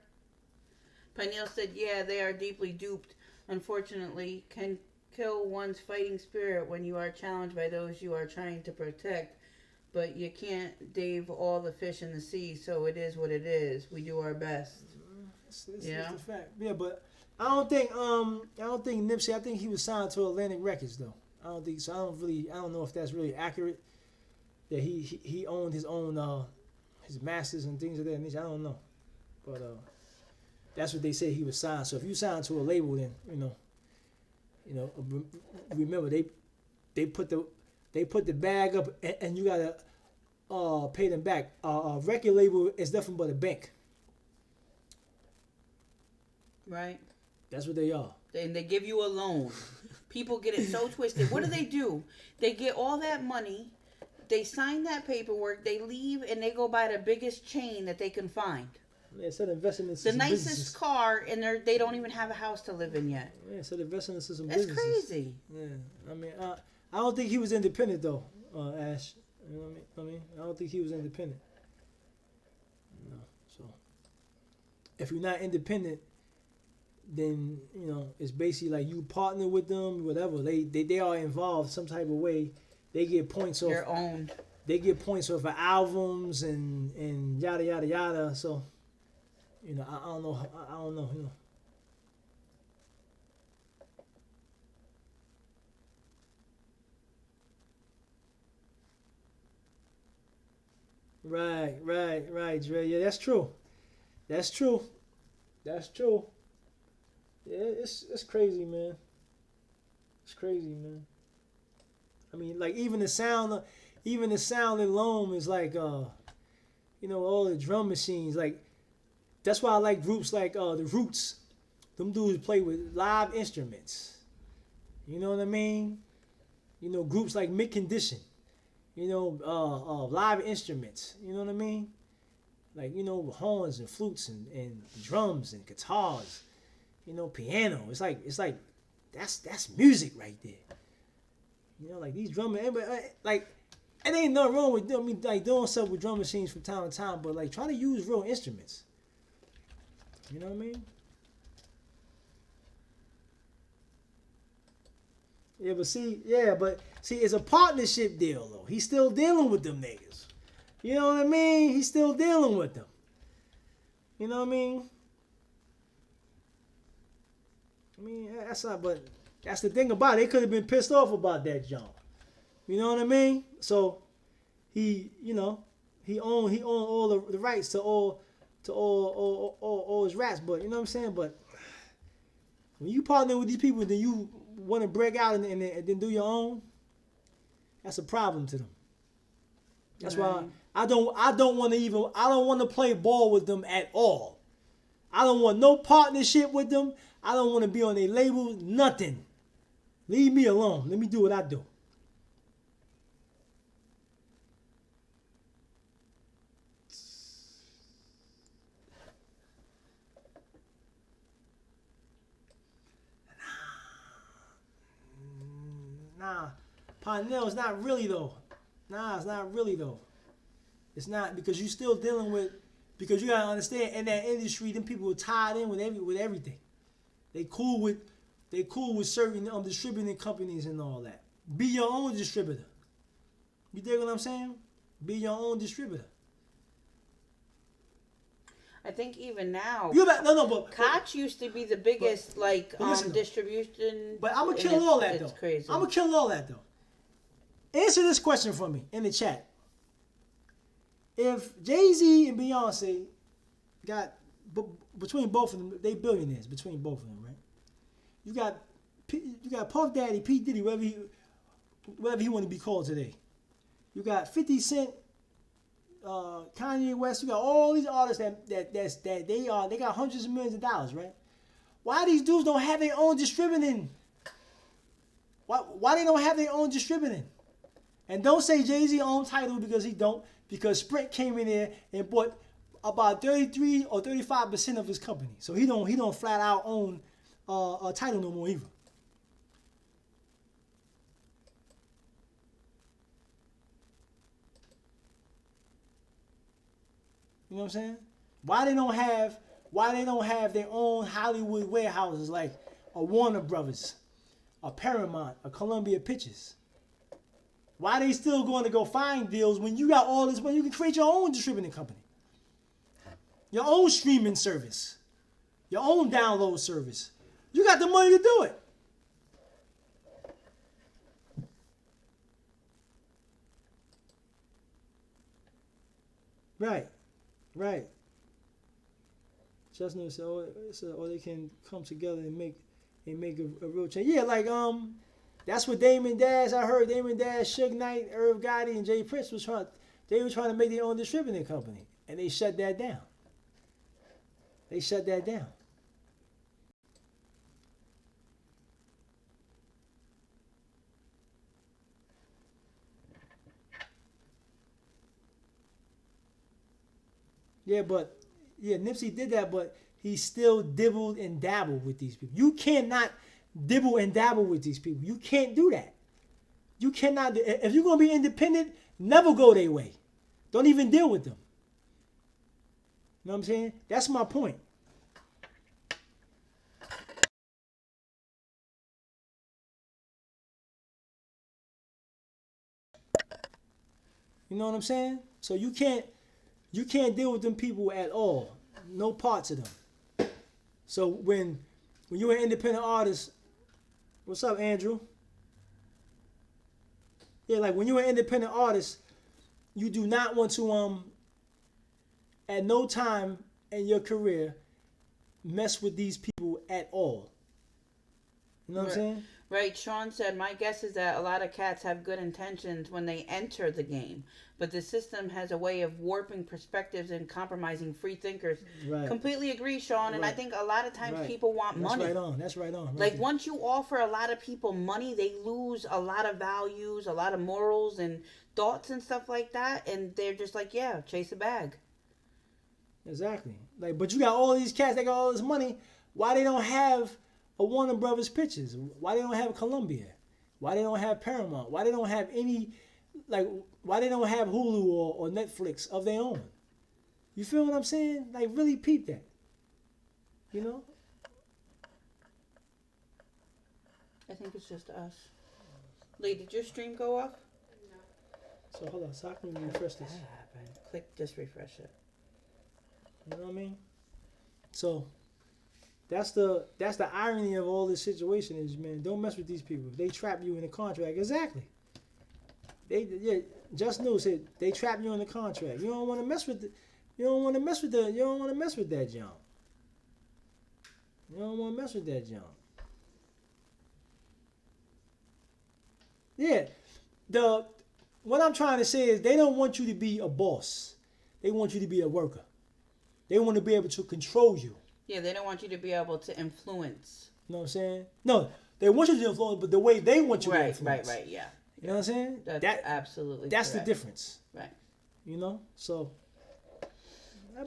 Pineal said, yeah, they are deeply duped. Unfortunately, can kill one's fighting spirit when you are challenged by those you are trying to protect. But you can't dave all the fish in the sea, so it is what it is. We do our best. It's a fact. Yeah, but I don't think Nipsey. I think he was signed to Atlantic Records though. I don't think so. I don't know if that's really accurate. That he owned his own his masters and things of that nature. I don't know, but that's what they say he was signed. So if you signed to a label, then you know, remember they put the bag up and you gotta pay them back. A record label is nothing but a bank. Right. That's what they are. And they give you a loan. People get it so twisted. What do? They get all that money. They sign that paperwork. They leave and they go buy the biggest chain that they can find. Yeah, instead of investing in the nicest businesses. Car, and they don't even have a house to live in yet. Yeah, instead of investing in some That's businesses. crazy. Yeah, I mean, I don't think he was independent though, Ash. You know what I mean? I don't think he was independent. No, so if you're not independent, then it's basically like you partner with them, whatever. They are involved some type of way. They get points off. They're owned. They get points off of albums and yada yada yada. So, I don't know. Right, Dre. Yeah, that's true. Yeah, it's crazy, man. It's crazy, man. I mean, like even the sound alone is like all the drum machines. Like that's why I like groups like the Roots. Them dudes play with live instruments. You know what I mean? Groups like Mid Condition. Live instruments. You know what I mean? Like horns and flutes and drums and guitars. Piano. It's like that's music right there. Like these drummers, like it ain't nothing wrong with them. I mean, like doing stuff with drum machines from time to time, but like try to use real instruments. You know what I mean? But see, it's a partnership deal though. He's still dealing with them niggas. You know what I mean? He's still dealing with them. You know what I mean? That's not, but that's the thing about it. They could have been pissed off about that jump. You know what I mean? So he owned all the rights to all his raps. But you know what I'm saying? But when you partner with these people, then you want to break out and then do your own. That's a problem to them. That's why I don't want to play ball with them at all. I don't want no partnership with them. I don't want to be on their label. Nothing. Leave me alone. Let me do what I do. Nah, Parnell, it's not really though. Nah, it's not really though. It's not because you still dealing with, because you gotta understand in that industry, them people are tied in with everything. They cool with certain distributing companies and all that. Be your own distributor. You dig what I'm saying? Be your own distributor. I think even now, but Koch used to be the biggest distribution. But I'm gonna kill all that though. It's crazy. I'm gonna kill all that though. Answer this question for me in the chat. If Jay-Z and Beyonce got between both of them, they billionaires between both of them, right? You got Puff Daddy, P Diddy, whatever he want to be called today. You got 50 Cent, Kanye West. You got all these artists that they got hundreds of millions of dollars, right? Why these dudes don't have their own distributing? Why they don't have their own distributing? And don't say Jay-Z owned Tidal because he don't. Because Sprint came in there and bought about 33 or 35% of his company. So he don't flat out own a Tidal no more either. You know what I'm saying? Why they don't have their own Hollywood warehouses like a Warner Brothers, a Paramount, a Columbia Pictures? Why they still going to go find deals when you got all this money? You can create your own distributing company, your own streaming service, your own download service. You got the money to do it. Right. Chestnut said, or they can come together and make a real change. Yeah, like that's what Damon Dash. I heard Damon Dash, Suge Knight, Irv Gotti, and Jay Prince were trying to make their own distributing company, and they shut that down. Nipsey did that, but he still dibbled and dabbled with these people. You cannot dibble and dabble with these people. You can't do that. You cannot. If you're going to be independent, never go their way. Don't even deal with them. You know what I'm saying? That's my point. You know what I'm saying? So you can't deal with them people at all. No parts of them. So when you're an independent artist, what's up, Andrew? Yeah, like when you're an independent artist, you do not want to at no time in your career mess with these people at all. You know what I'm saying? Right. Sean said, my guess is that a lot of cats have good intentions when they enter the game, but the system has a way of warping perspectives and compromising free thinkers. Right. Completely agree, Sean. And I Right. think a lot of times Right. people want That's money. right on. That's right on. Right Like there. once you offer a lot of people money, they lose a lot of values, a lot of morals and thoughts and stuff like that. And they're just like, yeah, chase a bag. Exactly. Like, but you got all these cats that got all this money. Why they don't have a Warner Brothers Pictures? Why they don't have Columbia? Why they don't have Paramount? Why they don't have any, like, why they don't have Hulu or Netflix of their own? You feel what I'm saying? Like, really peep that. You know? I think it's just us. Lee, did your stream go off? So hold on. So how can we refresh this? What happened? Click, just refresh it. You know what I mean? So that's the irony of all this situation is, man, don't mess with these people. They trap you in a contract. Exactly. Just News said they trap you in the contract. You don't want to mess with you don't want to mess with that jump. You don't want to mess with that jump. Yeah. What I'm trying to say is they don't want you to be a boss. They want you to be a worker. They want to be able to control you. Yeah, they don't want you to be able to influence. You know what I'm saying? No, they want you to influence, but the way they want you to influence. Right, yeah. You know what I'm saying? That's absolutely That's correct. the difference. Right. You know? So.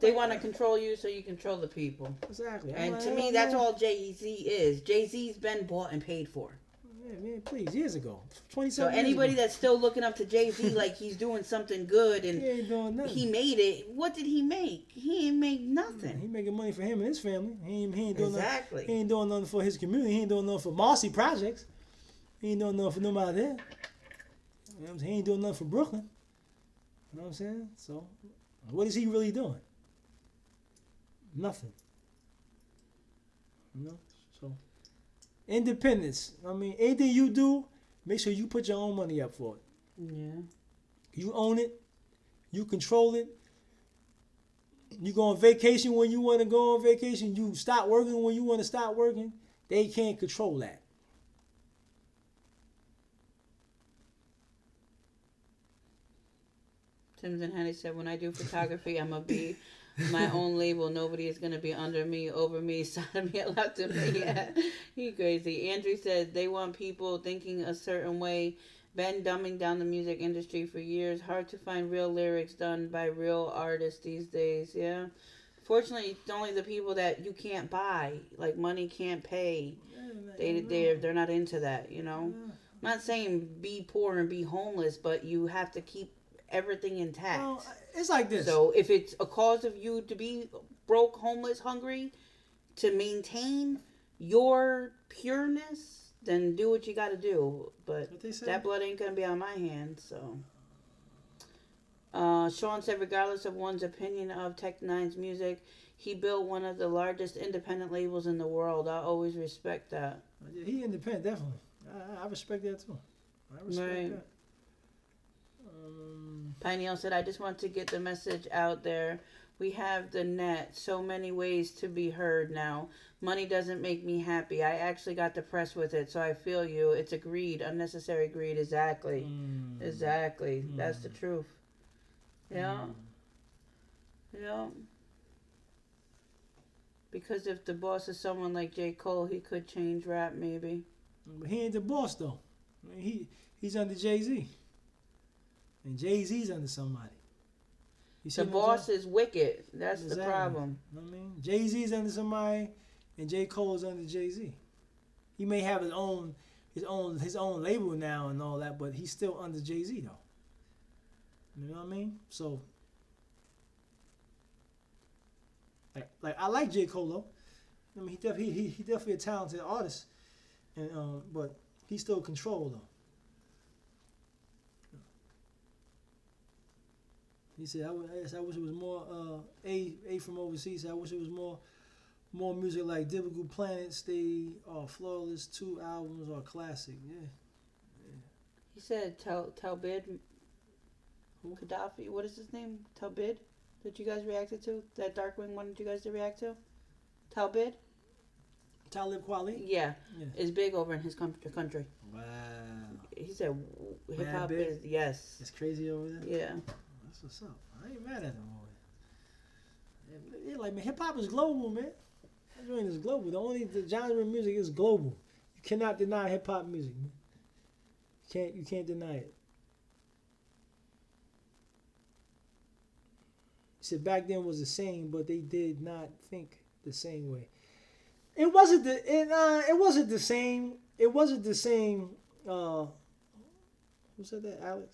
They want to control you so you control the people. Exactly. And to me, that's all Jay-Z is. Jay-Z's been bought and paid for. Yeah, man, please, years ago. 27 So years anybody ago. that's still looking up to Jay-Z like he's doing something good and He ain't doing nothing. he made it, what did he make? He ain't make nothing. He making money for him and his family. He ain't doing Exactly. nothing. He ain't doing nothing for his community. He ain't doing nothing for Marcy Projects. He ain't doing nothing for nobody there. You know what I'm saying? He ain't doing nothing for Brooklyn. You know what I'm saying? So, what is he really doing? Nothing. You know? So, independence. I mean, anything you do, make sure you put your own money up for it. Yeah. You own it. You control it. You go on vacation when you want to go on vacation. You stop working when you want to stop working. They can't control that. Tim's and Henny said, when I do photography, I'm going to be my own label. Nobody is going to be under me, over me, side of me, left of me. Yeah. He crazy. Andrew said, they want people thinking a certain way. Been dumbing down the music industry for years. Hard to find real lyrics done by real artists these days. Yeah. Fortunately, it's only the people that you can't buy, like money can't pay. They're not into that, you know. I'm not saying be poor and be homeless, but you have to keep everything intact. Well, it's like this. So if it's a cause of you to be broke, homeless, hungry, to maintain your pureness, then do what you got to do. But that blood ain't going to be on my hands, so. Sean said, regardless of one's opinion of Tech Nine's music, he built one of the largest independent labels in the world. I always respect that. He independent, definitely. I respect that too. I respect that. Pineal said, I just want to get the message out there. We have the net. So many ways to be heard now. Money doesn't make me happy. I actually got depressed with it, so I feel you. It's a greed, unnecessary greed. Exactly. Exactly. That's the truth. Yeah. Yeah. Because if the boss is someone like J. Cole, he could change rap, maybe. But he ain't the boss, though. I mean, he's under Jay-Z. And Jay-Z's under somebody. The boss is wicked. That's the problem. You know what I mean? Jay-Z's under somebody, and J. Cole's under Jay-Z. He may have his own label now and all that, but he's still under Jay-Z, though. You know what I mean? So, like I like J. Cole, though. I mean, he definitely a talented artist, and but he's still controlled, though. He said, I wish it was more, A from overseas said, I wish it was more music like Typical Planet, Stay, or Flawless, 2 albums, or classic. Yeah. He said, Talbid, Gaddafi, what is his name? Talbid, that you guys reacted to? That Darkwing one that you guys did react to? Talbid? Talib Kweli. Yeah, Yeah. is big over in his country. Wow. He said hip Mad hop big? is yes. It's crazy over there. Yeah. That's what's up. I ain't mad at him over there. Yeah, like man, hip hop is global, man. That joint is global. The genre of music is global. You cannot deny hip hop music, man. You can't deny it. He said back then was the same, but they did not think the same way. It wasn't the same. It wasn't the same. Who said that?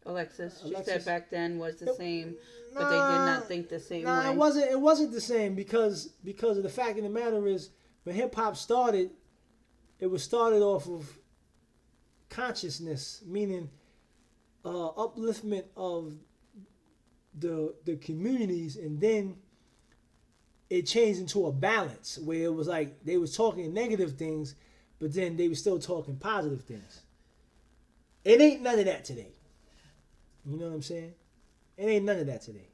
Alexis. She Alexis. said back then was the same, but they did not think the same way. It wasn't the same because of the fact of the matter is when hip hop started, it was started off of consciousness, meaning upliftment of the communities, and then it changed into a balance where it was like they was talking negative things, but then they were still talking positive things. It ain't none of that today. You know what I'm saying? It ain't none of that today.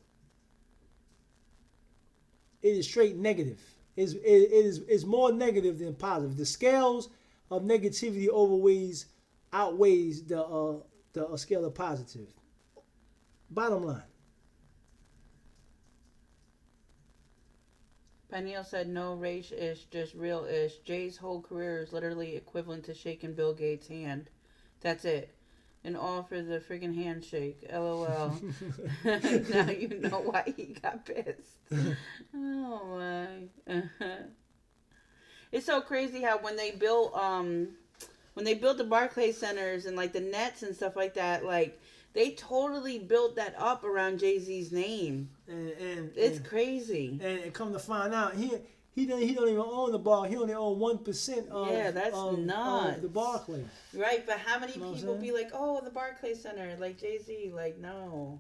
It is straight negative. It is more negative than positive. The scales of negativity outweighs the scale of positive. Bottom line. Peniel said no race-ish, just real-ish. Jay's whole career is literally equivalent to shaking Bill Gates' hand. That's it. And all for the friggin' handshake. LOL. Now you know why he got pissed. Oh my. It's so crazy how when they built the Barclays Centers and like the nets and stuff like that, like they totally built that up around Jay-Z's name. And it's crazy. And come to find out, he don't even own the bar. He only owns 1% of nuts. Of the Barclays. Right, but how many You know people be like, oh, the Barclays Center, like Jay-Z, like no.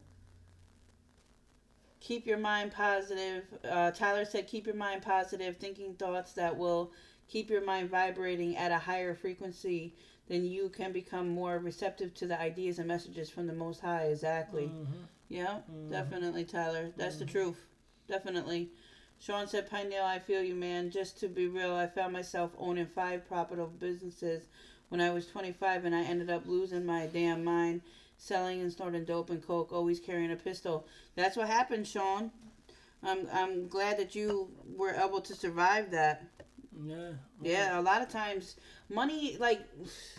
Keep your mind positive. Tyler said, keep your mind positive, thinking thoughts that will keep your mind vibrating at a higher frequency. Then you can become more receptive to the ideas and messages from the Most High. Exactly. Mm-hmm. Yeah, definitely, Tyler. That's the truth. Definitely. Sean said, Pinedale, I feel you, man. Just to be real, I found myself owning 5 profitable businesses when I was 25, and I ended up losing my damn mind, selling and snorting dope and coke, always carrying a pistol. That's what happened, Sean. I'm glad that you were able to survive that. Yeah. Yeah, a lot of times, money, like,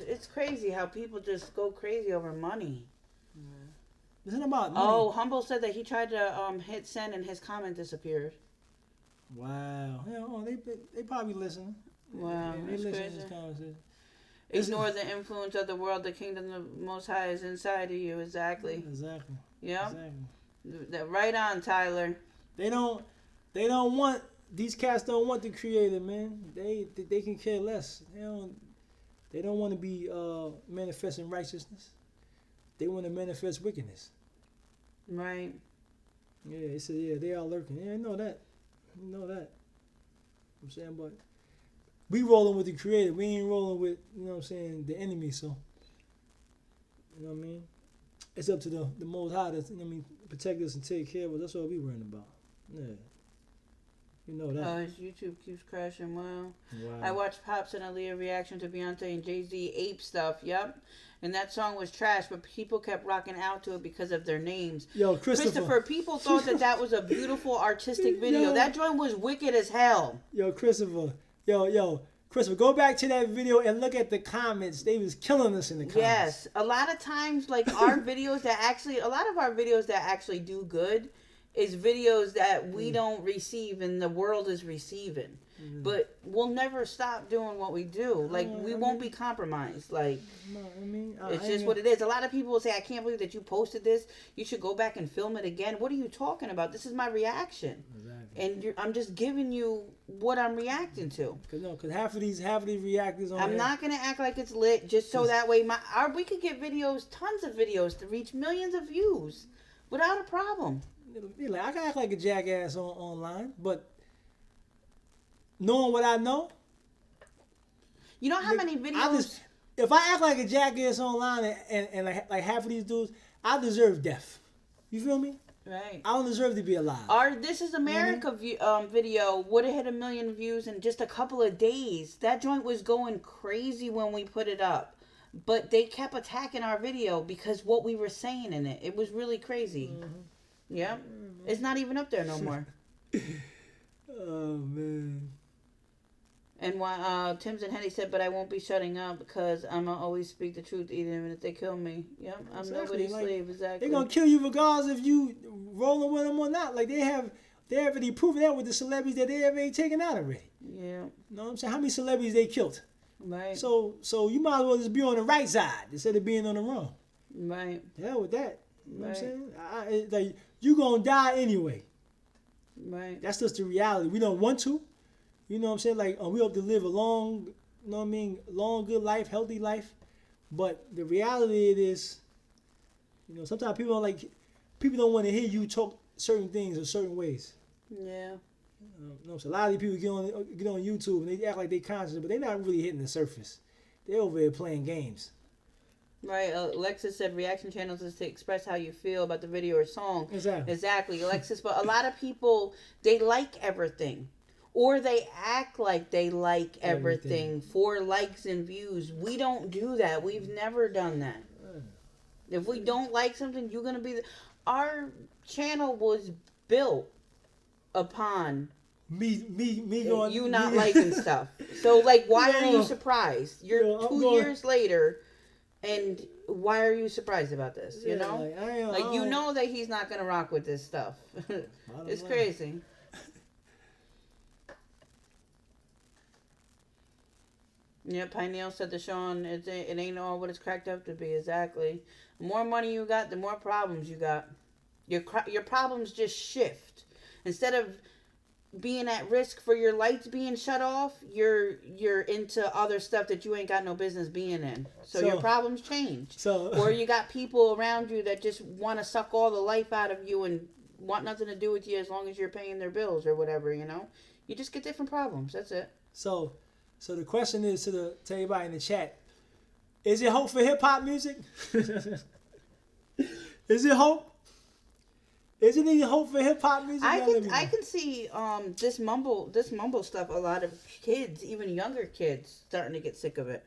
it's crazy how people just go crazy over money. Yeah. Isn't about money. Oh, Humble said that he tried to hit send and his comment disappeared. Wow. Yeah, they probably listening. Wow, they that's listen crazy. to this conversation. Ignore the influence of the world. The kingdom of the Most High is inside of you. Exactly. Exactly. Yeah. Exactly. Right on, Tyler. They don't want, these cats don't want the creator, man. They can care less. They don't want to be manifesting righteousness. They want to manifest wickedness. Right. Yeah, they said, yeah, they are lurking. Yeah, I know that. You know that. I'm saying, but we rolling with the creator. We ain't rolling with, you know what I'm saying, the enemy. So, you know what I mean? It's up to the Most High to, you know what I mean, protect us and take care of us. That's all we worrying about. Yeah. You know that. Oh, his YouTube keeps crashing. Wow. I watched Pops and Aaliyah reaction to Beyonce and Jay-Z ape stuff. Yep. And that song was trash, but people kept rocking out to it because of their names. Yo, Christopher, people thought that was a beautiful artistic video. That joint was wicked as hell. Yo, Christopher. Christopher, go back to that video and look at the comments. They was killing us in the comments. Yes. A lot of times, like, a lot of our videos that actually do good is videos that we don't receive and the world is receiving. Mm-hmm. But we'll never stop doing what we do. Like, we won't be compromised. Like, it's just what it is. A lot of people will say, I can't believe that you posted this. You should go back and film it again. What are you talking about? This is my reaction. Exactly. And I'm just giving you what I'm reacting to. Because half of these reactors on I'm not going to act like it's lit just so that way we could get videos, tons of videos to reach millions of views without a problem. Like, I can act like a jackass online, but knowing what I know, you know how many videos. If I act like a jackass online and like half of these dudes, I deserve death. You feel me? Right. I don't deserve to be alive. Our This Is America video would have hit 1 million views in just a couple of days. That joint was going crazy when we put it up. But they kept attacking our video because what we were saying in it. It was really crazy. Yep. It's not even up there no more. Oh, man. And Tim's and Henny said, but I won't be shutting up because I'm going to always speak the truth even if they kill me. Yep, I'm Exactly. nobody's Like, slave, exactly. They're going to kill you regardless if you rolling with them or not. Like, they already proven that with the celebrities that they have already taken out already. Yeah. You know what I'm saying? How many celebrities they killed? Right. So you might as well just be on the right side instead of being on the wrong. Right. The hell with that. You know Right. what I'm saying? Like, you going to die anyway. Right. That's just the reality. We don't want to. You know what I'm saying? Like, we hope to live a long, you know what I mean, long, good life, healthy life. But the reality it is, you know, sometimes people don't want to hear you talk certain things or certain ways. Yeah. You know, so a lot of these people get on YouTube and they act like they conscious, but they're not really hitting the surface. They're over there playing games. Right. Alexis said reaction channels is to express how you feel about the video or song. Exactly, Alexis. But a lot of people, they like everything. Or they act like they like everything for likes and views. We don't do that. We've never done that. If we don't like something, you're going to be... Our channel was built upon me going... You not liking stuff. So, like, why are you surprised? You're 2 years later, and why are you surprised about this? You know? Like, you know that he's not going to rock with this stuff. It's crazy. Yeah, Pineal said to Sean, it ain't all what it's cracked up to be. Exactly. The more money you got, the more problems you got. Your problems just shift. Instead of being at risk for your lights being shut off, you're into other stuff that you ain't got no business being in. So your problems change. Or you got people around you that just want to suck all the life out of you and want nothing to do with you as long as you're paying their bills or whatever, you know? You just get different problems. That's it. So the question is to everybody in the chat: is it hope for hip hop music? Is it hope? Is it any hope for hip hop music? I can see this mumble stuff. A lot of kids, even younger kids, starting to get sick of it.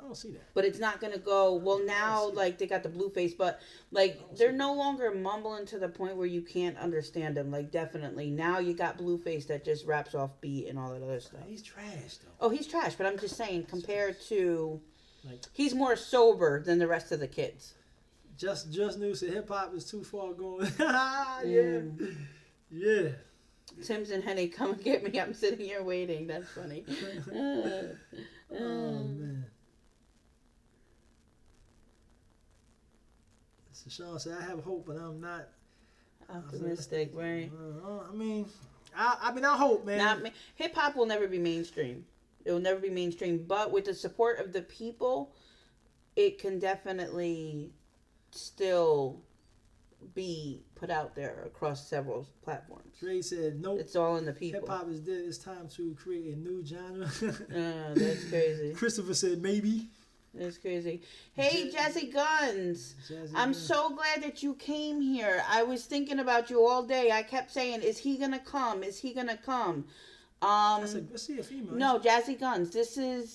I don't see that. But it's not gonna go well now. Like they got the blue face, but like they're no longer mumbling to the point where you can't understand them. Like definitely now you got blue face that just raps off beat and all that other stuff. He's trash though. Oh, he's trash. But I'm just saying compared to, he's more sober than the rest of the kids. Just news that hip hop is too far going. Yeah. Tim's and Henny, come and get me. I'm sitting here waiting. That's funny. Oh man. So Sean said, I have hope, but I'm not optimistic, right? I hope, man. Hip hop will never be mainstream. It will never be mainstream. But with the support of the people, it can definitely still be put out there across several platforms. Dre said, nope. It's all in the people. Hip hop is dead. It's time to create a new genre. That's crazy. Christopher said, maybe. That's crazy. Hey, Jazzy Guns. I'm so glad that you came here. I was thinking about you all day. I kept saying, is he going to come? Is he going to come? Let's see a female. No, Jazzy Guns.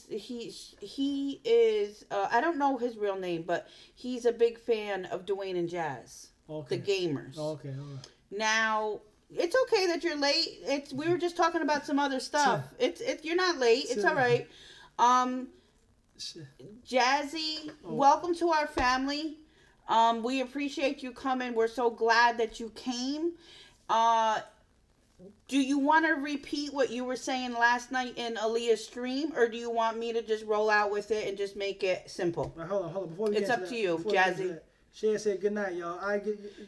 He is, I don't know his real name, but he's a big fan of Dwayne and Jazz. Okay. The gamers. Okay, all right. Now, it's okay that you're late. We were just talking about some other stuff. You're not late. It's all right. Jazzy, welcome to our family. We appreciate you coming. We're so glad that you came. Do you want to repeat what you were saying last night in Aaliyah's stream, or do you want me to just roll out with it and just make it simple? Right, hold on. Before we it's up to you, Jazzy. Cher said good night, y'all.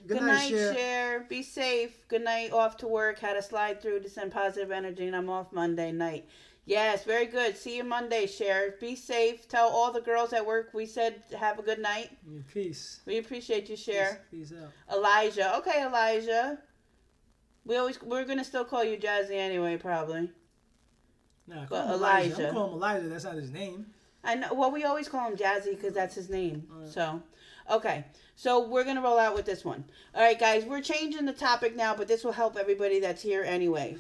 Good night, Cher. Cher. Be safe. Good night. Off to work. Had to slide through to send positive energy, and I'm off Monday night. Yes, very good. See you Monday, Cher. Be safe. Tell all the girls at work we said have a good night. Peace. We appreciate you, Cher. Peace out. Elijah. Okay, Elijah. We're gonna still call you Jazzy anyway, probably. Nah, but Elijah. I'm calling him Elijah. That's not his name. I know. Well, we always call him Jazzy because that's his name. So, okay. So we're gonna roll out with this one. All right, guys. We're changing the topic now, but this will help everybody that's here anyway.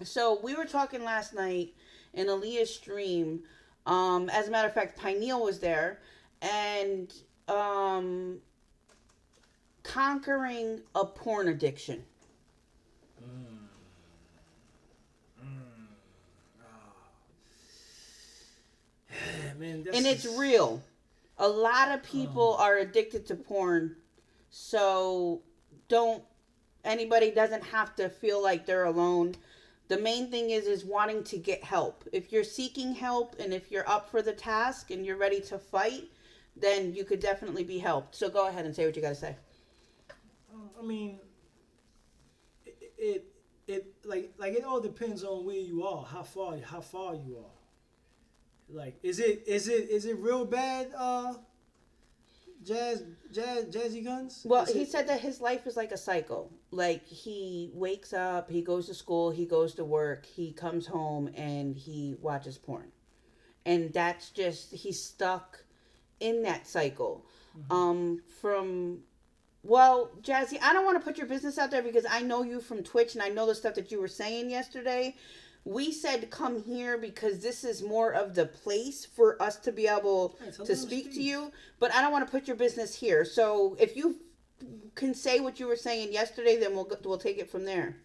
So we were talking last night in Aaliyah's stream. As a matter of fact, Pineal was there, and conquering a porn addiction. Man, And it's real. A lot of people are addicted to porn, so anybody doesn't have to feel like they're alone. The main thing is wanting to get help. If you're seeking help and if you're up for the task and you're ready to fight, then you could definitely be helped. So go ahead and say what you got to say. I mean, it it all depends on where you are, how far you are. Like, is it real bad? Jazzy Guns. Well, he said that his life is like a cycle. Like, he wakes up, he goes to school, he goes to work, he comes home, and he watches porn, and that's just he's stuck in that cycle. Well, Jazzy, I don't want to put your business out there because I know you from Twitch and I know the stuff that you were saying yesterday. We said come here because this is more of the place for us to be able to speak to you. But I don't want to put your business here. So if you can say what you were saying yesterday, then we'll take it from there.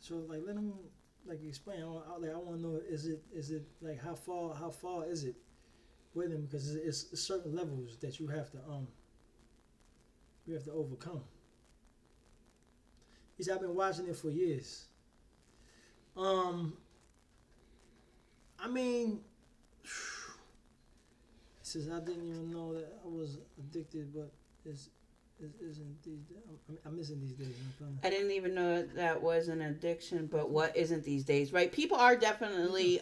So like let him explain. I want to know is it like how far is it with him, because it's certain levels that you have to overcome. He said I've been watching it for years. I mean, he says I didn't even know that I was addicted, but isn't these days. I'm missing these days. I didn't even know that was an addiction, but what isn't these days, right? People are definitely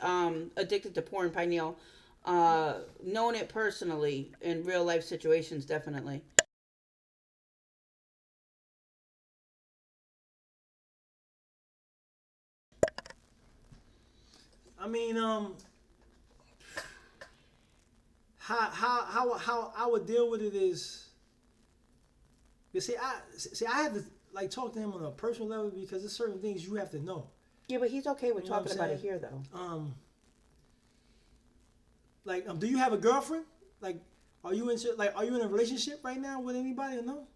addicted to porn, Pineal. Known it personally in real life situations, definitely. I mean, how I would deal with it is, you see, I have to like talk to him on a personal level because there's certain things you have to know. Yeah, but he's okay with You know talking about it here, though. Do you have a girlfriend? Like, are you in a relationship right now with anybody or no?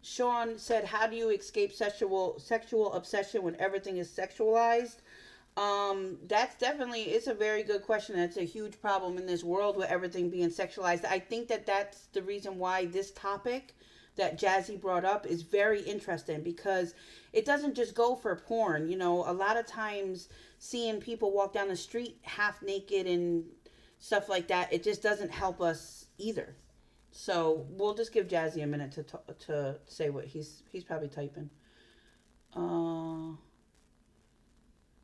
Sean said, "How do you escape sexual obsession when everything is sexualized?" That's definitely, it's a very good question. That's a huge problem in this world with everything being sexualized. I think that's the reason why this topic that Jazzy brought up is very interesting, because it doesn't just go for porn. You know, a lot of times seeing people walk down the street half naked and stuff like that, it just doesn't help us either. So we'll just give Jazzy a minute to say what he's probably typing.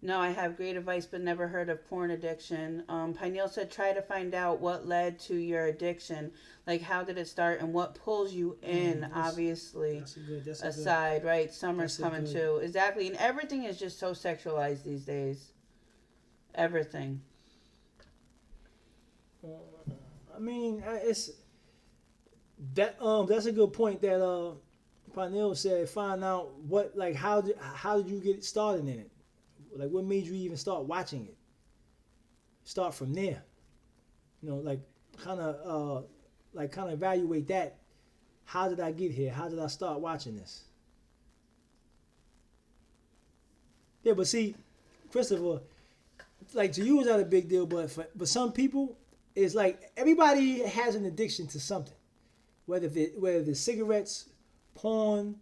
No, I have great advice, but never heard of porn addiction. Pineal said, try to find out what led to your addiction. Like, how did it start and what pulls you in, obviously. That's aside, right? Summer's coming too. Exactly. And everything is just so sexualized these days. Everything. I mean, it's that's a good point that Pineal said. Find out how did you get started in it? Like, what made you even start watching it? Start from there. You know, kind of evaluate that. How did I get here? How did I start watching this? Yeah, but see, Christopher, like, to you it's not a big deal, but for some people, it's like everybody has an addiction to something. Whether it's cigarettes, porn,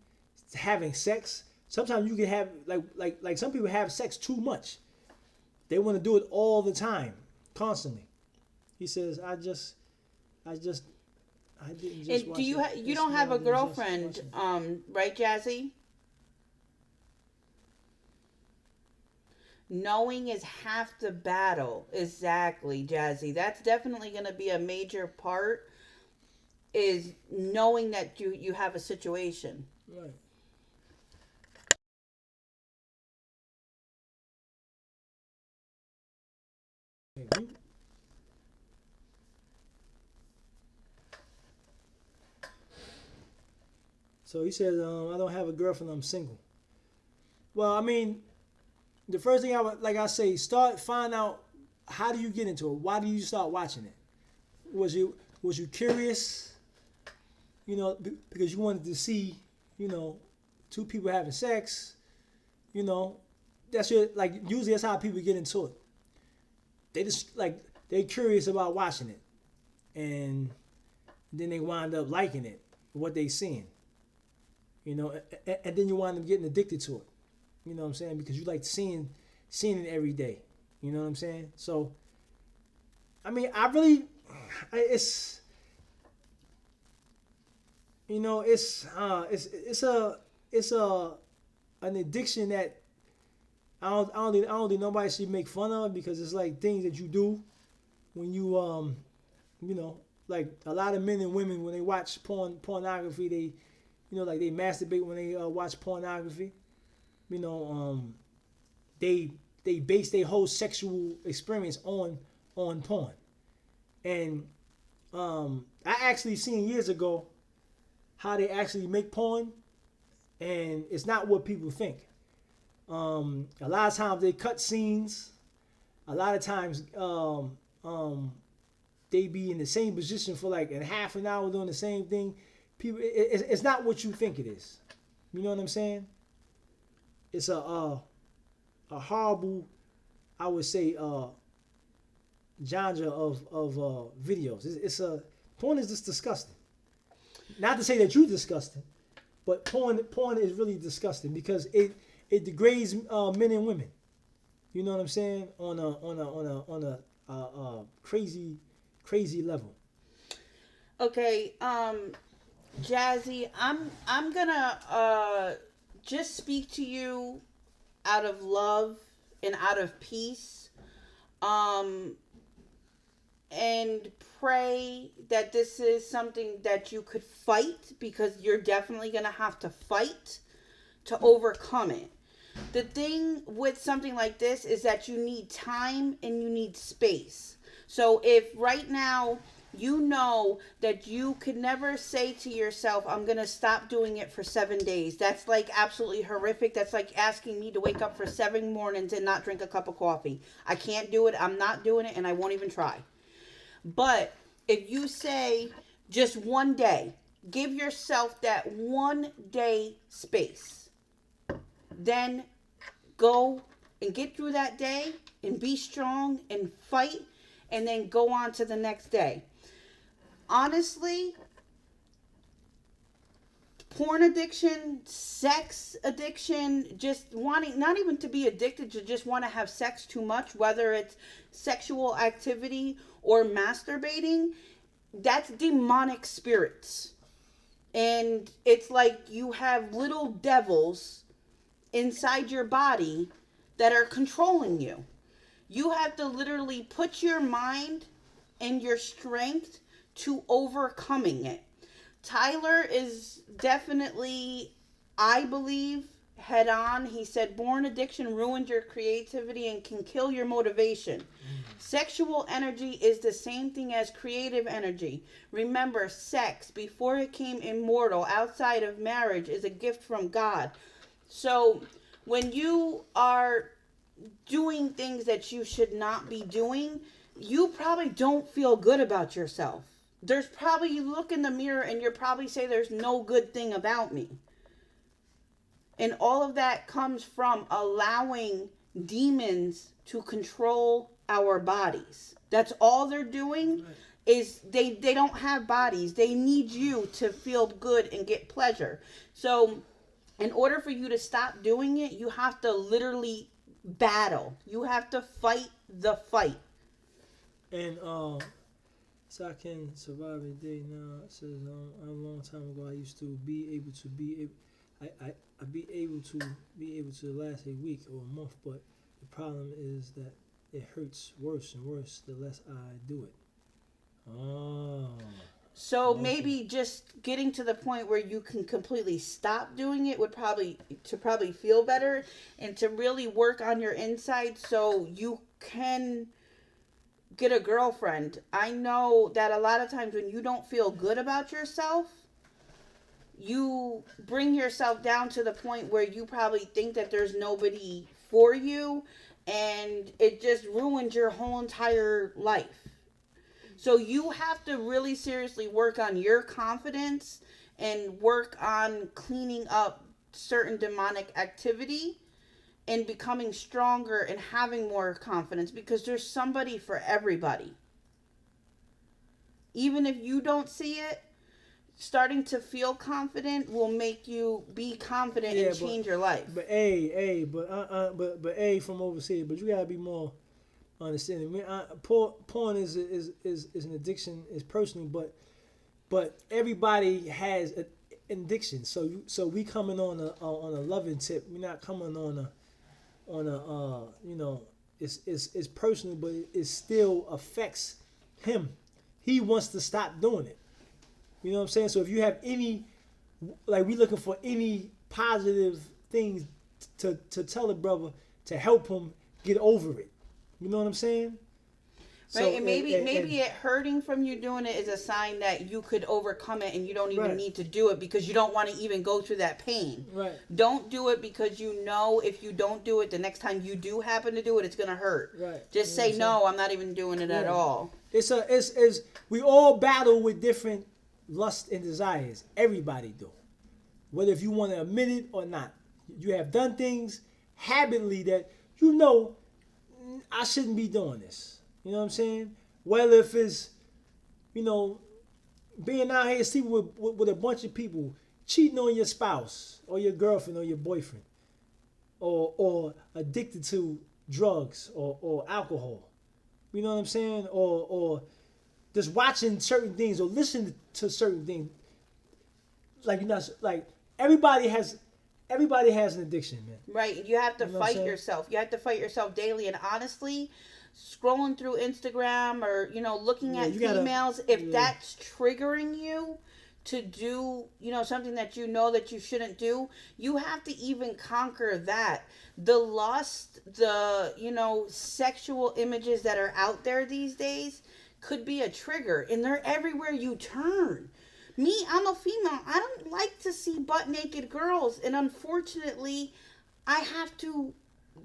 having sex. Sometimes you can have like some people have sex too much. They want to do it all the time, constantly. He says, I didn't just. And do you don't have a girlfriend, right, Jazzy? Knowing is half the battle. Exactly, Jazzy. That's definitely going to be a major part. Is knowing that you have a situation. Right. Okay. So he says, I don't have a girlfriend. I'm single. Well, I mean, the first thing I would like I say, find out how do you get into it. Why do you start watching it? Was you curious? Because you wanted to see, you know, two people having sex. You know, that's your like. Usually that's how people get into it. They just like they're curious about watching it, and then they wind up liking it, what they seeing. And then you wind up getting addicted to it. You know what I'm saying? Because you like seeing it every day. You know what I'm saying? So, I mean, it's it's an addiction that I don't think nobody should make fun of because it's like things that you do when you know like a lot of men and women when they watch pornography like they masturbate when they watch pornography. You know, they base their whole sexual experience on porn. And I actually seen years ago how they actually make porn, and it's not what people think. A lot of times they cut scenes. A lot of times they be in the same position for like a half an hour doing the same thing. It's not what you think it is. You know what I'm saying? It's a horrible, I would say, genre of videos. Porn is just disgusting. Not to say that you're disgusting, but porn is really disgusting because it degrades men and women. You know what I'm saying? On a crazy level. Okay, Jazzy, I'm gonna just speak to you out of love and out of peace. Um, and pray that this is something that you could fight because you're definitely going to have to fight to overcome it. The thing with something like this is that you need time and you need space. So if right now you know that you could never say to yourself, I'm going to stop doing it for 7 days. That's like absolutely horrific. That's like asking me to wake up for 7 mornings and not drink a cup of coffee. I can't do it. I'm not doing it and I won't even try. But if you say just 1 day, give yourself that 1 day space. Then go and get through that day and be strong and fight and then go on to the next day. Honestly, porn addiction, sex addiction, just wanting not even to be addicted to just want to have sex too much, whether it's sexual activity or masturbating, that's demonic spirits. And it's like you have little devils inside your body that are controlling you. You have to literally put your mind and your strength to overcoming it. Tyler is definitely, I believe, head on. He said, porn addiction ruins your creativity and can kill your motivation. Sexual energy is the same thing as creative energy. Remember, sex, before it came immortal, outside of marriage, is a gift from God. So when you are doing things that you should not be doing, you probably don't feel good about yourself. There's probably, you look in the mirror and you're probably say there's no good thing about me. And all of that comes from allowing demons to control our bodies. That's all they're doing. Right. Is they don't have bodies. They need you to feel good and get pleasure. So in order for you to stop doing it, you have to literally battle. You have to fight the fight. And so I can survive a day now. It says a long time ago I used to be able to last a week or a month, but the problem is that it hurts worse and worse the less I do it. Oh. So maybe just getting to the point where you can completely stop doing it would probably feel better, and to really work on your inside so you can get a girlfriend. I know that a lot of times when you don't feel good about yourself, you bring yourself down to the point where you probably think that there's nobody for you, and it just ruins your whole entire life. So you have to really seriously work on your confidence and work on cleaning up certain demonic activity and becoming stronger and having more confidence, because there's somebody for everybody. Even if you don't see it, starting to feel confident will make you be confident and change your life. But from overseas. But you gotta be more understanding. I mean, porn is an addiction. It's personal, but everybody has an addiction. So we coming on a loving tip. We're not coming on a it's personal, but it still affects him. He wants to stop doing it. You know what I'm saying? So if you have any, like, we looking for any positive things to tell a brother to help him get over it. You know what I'm saying? Right, So, and maybe it hurting from you doing it is a sign that you could overcome it, and you don't even need to do it because you don't want to even go through that pain. Right. Don't do it because you know if you don't do it, the next time you do happen to do it, it's gonna hurt. Right. Just say no. I'm not even doing it at all. It's we all battle with different lusts and desires. Everybody do. Whether if you want to admit it or not, you have done things habitually that you know I shouldn't be doing this. You know what I'm saying? Well, if it's, being out here sleeping with a bunch of people, cheating on your spouse or your girlfriend or your boyfriend, or addicted to drugs or alcohol. You know what I'm saying? Or just watching certain things or listening to certain things. Everybody has an addiction, man. Right. You have to fight yourself. You have to fight yourself daily. And honestly, scrolling through Instagram or, looking at females, if that's triggering you to do, something that you know that you shouldn't do, you have to even conquer that. The lust, the, sexual images that are out there these days could be a trigger, and they're everywhere you turn. Me, I'm a female. I don't like to see butt naked girls, and unfortunately, I have to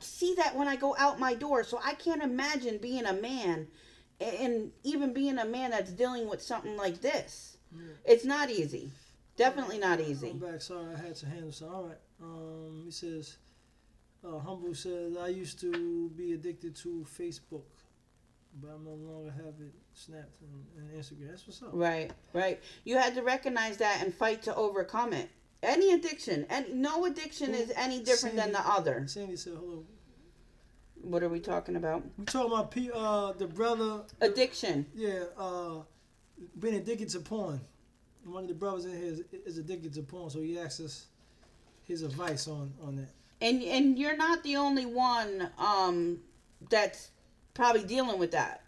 see that when I go out my door. So I can't imagine being a man, and even being a man that's dealing with something like this. Yeah. It's not easy. Definitely not easy. I'm back. Sorry, I had to handle something. All right. He says, Humble says, I used to be addicted to Facebook, but I no longer have it snapped and Instagram. That's what's up. Right. You had to recognize that and fight to overcome it. Any addiction, no addiction is any different than the other. Sandy said, hello. What are we talking about? We're talking about the brother. Addiction. Yeah, being addicted to porn. One of the brothers in here is addicted to porn, so he asked us his advice on that. And you're not the only one that's probably dealing with that.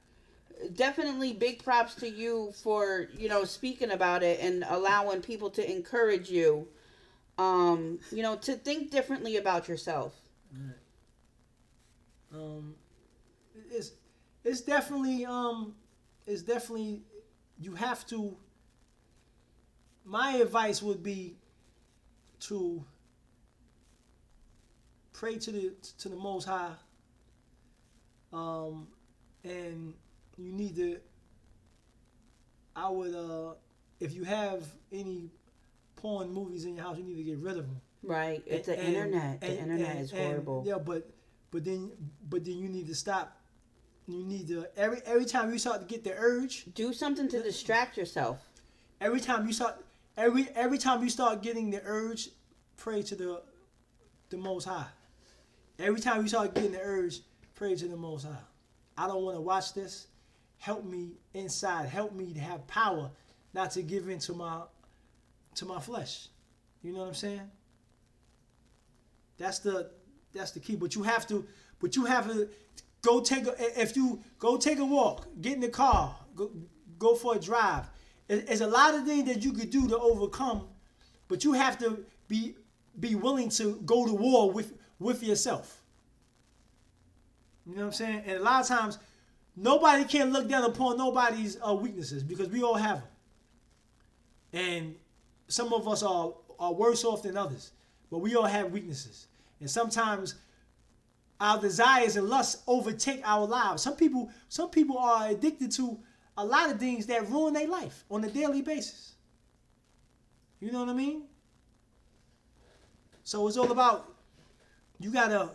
Definitely big props to you for, speaking about it and allowing people to encourage you, to think differently about yourself. Right. It's definitely you have to. My advice would be to pray to the Most High, and you need to. I would, if you have any porn movies in your house, you need to get rid of them. Right, it's the internet. The internet is horrible. Yeah, but then you need to stop. You need to every time you start to get the urge, do something to distract yourself. Every time you start getting the urge, pray to the Most High. Every time you start getting the urge, pray to the Most High. I don't want to watch this. Help me inside. Help me to have power, not to give in to my flesh. You know what I'm saying? That's the key. But you have to go take a walk, get in the car, go for a drive, There's a lot of things that you could do to overcome, but you have to be willing to go to war with yourself. You know what I'm saying? And a lot of times, nobody can look down upon nobody's weaknesses because we all have them. And some of us are worse off than others, but we all have weaknesses. And sometimes our desires and lusts overtake our lives. Some people are addicted to a lot of things that ruin their life on a daily basis. You know what I mean? So it's all about, you gotta,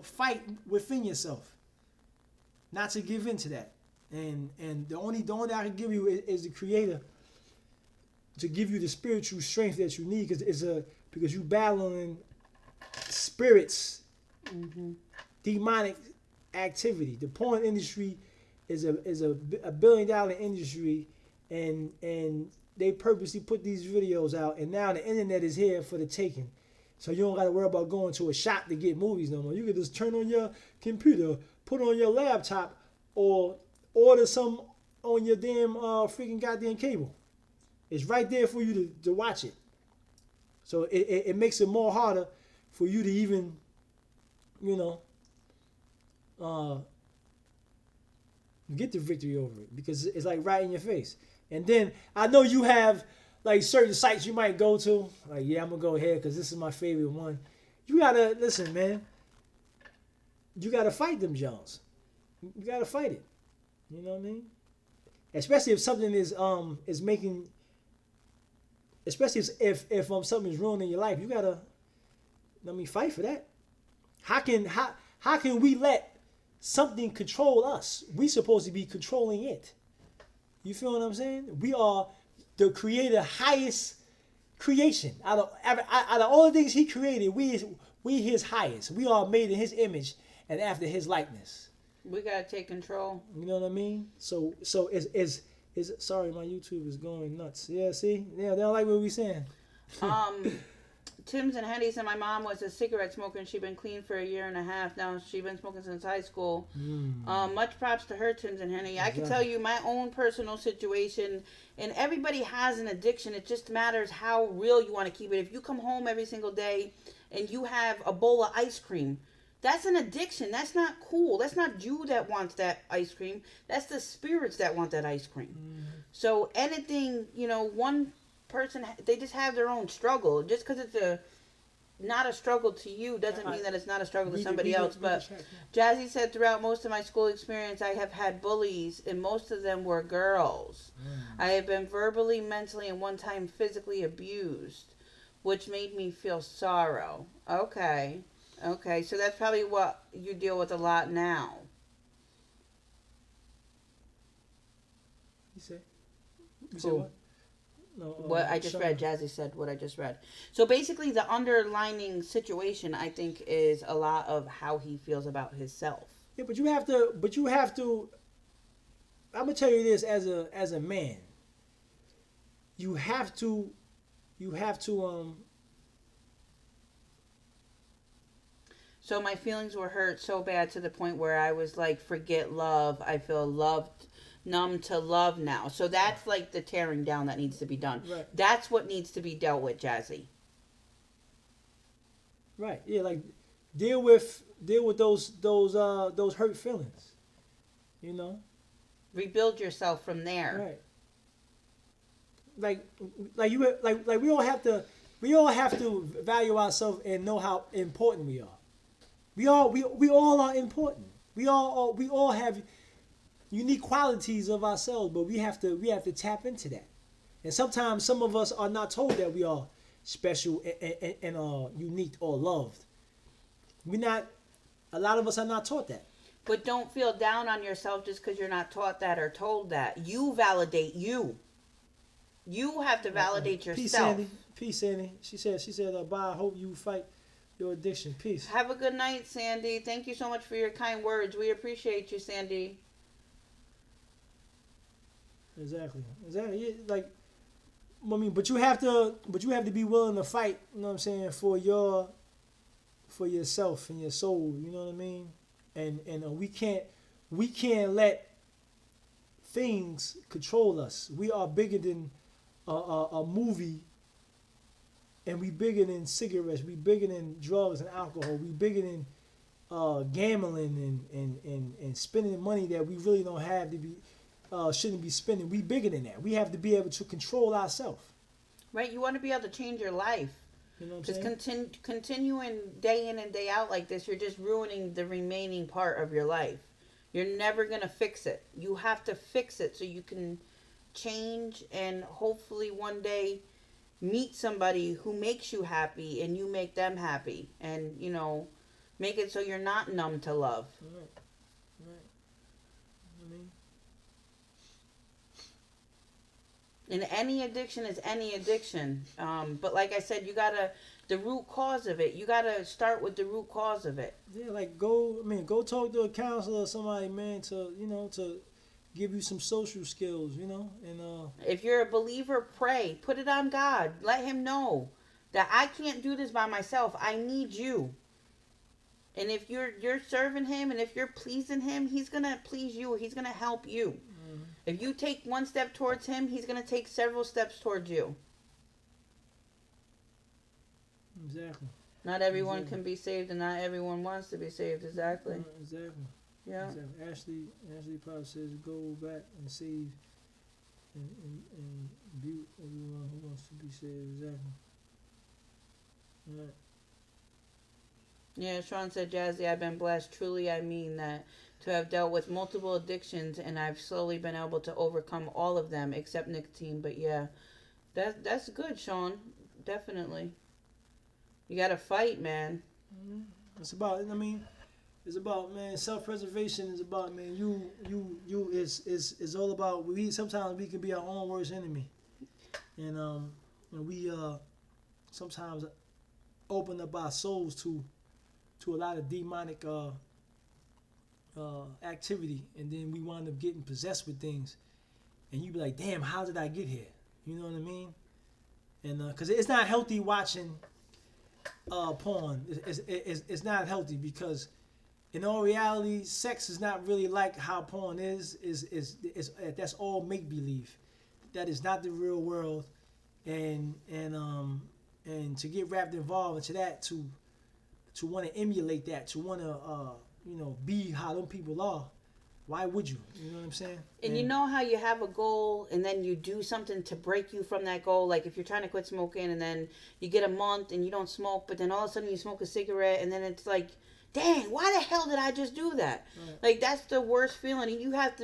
fight within yourself, not to give in to that. And the only I can give you is the Creator to give you the spiritual strength that you need, because you battling spirits, demonic activity. The porn industry is a $1 billion industry, and they purposely put these videos out, and now the internet is here for the taking. So you don't got to worry about going to a shop to get movies no more. You can just turn on your computer, put on your laptop, or order some on your damn freaking goddamn cable. It's right there for you to watch it. So it makes it more harder for you to even, get the victory over it, because it's like right in your face. And then I know you have like certain sites you might go to. Like, yeah, I'm gonna go here because this is my favorite one. You gotta listen, man. You gotta fight them Jones. You gotta fight it. You know what I mean? Especially if something is making. Especially if something is ruining your life, you gotta. Fight for that. How can we let something control us? We supposed to be controlling it. You feel what I'm saying? We are the Creator highest creation. Out of all the things He created, we His highest. We are made in His image and after His likeness. We gotta take control. You know what I mean? So is sorry, my YouTube is going nuts. Yeah, see? Yeah, they don't like what we saying. Tim's and Henny said my mom was a cigarette smoker and she'd been clean for 1.5 years now. She's been smoking since high school. Much props to her, Tim's and Henny. I can tell you my own personal situation, and everybody has an addiction. It just matters how real you want to keep it. If you come home every single day and you have a bowl of ice cream, that's an addiction. That's not cool. That's not you that wants that ice cream. That's the spirits that want that ice cream. So anything, one person, they just have their own struggle. Just because it's not a struggle to you doesn't mean that it's not a struggle to somebody else. But Jazzy said, throughout most of my school experience, I have had bullies, and most of them were girls. I have been verbally, mentally, and one time physically abused, which made me feel sorrow. Okay, so that's probably what you deal with a lot now. You said what? No, what I just read. Jazzy said what I just read. So basically, the underlining situation, I think, is a lot of how he feels about himself. Yeah, but you have to. I'm gonna tell you this as a man. You have to. So my feelings were hurt so bad to the point where I was like, forget love. I feel loved. Numb to love now. So that's like the tearing down that needs to be done. Right. That's what needs to be dealt with, Jazzy. Right. Yeah, like deal with those hurt feelings. Rebuild yourself from there. Right. Like we all have to value ourselves and know how important we are. We all are important. We all have unique qualities of ourselves, but we have to tap into that. And sometimes some of us are not told that we are special and unique or loved. A lot of us are not taught that. But don't feel down on yourself just because you're not taught that or told that. You validate you. You have to validate yourself. Peace, Sandy. She said, bye. I hope you fight your addiction. Peace. Have a good night, Sandy. Thank you so much for your kind words. We appreciate you, Sandy. Exactly. Yeah, but you have to be willing to fight. You know what I'm saying, for yourself and your soul. You know what I mean. And we can't let things control us. We are bigger than a movie, and we bigger than cigarettes. We bigger than drugs and alcohol. We bigger than gambling and spending money that we really don't have to be shouldn't be spending. We bigger than that. We have to be able to control ourselves. Right? You want to be able to change your life. You know what I'm Just saying? continuing day in and day out like this, you're just ruining the remaining part of your life. You're never going to fix it. You have to fix it so you can change and hopefully one day meet somebody who makes you happy and you make them happy. And, you know, make it so you're not numb to love. Right. Right. I mean, And any addiction is any addiction. But like I said, the root cause of it, you gotta start with the root cause of it. yeah, like go talk to a counselor or somebody, man, to give you some social skills, and If you're a believer, pray. Put it on God. Let him know that I can't do this by myself. I need you. And if you're serving him and if you're pleasing him, he's gonna please you. He's gonna help you. If you take one step towards him, he's going to take several steps towards you. exactly. Not everyone can be saved, and not everyone wants to be saved. Exactly. Exactly. Yeah. Exactly. Ashley probably says go back and save and butte everyone who wants to be saved. Exactly. All right. Yeah, Sean said, Jazzy, I've been blessed. Truly, I mean that. To have dealt with multiple addictions, and I've slowly been able to overcome all of them except nicotine. But yeah, that's good, Sean. Definitely. You gotta fight, man. Mm-hmm. It's about man, self-preservation is about, man, you is all about, sometimes we can be our own worst enemy. And we sometimes open up our souls to a lot of demonic activity, and then we wind up getting possessed with things, and you be like, damn, how did I get here? You know what I mean? And because it's not healthy watching porn. It's not healthy, because in all reality, sex is not really like how porn is that's all make believe. That is not the real world, and to get wrapped involved into that, to want to emulate that, to want to be how them people are. Why would you? You know what I'm saying? And you know how you have a goal and then you do something to break you from that goal? Like if you're trying to quit smoking and then you get a month and you don't smoke, but then all of a sudden you smoke a cigarette, and then it's like, dang, why the hell did I just do that? Right. Like that's the worst feeling, and you have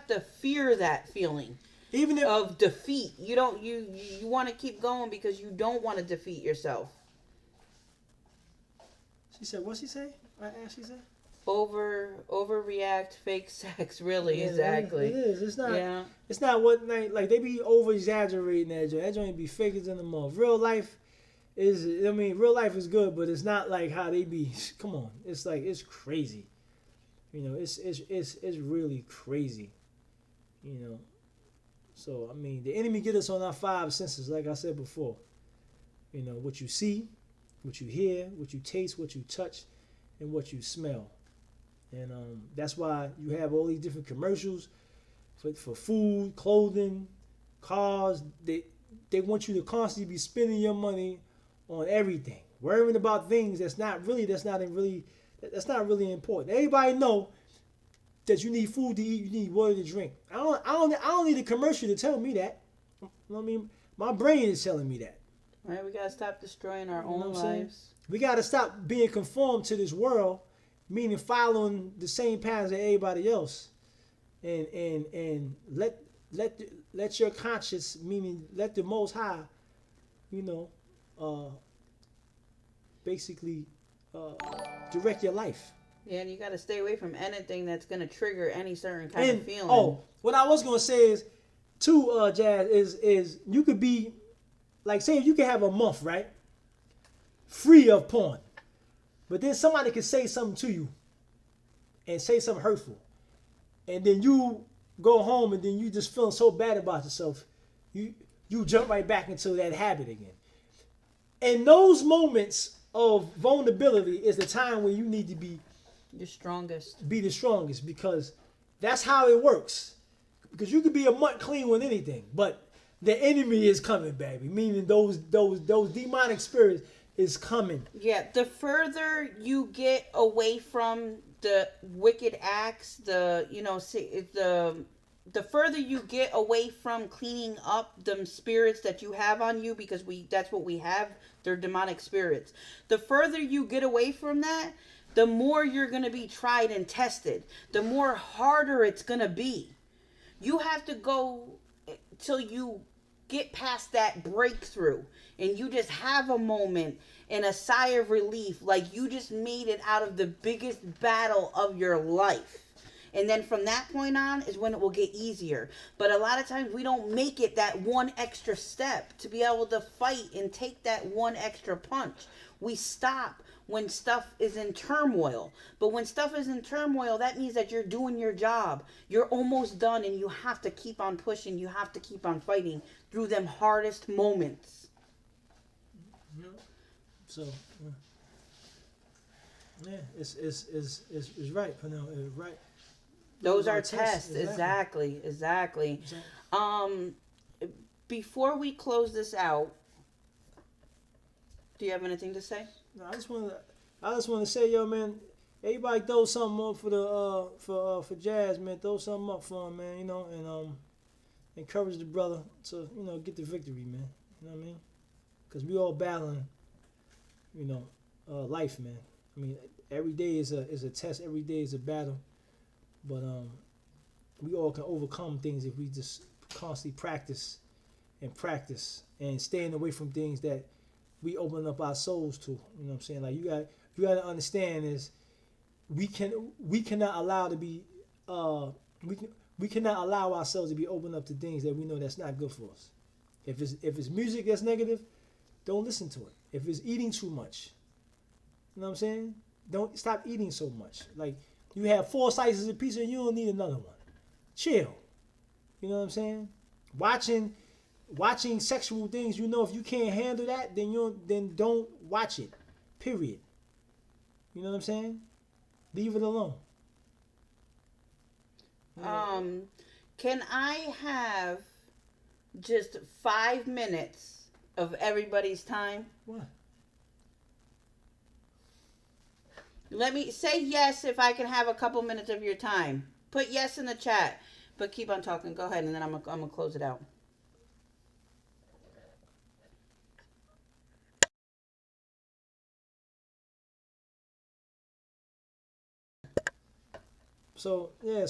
to fear that feeling. Even if, of defeat. You want to keep going because you don't want to defeat yourself. She said, what's she say? I asked, she said? Overreact, fake sex, really, yeah, exactly. It is. It's not. Yeah. It's not what like they be over exaggerating that joint. That joint be faker than the mother. Real life is. I mean, real life is good, but it's not like how they be. Come on, it's like it's crazy. It's really crazy. So I mean, the enemy get us on our five senses, like I said before. What you see, what you hear, what you taste, what you touch, and what you smell. And that's why you have all these different commercials for food, clothing, cars. They want you to constantly be spending your money on everything, worrying about things that's not really important. Everybody know that you need food to eat, you need water to drink. I don't need a commercial to tell me that. You know what I mean? My brain is telling me that. All right, we gotta stop destroying our own lives. We gotta stop being conformed to this world, meaning following the same patterns as everybody else, and let your conscience, meaning let the Most High, basically direct your life. Yeah, and you got to stay away from anything that's going to trigger any certain kind of feeling. Oh, what I was going to say is, too, Jazz, is you could be, like, say you could have a month, right? Free of porn. But then somebody could say something to you and say something hurtful. And then you go home and then you just feeling so bad about yourself. You jump right back into that habit again. And those moments of vulnerability is the time when you need to be your strongest. Be the strongest, because that's how it works. because you could be a month clean with anything, but the enemy is coming, baby. Meaning those demonic spirits is coming. Yeah, the further you get away from the wicked acts, the further you get away from cleaning up them spirits that you have on you, because that's what we have, they're demonic spirits. The further you get away from that, the more you're going to be tried and tested, the more harder it's going to be. You have to go till you get past that breakthrough and you just have a moment and a sigh of relief, like you just made it out of the biggest battle of your life. And then from that point on is when it will get easier. But a lot of times we don't make it that one extra step to be able to fight and take that one extra punch. We stop when stuff is in turmoil. But when stuff is in turmoil, that means that you're doing your job. You're almost done, and you have to keep on pushing. You have to keep on fighting through them hardest moments. So, yeah, it's right, Pernell. It's right. Those are tests. Exactly. Before we close this out, do you have anything to say? No, I just want to say, yo, man, everybody throw something up for Jazz, man. Throw something up for him, man. And encourage the brother to get the victory, man. You know what I mean? Because we all battling, life, man. I mean, every day is a test. Every day is a battle. But we all can overcome things if we just constantly practice and staying away from things that we open up our souls to. You know what I'm saying? Like you got to understand is we cannot allow to be we cannot allow ourselves to be open up to things that we know that's not good for us. If it's music that's negative, don't listen to it. If it's eating too much, you know what I'm saying? Don't stop eating so much. Like you have 4 slices of pizza and you don't need another one. Chill. You know what I'm saying? Watching sexual things, if you can't handle that, then don't watch it. Period. You know what I'm saying? Leave it alone. Can I have just 5 minutes of everybody's time? What? Let me say yes if I can have a couple minutes of your time. Put yes in the chat, but keep on talking. Go ahead, and then I'm gonna close it out. So man,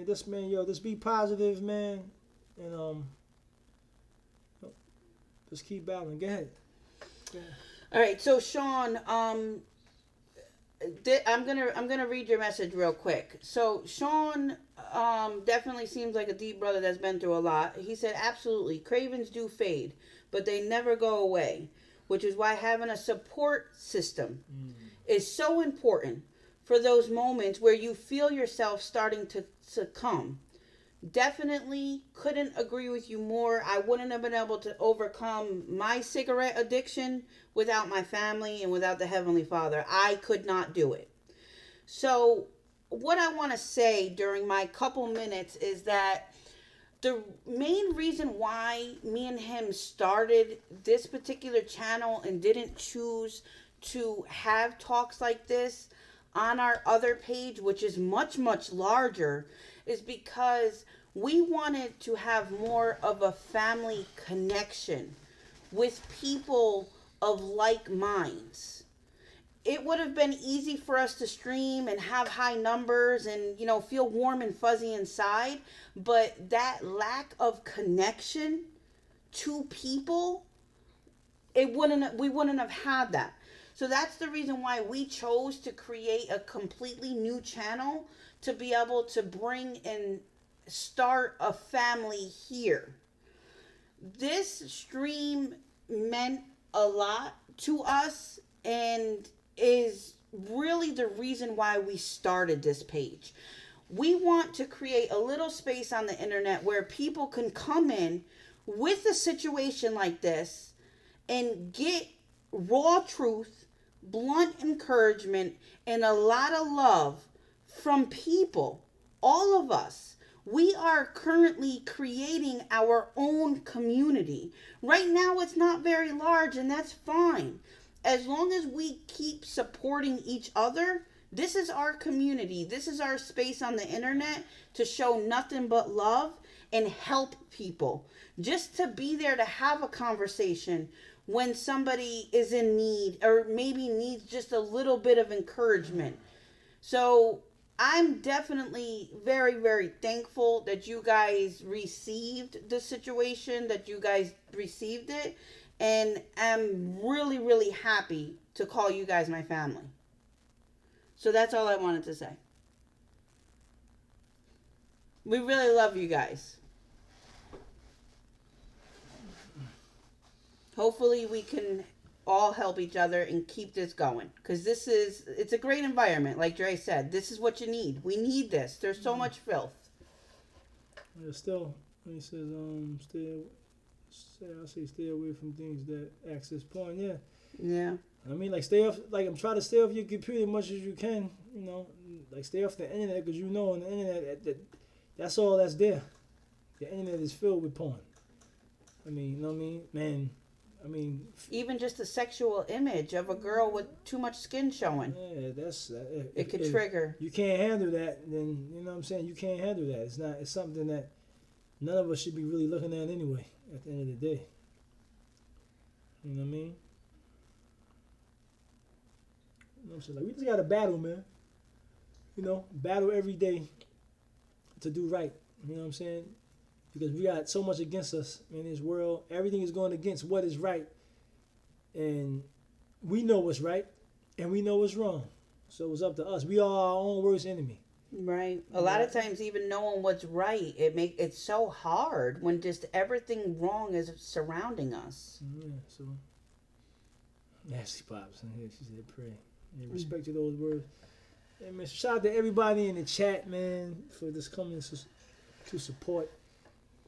just be positive, man, and just keep battling. Go ahead. All right, so Sean, I'm gonna read your message real quick. So Sean definitely seems like a deep brother that's been through a lot. He said, absolutely, cravings do fade, but they never go away, which is why having a support system is so important for those moments where you feel yourself starting to succumb. Definitely couldn't agree with you more. I wouldn't have been able to overcome my cigarette addiction without my family and without the Heavenly Father. I could not do it. So what I want to say during my couple minutes is that the main reason why me and him started this particular channel and didn't choose to have talks like this on our other page, which is much, much larger, is because we wanted to have more of a family connection with people of like minds. It would have been easy for us to stream and have high numbers and, feel warm and fuzzy inside, but that lack of connection to people, we wouldn't have had that. So that's the reason why we chose to create a completely new channel, to be able to bring and start a family here. This stream meant a lot to us and is really the reason why we started this page. We want to create a little space on the internet where people can come in with a situation like this and get raw truth, blunt encouragement, and a lot of love from people all of us, we are currently creating our own community. Right now, it's not very large, and that's fine. As long as we keep supporting each other, this is our community. This is our space on the internet to show nothing but love and help people. Just to be there to have a conversation when somebody is in need or maybe needs just a little bit of encouragement. So I'm definitely very, very thankful that you guys received the situation, that you guys received it. And I'm really, really happy to call you guys my family. So that's all I wanted to say. We really love you guys. Hopefully we can all help each other and keep this going, because it's a great environment. Like Dre said, this is what you need. We need this. There's so much filth. Yeah, still, he says, stay away from things that access porn. Yeah. Yeah. I mean, like, stay off. Like, I'm trying to stay off your computer as much as you can. You know, like, stay off the internet, because on the internet, that's all that's there. The internet is filled with porn. I mean, you know what I mean, man. I mean, even just a sexual image of a girl with too much skin showing. Yeah, that's it could trigger. You can't handle that, then you know what I'm saying. You can't handle that. It's something that none of us should be really looking at anyway. At the end of the day, you know what I mean. You know what I'm saying? Like, we just got to battle, man. You know, battle every day to do right. You know what I'm saying? Because we got so much against us in this world. Everything is going against what is right. And we know what's right. And we know what's wrong. So it's up to us. We are our own worst enemy. Right. A lot of times, even knowing what's right, it's so hard when just everything wrong is surrounding us. Yeah, so. Nasty Pops in here. She said pray. And respect to those words. Hey, man, shout out to everybody in the chat, man, for this coming to support.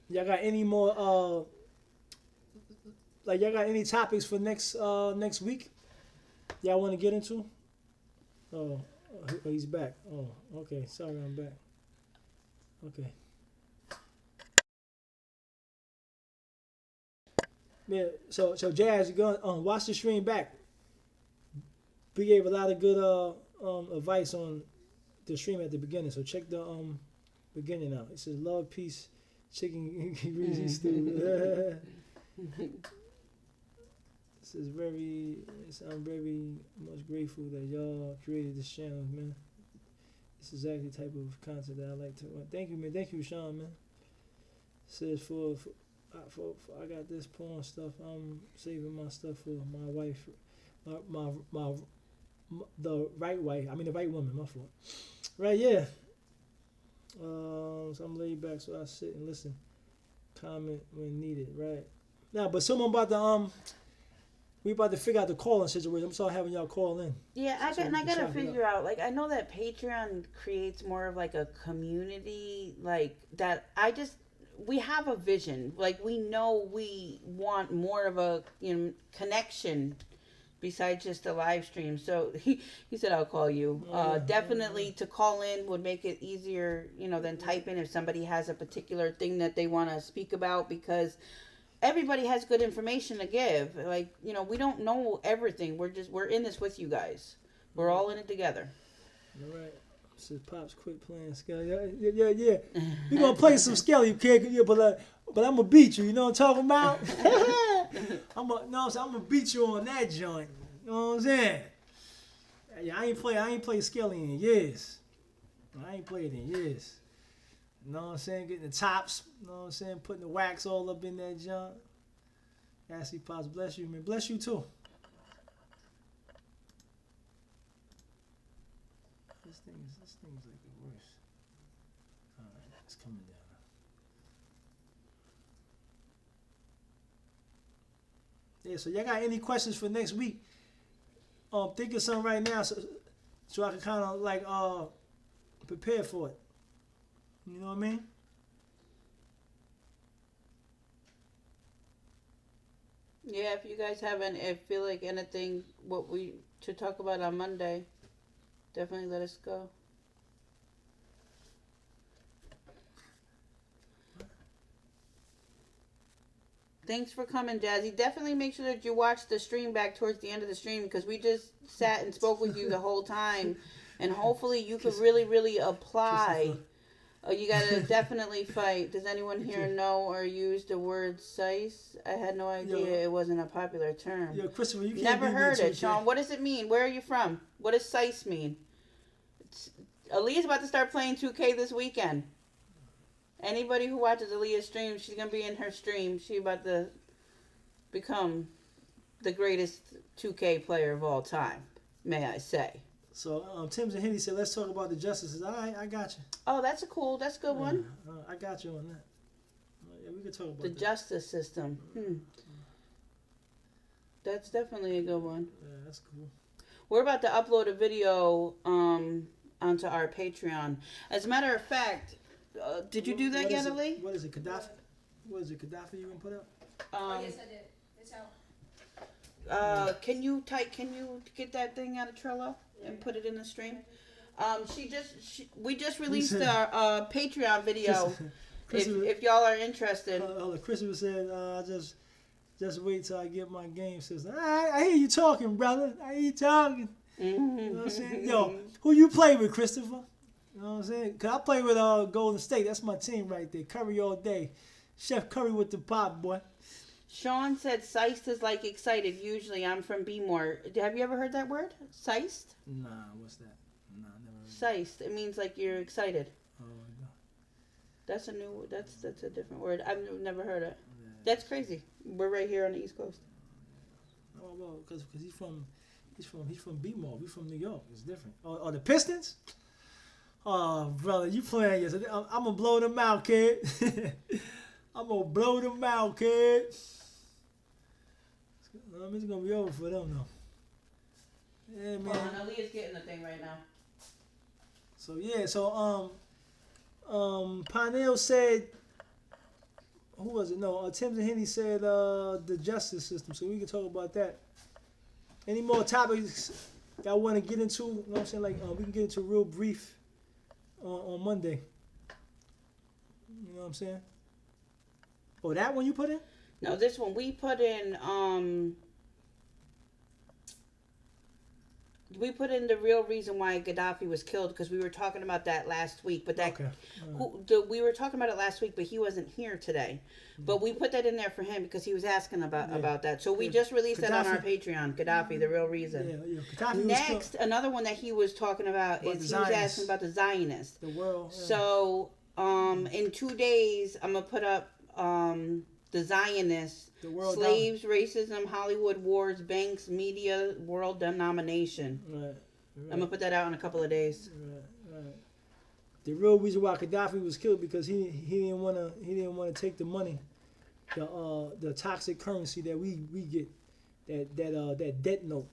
Y'all got any more y'all got any topics for next week y'all want to get into? Oh, he's back. Oh, okay. Sorry, I'm back. Okay. Yeah, so Jazz, you're going watch the stream back. We gave a lot of good advice on the stream at the beginning, so check the beginning out. It says love, peace, chicken greasy stew. I'm very much grateful that y'all created this channel, man. This is exactly the type of content that I like to. Thank you, man. Thank you, Sean, man. It says for I got this porn stuff. I'm saving my stuff for my wife, my the right wife. I mean the right woman. My fault. Right, yeah. So I'm laid back, so I sit and listen, comment when needed. Right now, but someone about to we about to figure out the calling situation. I'm gonna start having y'all call in. Yeah, I gotta figure out. Like, I know that Patreon creates more of like a community, like that. We have a vision. Like, we know we want more of a connection besides just a live stream. So he said I'll call you. Definitely to call in would make it easier, than typing if somebody has a particular thing that they want to speak about, because everybody has good information to give. Like, we don't know everything. We're in this with you guys. We're all in it together. All right. Says Pops, quit playing Skelly. Yeah. We gonna play some Skelly, kid. Yeah, but I'm gonna beat you. You know what I'm talking about? I'm gonna beat you on that joint. You know what I'm saying? Yeah, I ain't played Skelly in years. I ain't played in years. You know what I'm saying? Getting the tops. You know what I'm saying? Putting the wax all up in that joint. Nasty Pops, bless you, man. Bless you too. This thing's like the worst. Alright, it's coming down. Yeah, so y'all got any questions for next week? Think of something right now so I can kind of prepare for it. You know what I mean? Yeah, if you guys feel like anything what we should talk about on Monday, definitely let us go. Thanks for coming, Jazzy. Definitely make sure that you watch the stream back towards the end of the stream because we just sat and spoke with you the whole time. And hopefully you could really, really apply. You gotta definitely fight. Does anyone here know or use the word size? I had no idea it wasn't a popular term. Yo, Christopher, you can't Never beat me heard in it, 2K. Sean. What does it mean? Where are you from? What does size mean? Aaliyah's about to start playing 2K this weekend. Anybody who watches Aaliyah's stream, she's gonna be in her stream. She's about to become the greatest 2K player of all time, may I say. So Tim's and Henny said, let's talk about the justices. All right, I got you. Oh, that's a good one. I got you on that. Yeah, we can talk about The that. justice system. That's definitely a good one. Yeah, that's cool. We're about to upload a video onto our Patreon. As a matter of fact, did you do that yet, Ali? What is it, Gaddafi? What is it, Gaddafi you gonna put up? Yes, I did. It's out. Can you get that thing out of Trello and put it in the stream? We just released our Patreon video. If y'all are interested. Christopher said, just wait till I get my game system. I hear you talking, brother. I hear you talking. You know what I'm saying? Yo, who you play with, Christopher? You know what I'm saying? Because I play with Golden State. That's my team right there. Curry all day. Chef Curry with the pop, boy. Sean said Seist is like excited. Usually I'm from Bmore. Have you ever heard that word? Seist? Nah, what's that? Nah, I never heard Seist. It means like you're excited. Oh, no. That's a different word. I've never heard it. Yeah. That's crazy. We're right here on the East Coast. Oh, well, because he's from B-Mall. We from New York. It's different. Oh, the Pistons? Oh, brother, you playing yes. I'm going to blow them out, kid. I'm going to blow them out, kid. It's going to be over for them, though. Yeah, man. Aaliyah's getting the thing right now. So, yeah. So, Parnell said, who was it? No, Tim and Henny said the justice system. So, we can talk about that. Any more topics y'all want to get into? You know what I'm saying? Like, we can get into real brief on Monday. You know what I'm saying? Oh, that one you put in? No, this one we put in. We put in the real reason why Gaddafi was killed because we were talking about that last week. But that we were talking about it last week, but he wasn't here today. But we put that in there for him because he was asking about that. So we just released that on our Patreon. Gaddafi, the real reason. Yeah. Gaddafi Next, another one that he was talking about is he was asking about the Zionists. The world. Yeah. So in 2 days, I'm gonna put up the Zionists, slaves, racism, Hollywood wars, banks, media, world domination. Right. I'm gonna put that out in a couple of days. Right. The real reason why Gaddafi was killed because he didn't wanna take the money, the toxic currency that we get, that debt note,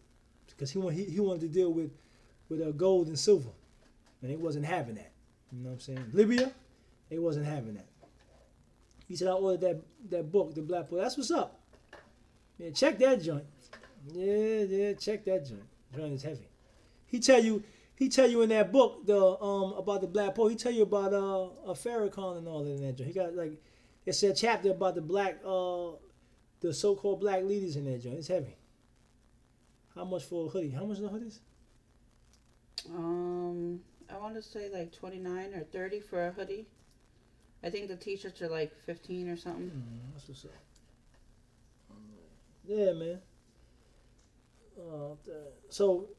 because he wanted to deal with gold and silver, and he wasn't having that. You know what I'm saying? Libya, they wasn't having that. He said, I ordered that book, the Black Book. That's what's up. Yeah, check that joint. Yeah, check that joint. Joint is heavy. He tell you in that book about the Black Poet. He tell you about Farrakhan and all that in that joint. He got it's a chapter about the so-called black leaders in that joint. It's heavy. How much for a hoodie? How much are the hoodies? I want to say like 29 or 30 for a hoodie. I think the t-shirts are like 15 or something. That's what's up. Yeah, man. So,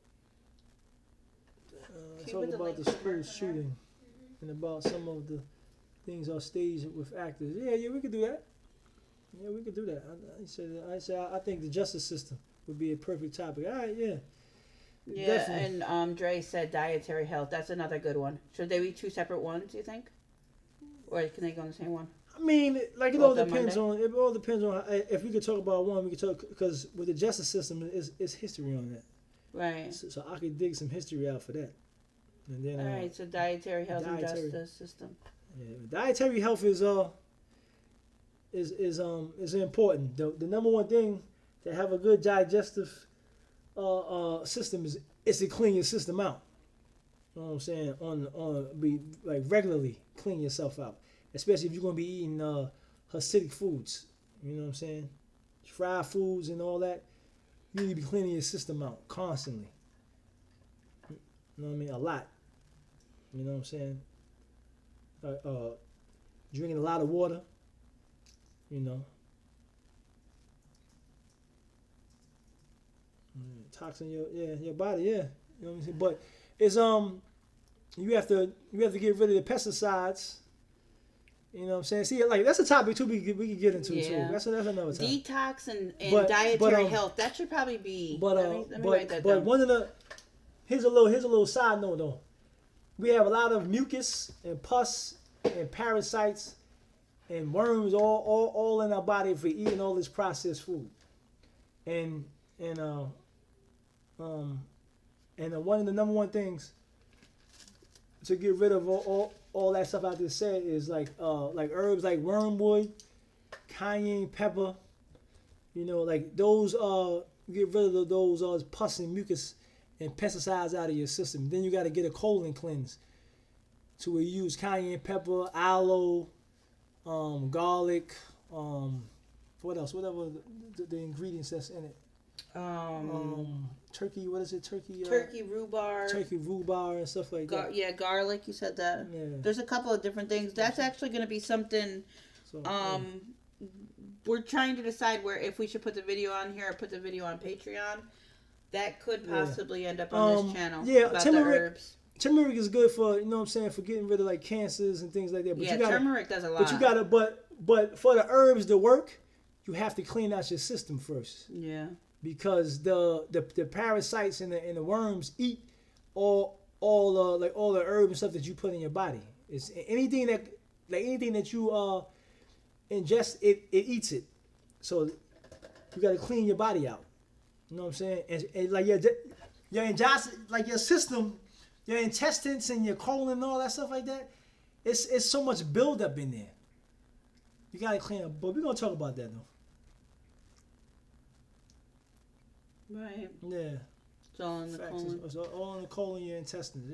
talk about the school shooting and about some of the things on stage with actors. Yeah, we could do that. Yeah, we could do that. I think the justice system would be a perfect topic. All right, yeah. Yeah, definitely. And Dre said dietary health. That's another good one. Should they be two separate ones, do you think? Or can they go on the same one? I mean, it all depends on. It all depends on if we could talk about one. We could talk because with the justice system, it's history on that. Right. So I could dig some history out for that. And then, all right. So dietary health and justice system. Yeah, dietary health is important. The number one thing to have a good digestive system is to clean your system out. You know what I'm saying? Be like regularly clean yourself out, especially if you're gonna be eating Hasidic foods. You know what I'm saying? Fried foods and all that. You need to be cleaning your system out constantly. You know what I mean? A lot. You know what I'm saying? Drinking a lot of water. You know. Toxin your body, yeah. You know what I'm saying? But it's you have to get rid of the pesticides. You know what I'm saying? See, like that's a topic too we could get into too. That's another topic. Detox and dietary health. That should probably be. Let me write that down. One of the here's a little side note though. We have a lot of mucus and pus and parasites and worms all in our body if we're eating all this processed food. And one of the number one things to get rid of all that stuff I just said is like herbs like wormwood, cayenne pepper, you know, like those get rid of those pus and mucus and pesticides out of your system. Then you got to get a colon cleanse. So we use cayenne pepper, aloe, garlic, what else? Whatever the ingredients that's in it. Turkey. What is it? Turkey rhubarb. Turkey rhubarb and stuff like that. Yeah, garlic. You said that. Yeah. There's a couple of different things. That's actually going to be something. We're trying to decide where if we should put the video on here or put the video on Patreon. That could possibly end up on this channel. Yeah, about the herbs. Turmeric is good for, you know what I'm saying, for getting rid of like cancers and things like that. But turmeric does a lot. But you gotta, but for the herbs to work, you have to clean out your system first. Yeah. Because the parasites and the worms eat all the herbs and stuff that you put in your body. It's anything that you ingest, it eats it. So you gotta clean your body out. You know what I'm saying? And like your system, your intestines and your colon and all that stuff like that, it's so much buildup in there. You gotta clean up. But we're gonna talk about that though. Right. Yeah. It's all in the colon. It's all in the colon, your intestines,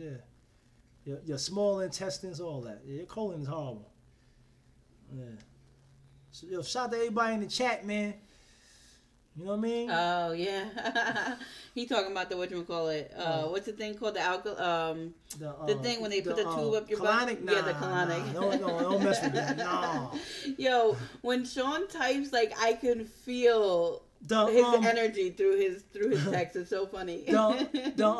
yeah. Your small intestines, all that. Yeah, your colon is horrible. Yeah. So shout out to everybody in the chat, man. You know what I mean? Oh yeah, he talking about the whatchamacallit? What's the thing called? The alcohol? The thing when they put the tube up your butt? Nah, yeah, the colonic. No, don't mess with that. No. Yo, when Sean types, like I can feel his energy through his text. It's so funny. The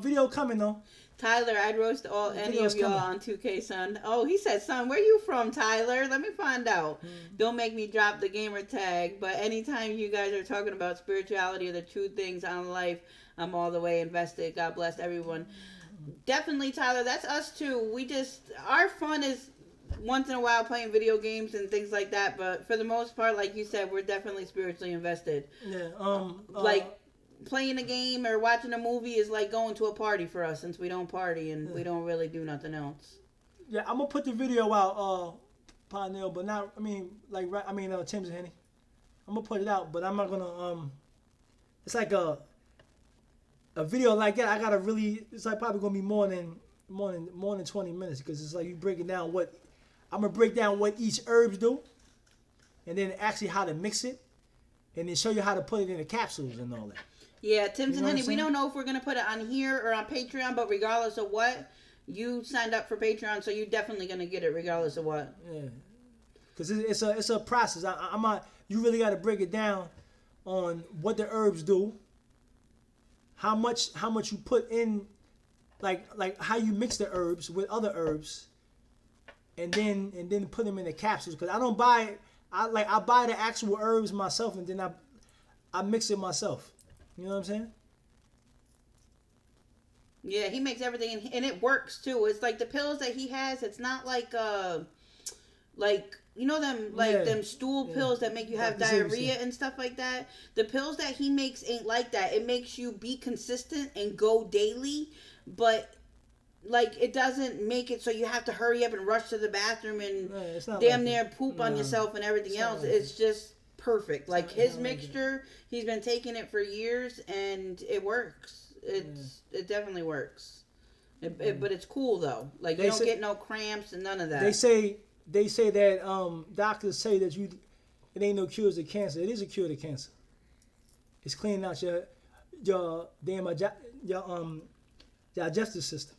video coming though. Tyler, I'd roast any of y'all on 2K, son. Oh, he said, son, where you from, Tyler? Let me find out. Don't make me drop the gamer tag, but anytime you guys are talking about spirituality or the true things on life, I'm all the way invested. God bless everyone. Definitely, Tyler, that's us too. Our fun is once in a while playing video games and things like that, but for the most part, like you said, we're definitely spiritually invested. Yeah. Playing a game or watching a movie is like going to a party for us since we don't party and we don't really do nothing else. Yeah, I'm gonna put the video out, Parnell, but not. Tim's and Henny. I'm gonna put it out, but I'm not gonna. It's like a video like that. I gotta really. It's like probably gonna be more than 20 minutes because it's like you breaking down what. I'm gonna break down what each herbs do, and then actually how to mix it, and then show you how to put it in the capsules and all that. Yeah, Tim's and Henny, we don't know if we're going to put it on here or on Patreon, but regardless of what, you signed up for Patreon, so you're definitely going to get it regardless of what. Yeah. Because it's a process. You really got to break it down on what the herbs do, how much you put in, like how you mix the herbs with other herbs, and then put them in the capsules. Because I don't buy it. I buy the actual herbs myself, and then I mix it myself. You know what I'm saying? Yeah, he makes everything, and it works too. It's like the pills that he has. It's not like you know them stool pills that make you have diarrhea and stuff like that. The pills that he makes ain't like that. It makes you be consistent and go daily, but like it doesn't make it so you have to hurry up and rush to the bathroom and damn near poop on yourself and everything else. It's just perfect. Like his mixture, he's been taking it for years and it works. It definitely works. But it's cool though. Like you don't get no cramps and none of that. They say that doctors say that it ain't no cures to cancer. It is a cure to cancer. It's cleaning out your damn your digestive system.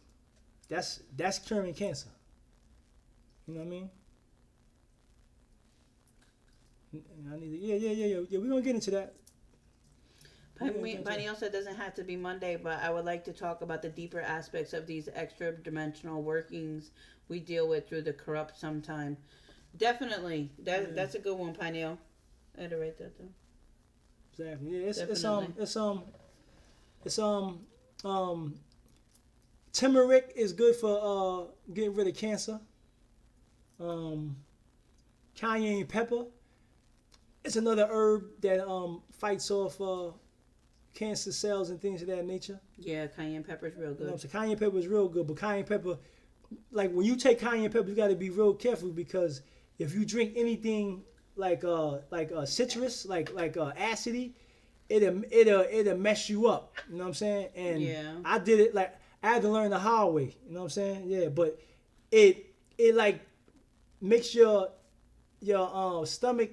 That's curing cancer. You know what I mean? I need to, yeah. We're gonna get into that. Pioneer said it doesn't have to be Monday, but I would like to talk about the deeper aspects of these extra dimensional workings we deal with through the corrupt sometime. Definitely. That's a good one, Pioneer. I had to write that down. Exactly. Yeah, it's turmeric is good for getting rid of cancer. Cayenne pepper. It's another herb that fights off cancer cells and things of that nature. Yeah, cayenne pepper is real good. You know what I'm saying? Cayenne pepper is real good, but cayenne pepper, like when you take cayenne pepper, you got to be real careful because if you drink anything like citrus, like acidy, it'll mess you up. You know what I'm saying? And yeah. I did it like I had to learn the hard way. You know what I'm saying? Yeah, but it like makes your stomach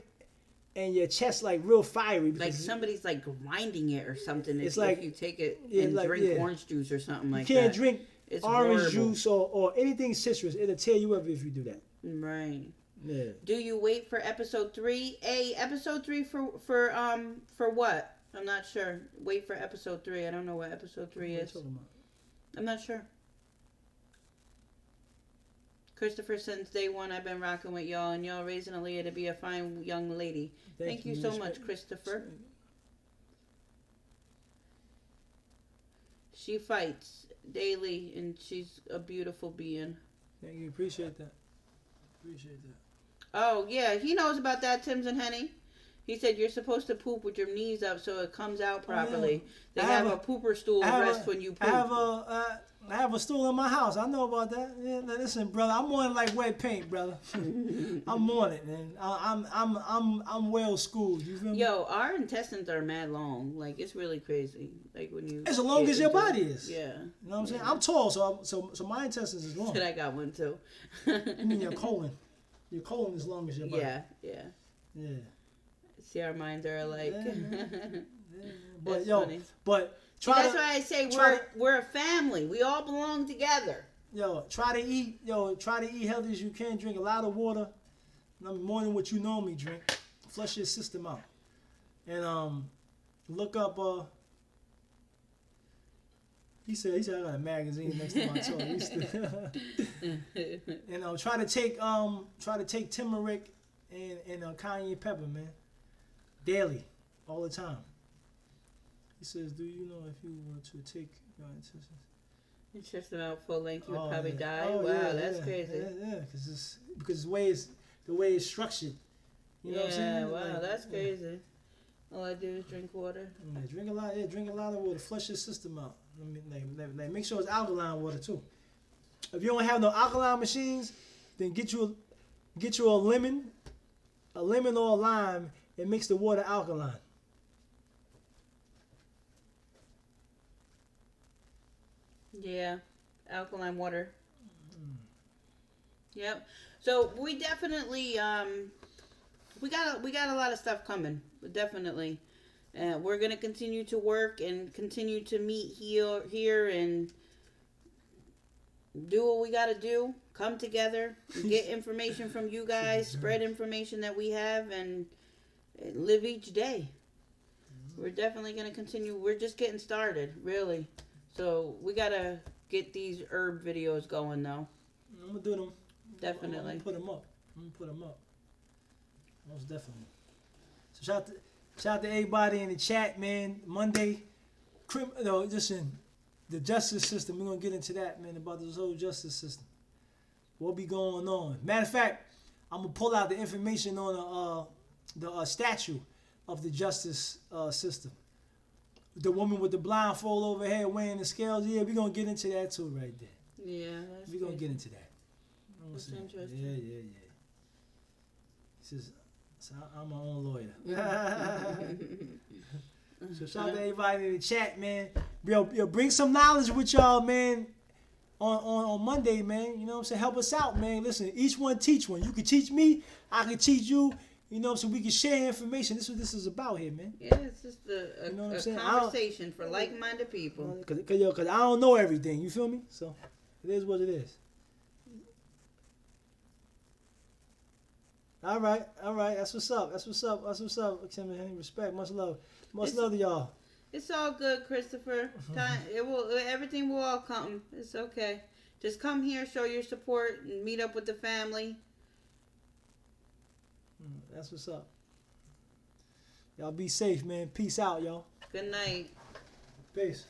and your chest like real fiery. Like somebody's like grinding it or something. It's if you take it and drink orange juice or something like that. You can't drink orange horrible. Juice or anything citrus. It'll tear you up if you do that. Right. Yeah. Do you wait for episode 3? Episode 3 for what? I'm not sure. Wait for episode 3. I don't know what episode 3 is. I'm not sure. Christopher, since day one, I've been rocking with y'all, and y'all raising Aaliyah to be a fine young lady. Thank you so much, Christopher. She fights daily, and she's a beautiful being. Thank you. Appreciate that. Oh, yeah. He knows about that, Tim's and Henny. He said you're supposed to poop with your knees up so it comes out properly. They have a pooper stool rest when you poop. I have a stool in my house. I know about that. Yeah, listen, brother, I'm on it like wet paint, brother. I'm on it, man. I'm well schooled. You feel me? Yo, our intestines are mad long. Like it's really crazy. Like when you. As long as your body is. Yeah. You know what I'm saying? I'm tall, so my intestines is long. Shit, I got one too. You mean your colon? Your colon is long as your body. Yeah. See, our minds are alike. Yeah. But That's yo, funny. but. That's why I say we're a family. We all belong together. Try to eat healthy as you can. Drink a lot of water, more than what you normally drink. Flush your system out, and look up. He said I got a magazine next to my toilet. And try to take turmeric and cayenne pepper, man, daily, all the time. He says, do you know if you were to take your intestines? It's just about full length, you would probably die. Wow, that's crazy. Yeah, because the way it's structured. You know what I'm saying? Wow, that's crazy. All I do is drink water. Yeah, drink a lot of water. Flush your system out. Make sure it's alkaline water too. If you don't have no alkaline machines, then get you a lemon or a lime, and mix the water alkaline. Yeah, alkaline water. Yep. So we definitely we got a lot of stuff coming. Definitely, we're gonna continue to work and continue to meet here and do what we gotta do. Come together, get information from you guys, spread information that we have, and live each day. We're definitely gonna continue. We're just getting started, really. So we gotta get these herb videos going, though. I'm gonna do them. Definitely. I'm gonna put them up. Most definitely. So shout out to everybody in the chat, man. Monday, listen, the justice system. We're gonna get into that, man, about this whole justice system. What be going on? Matter of fact, I'm gonna pull out the information on the statue of the justice system. The woman with the blindfold over her weighing the scales. Yeah, we're going to get into that too right there. Yeah, we're going to get into that. That's interesting. Yeah. So I'm my own lawyer. So shout out to everybody in the chat, man. Yo, bring some knowledge with y'all, man, on Monday, man. You know what I'm saying? Help us out, man. Listen, each one teach one. You can teach me. I can teach you. You know, so we can share information. This is what this is about here, man. Yeah, it's just a, You know what I'm a saying? conversation for like-minded people. Cause I don't know everything. You feel me? So it is what it is. All right. That's what's up. That's what's up. Respect. Much love. Much love to y'all. It's all good, Christopher. Everything will all come. It's okay. Just come here, show your support, and meet up with the family. That's what's up. Y'all be safe, man. Peace out, y'all. Good night. Peace.